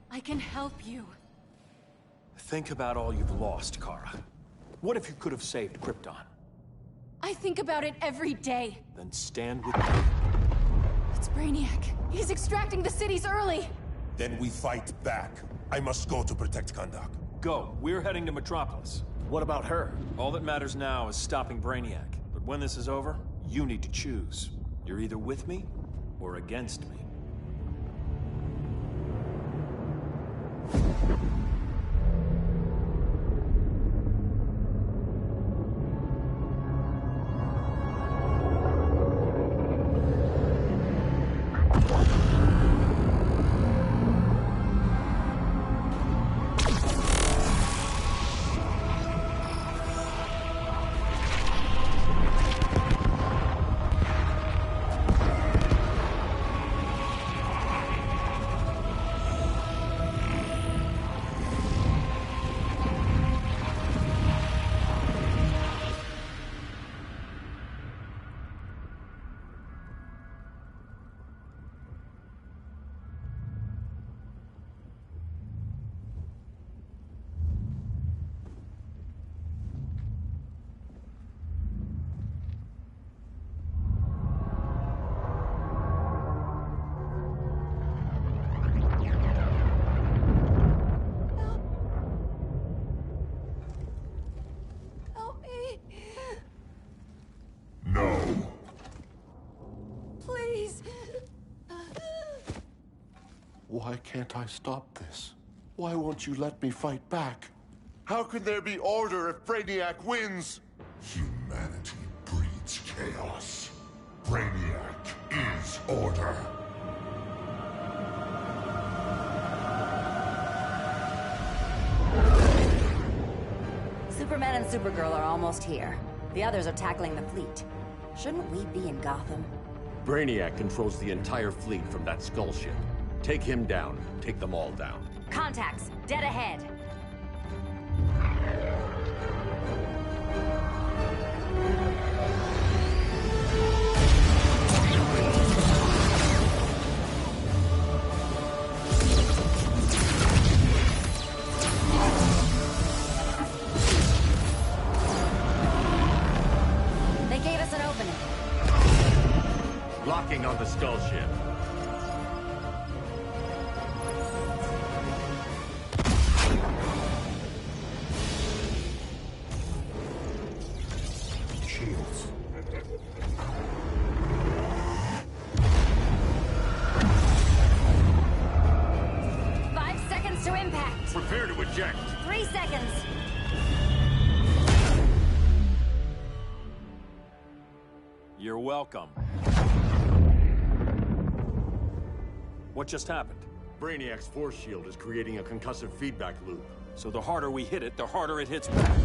[SPEAKER 13] I can help you.
[SPEAKER 3] Think about all you've lost, Kara. What if you could have saved Krypton?
[SPEAKER 13] I think about it every day.
[SPEAKER 3] Then stand with me.
[SPEAKER 13] It's Brainiac. He's extracting the cities early.
[SPEAKER 16] Then we fight back. I must go to protect Kahndaq.
[SPEAKER 3] Go. We're heading to Metropolis.
[SPEAKER 6] What about her?
[SPEAKER 3] All that matters now is stopping Brainiac. But when this is over, you need to choose. You're either with me or against me.
[SPEAKER 14] Why can't I stop this? Why won't you let me fight back? How can there be order if Brainiac wins?
[SPEAKER 5] Humanity breeds chaos. Brainiac is order.
[SPEAKER 12] Superman and Supergirl are almost here. The others are tackling the fleet. Shouldn't we be in Gotham?
[SPEAKER 2] Brainiac controls the entire fleet from that skull ship. Take him down. Take them all down.
[SPEAKER 12] Contacts, dead ahead. They gave us an opening.
[SPEAKER 2] Locking on the skull ship.
[SPEAKER 5] Shields.
[SPEAKER 12] Five seconds to impact.
[SPEAKER 2] Prepare to eject.
[SPEAKER 12] 3 seconds.
[SPEAKER 3] You're welcome. What just happened?
[SPEAKER 2] Brainiac's force shield is creating a concussive feedback loop.
[SPEAKER 3] So the harder we hit it, the harder it hits back.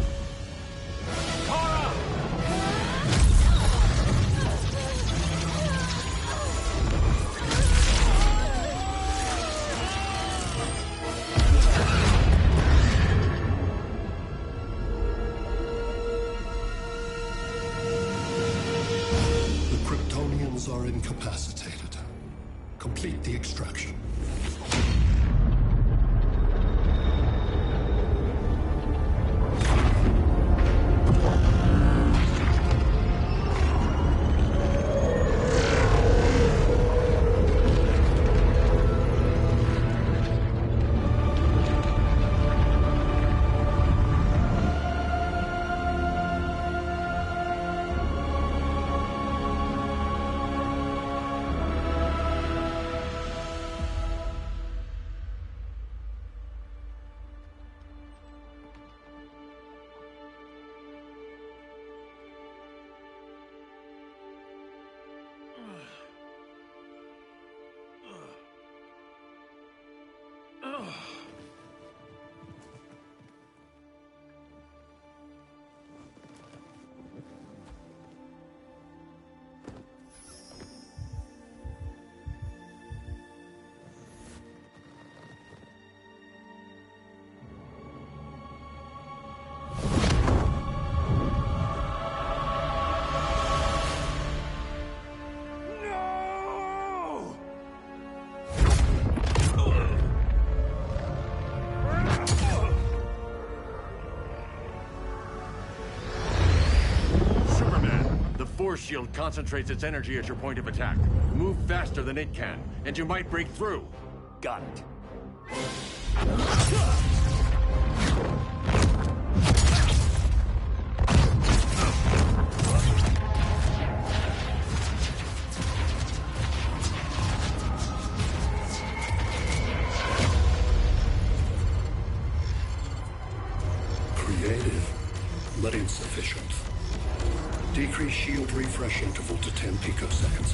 [SPEAKER 3] Kara!
[SPEAKER 5] The Kryptonians are incapacitated. Complete the extraction.
[SPEAKER 2] Force shield concentrates its energy at your point of attack. Move faster than it can, and you might break through.
[SPEAKER 3] Got it.
[SPEAKER 5] Creative, but insufficient. Decrease shield refresh interval to 10 picoseconds.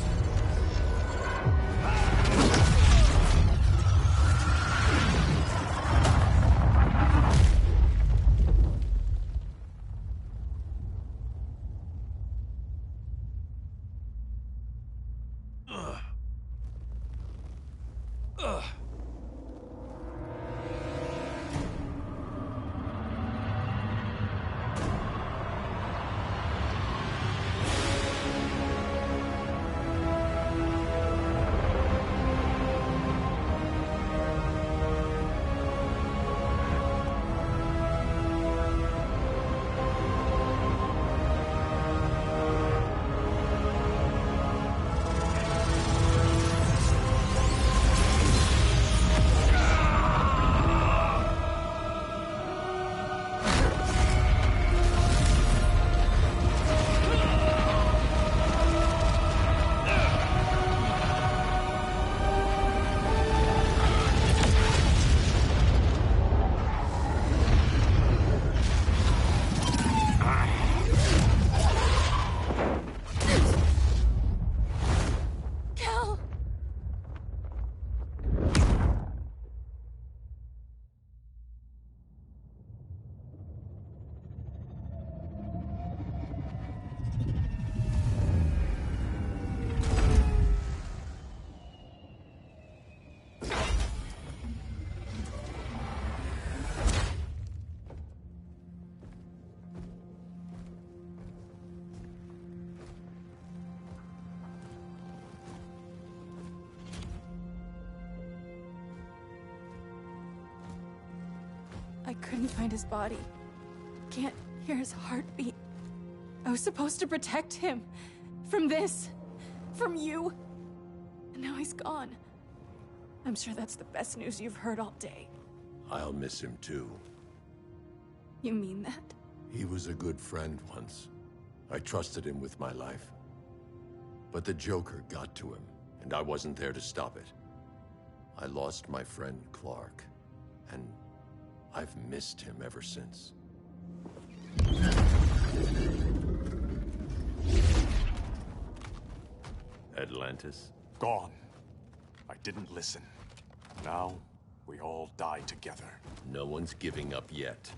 [SPEAKER 13] couldn't find his body. Can't hear his heartbeat. I was supposed to protect him. From this. From you. And now he's gone. I'm sure that's the best news you've heard all day.
[SPEAKER 2] I'll miss him too.
[SPEAKER 13] You mean that?
[SPEAKER 2] He was a good friend once. I trusted him with my life. But the Joker got to him, and I wasn't there to stop it. I lost my friend Clark, and I've missed him ever since. Atlantis?
[SPEAKER 4] Gone. I didn't listen. Now, we all die together.
[SPEAKER 2] No one's giving up yet.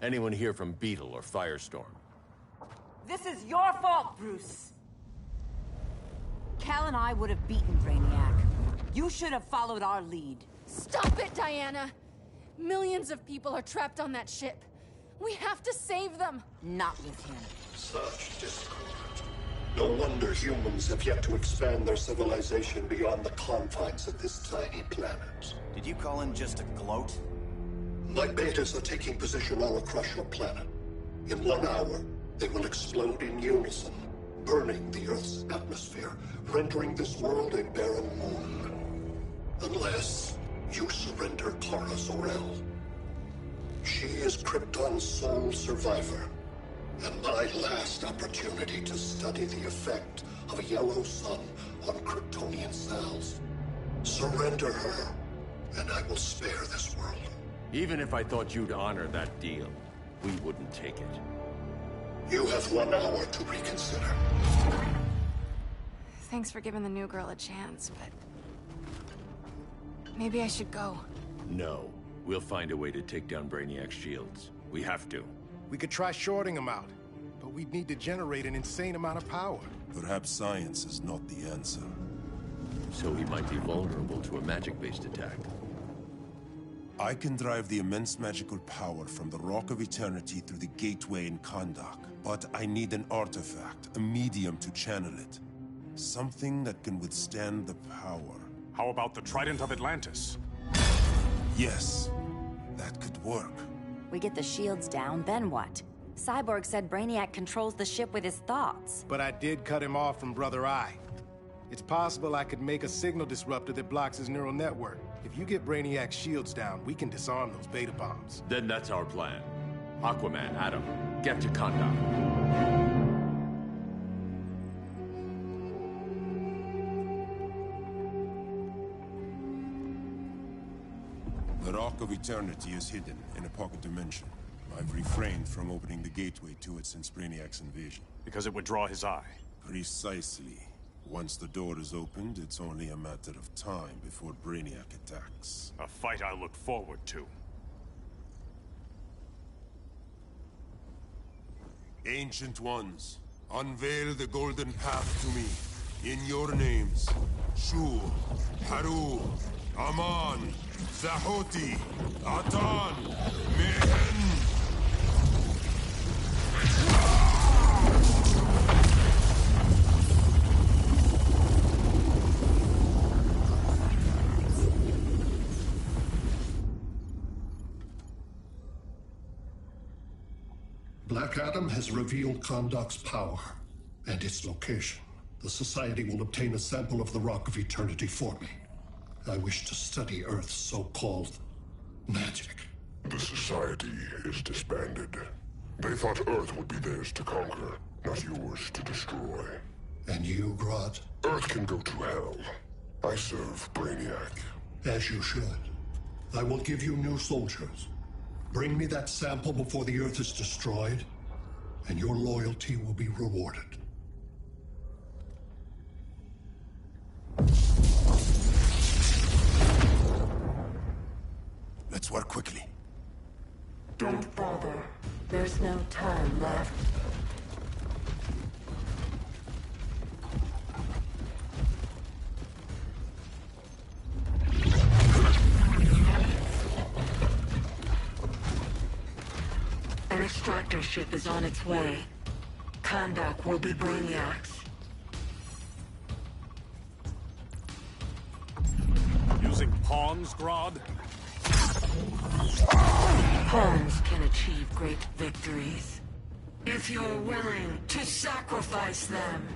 [SPEAKER 2] Anyone here from Beetle or Firestorm?
[SPEAKER 1] This is your fault, Bruce. Cal and I would have beaten Brainiac. You should have followed our lead.
[SPEAKER 13] Stop it, Diana! Millions of people are trapped on that ship. We have to save them!
[SPEAKER 1] Not with him.
[SPEAKER 5] Such discord. No wonder humans have yet to expand their civilization beyond the confines of this tiny planet.
[SPEAKER 7] Did you call him just a gloat?
[SPEAKER 5] My betas are taking position all across your planet. In 1 hour, they will explode in unison, burning the Earth's atmosphere, rendering this world a barren moon. Unless you surrender Kara Zor-El. She is Krypton's sole survivor, and my last opportunity to study the effect of a yellow sun on Kryptonian cells. Surrender her, and I will spare this world.
[SPEAKER 2] Even if I thought you'd honor that deal, we wouldn't take it.
[SPEAKER 5] You have 1 hour to reconsider.
[SPEAKER 13] Thanks for giving the new girl a chance, but... maybe I should go.
[SPEAKER 2] No. We'll find a way to take down Brainiac's shields. We have to.
[SPEAKER 22] We could try shorting him out, but we'd need to generate an insane amount of power.
[SPEAKER 16] Perhaps science is not the answer.
[SPEAKER 2] So he might be vulnerable to a magic-based attack.
[SPEAKER 16] I can drive the immense magical power from the Rock of Eternity through the gateway in Kahndaq, but I need an artifact, a medium to channel it. Something that can withstand the power.
[SPEAKER 4] How about the Trident of Atlantis?
[SPEAKER 16] Yes, that could work.
[SPEAKER 12] We get the shields down, then what? Cyborg said Brainiac controls the ship with his thoughts.
[SPEAKER 22] But I did cut him off from Brother Eye. It's possible I could make a signal disruptor that blocks his neural network. If you get Brainiac's shields down, we can disarm those beta bombs.
[SPEAKER 2] Then that's our plan. Aquaman, Adam, get to Kahndaq.
[SPEAKER 16] The Rock of Eternity is hidden in a pocket dimension. I've refrained from opening the gateway to it since Brainiac's invasion.
[SPEAKER 4] Because it would draw his eye.
[SPEAKER 16] Precisely. Once the door is opened, it's only a matter of time before Brainiac attacks.
[SPEAKER 4] A fight I look forward to.
[SPEAKER 16] Ancient Ones, unveil the golden path to me. In your names, Shu, Haru, Aman, Zahoti, Atan, Mehen!
[SPEAKER 5] Black Adam has revealed Kahndaq's power and its location. The Society will obtain a sample of the Rock of Eternity for me. I wish to study Earth's so-called magic.
[SPEAKER 14] The Society is disbanded. They thought Earth would be theirs to conquer, not yours to destroy.
[SPEAKER 5] And you, Grodd?
[SPEAKER 14] Earth can go to hell. I serve Brainiac.
[SPEAKER 5] As you should. I will give you new soldiers. Bring me that sample before the Earth is destroyed, and your loyalty will be rewarded.
[SPEAKER 16] Let's work quickly.
[SPEAKER 11] Don't bother. There's no time left. An extractor ship is on its way. Kahndaq will be Brainiac's.
[SPEAKER 4] Using pawns, Grodd?
[SPEAKER 9] Pawns can achieve great victories if you're willing to sacrifice them.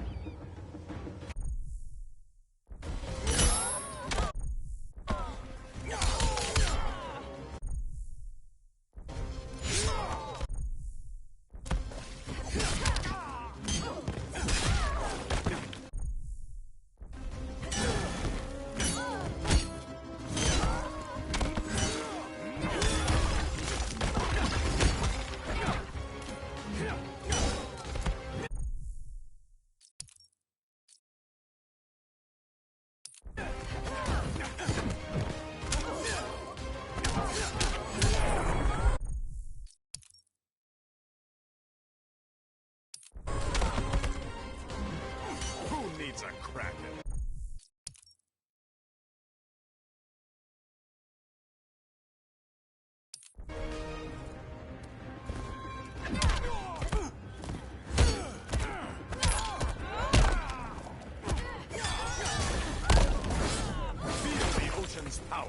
[SPEAKER 4] Needs a kraken. Feel the ocean's power.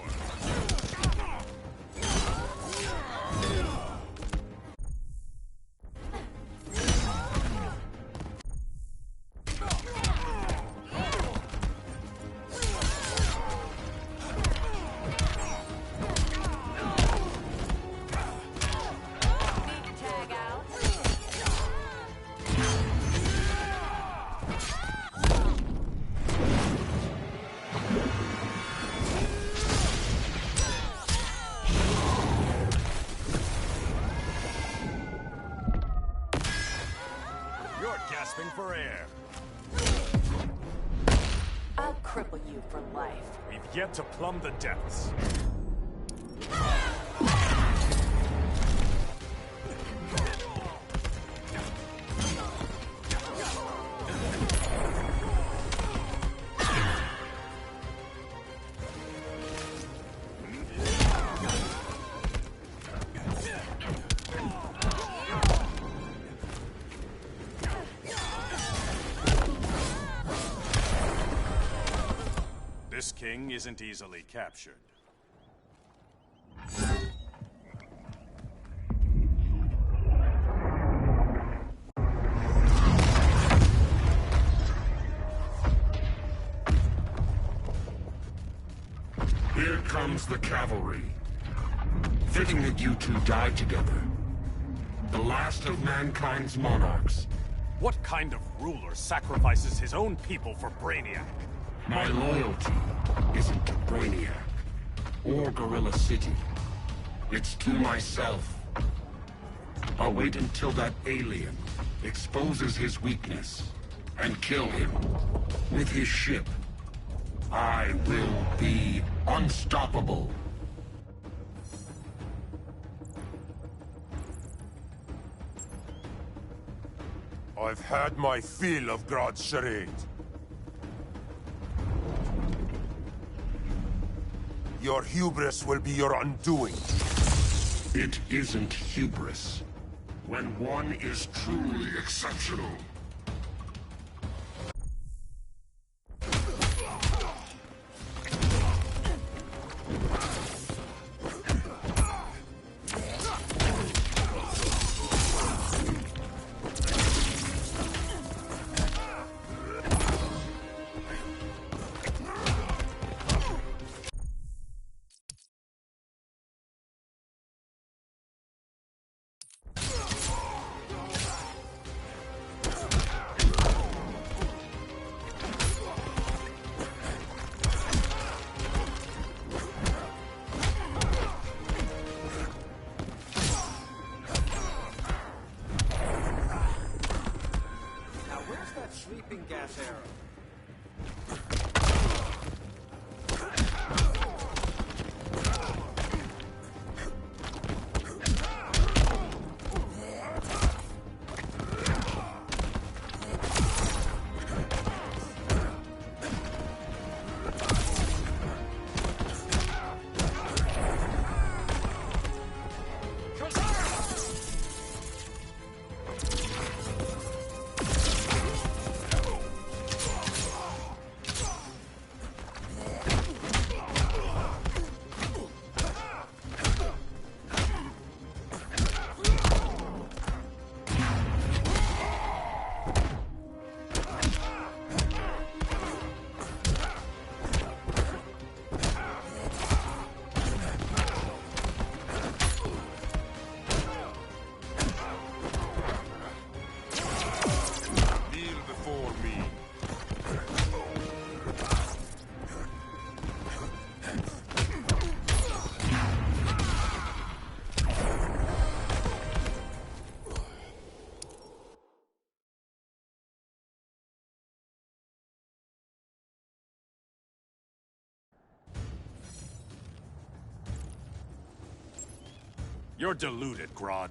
[SPEAKER 4] Gasping for air.
[SPEAKER 1] I'll cripple you for life.
[SPEAKER 4] We've yet to plumb the depths. This king isn't easily captured.
[SPEAKER 14] Here comes the cavalry. Fitting that you two died together. The last of mankind's monarchs.
[SPEAKER 4] What kind of ruler sacrifices his own people for Brainiac?
[SPEAKER 14] My loyalty isn't to Brainiac or Gorilla City. It's to myself. I'll wait until that alien exposes his weakness and kill him with his ship. I will be unstoppable.
[SPEAKER 16] I've had my fill of Grodd's charade. Your hubris will be your undoing.
[SPEAKER 14] It isn't hubris when one is truly exceptional.
[SPEAKER 6] Sleeping gas arrow.
[SPEAKER 3] You're deluded, Grodd.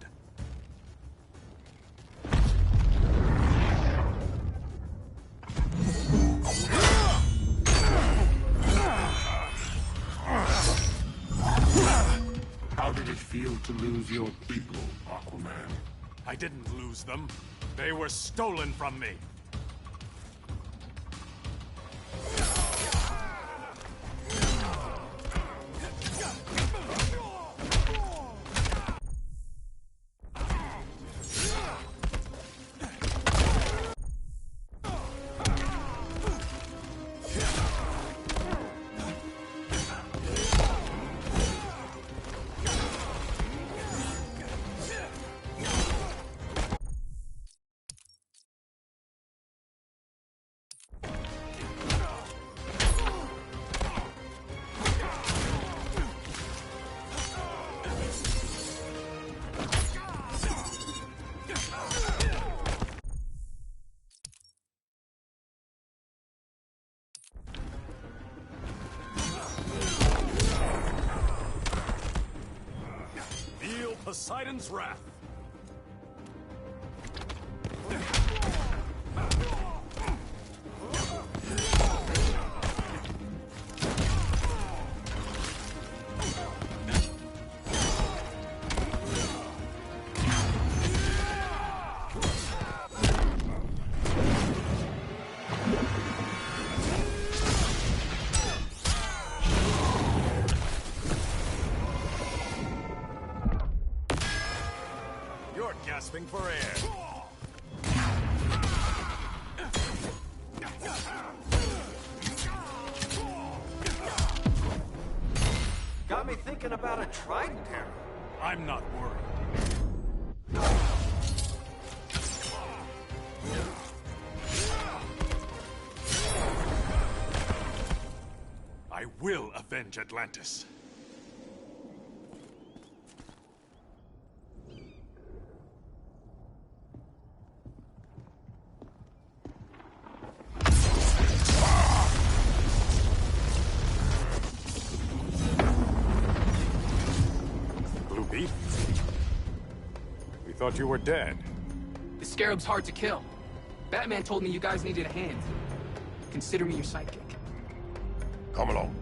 [SPEAKER 14] How did it feel to lose your people, Aquaman?
[SPEAKER 3] I didn't lose them. They were stolen from me. Poseidon's wrath. Gasping for air.
[SPEAKER 6] Got me thinking about a trident hammer.
[SPEAKER 3] I'm not worried. I will avenge Atlantis. We thought you were dead.
[SPEAKER 8] The Scarab's hard to kill. Batman told me you guys needed a hand. Consider me your sidekick.
[SPEAKER 14] Come along.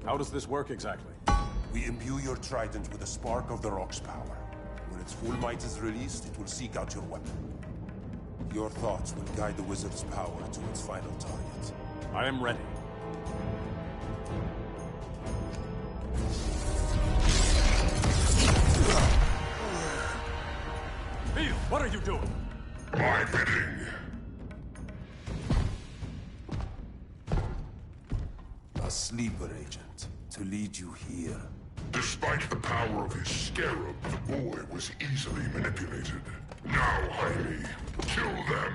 [SPEAKER 3] How does this work exactly?
[SPEAKER 16] We imbue your trident with a spark of the rock's power. When its full might is released, it will seek out your weapon. Your thoughts will guide the wizard's power to its final target.
[SPEAKER 3] I am ready. Neil, what are you doing?
[SPEAKER 14] My bidding.
[SPEAKER 16] A sleeper agent to lead you here.
[SPEAKER 14] Despite the power of his scarab, the boy was easily manipulated. Now, Jaime, kill them.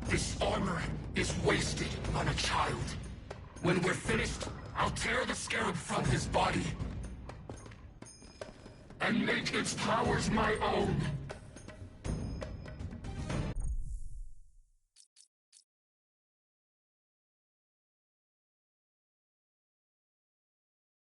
[SPEAKER 15] This armor is wasted on a child. When we're finished, I'll tear the scarab from his body and make its powers my own.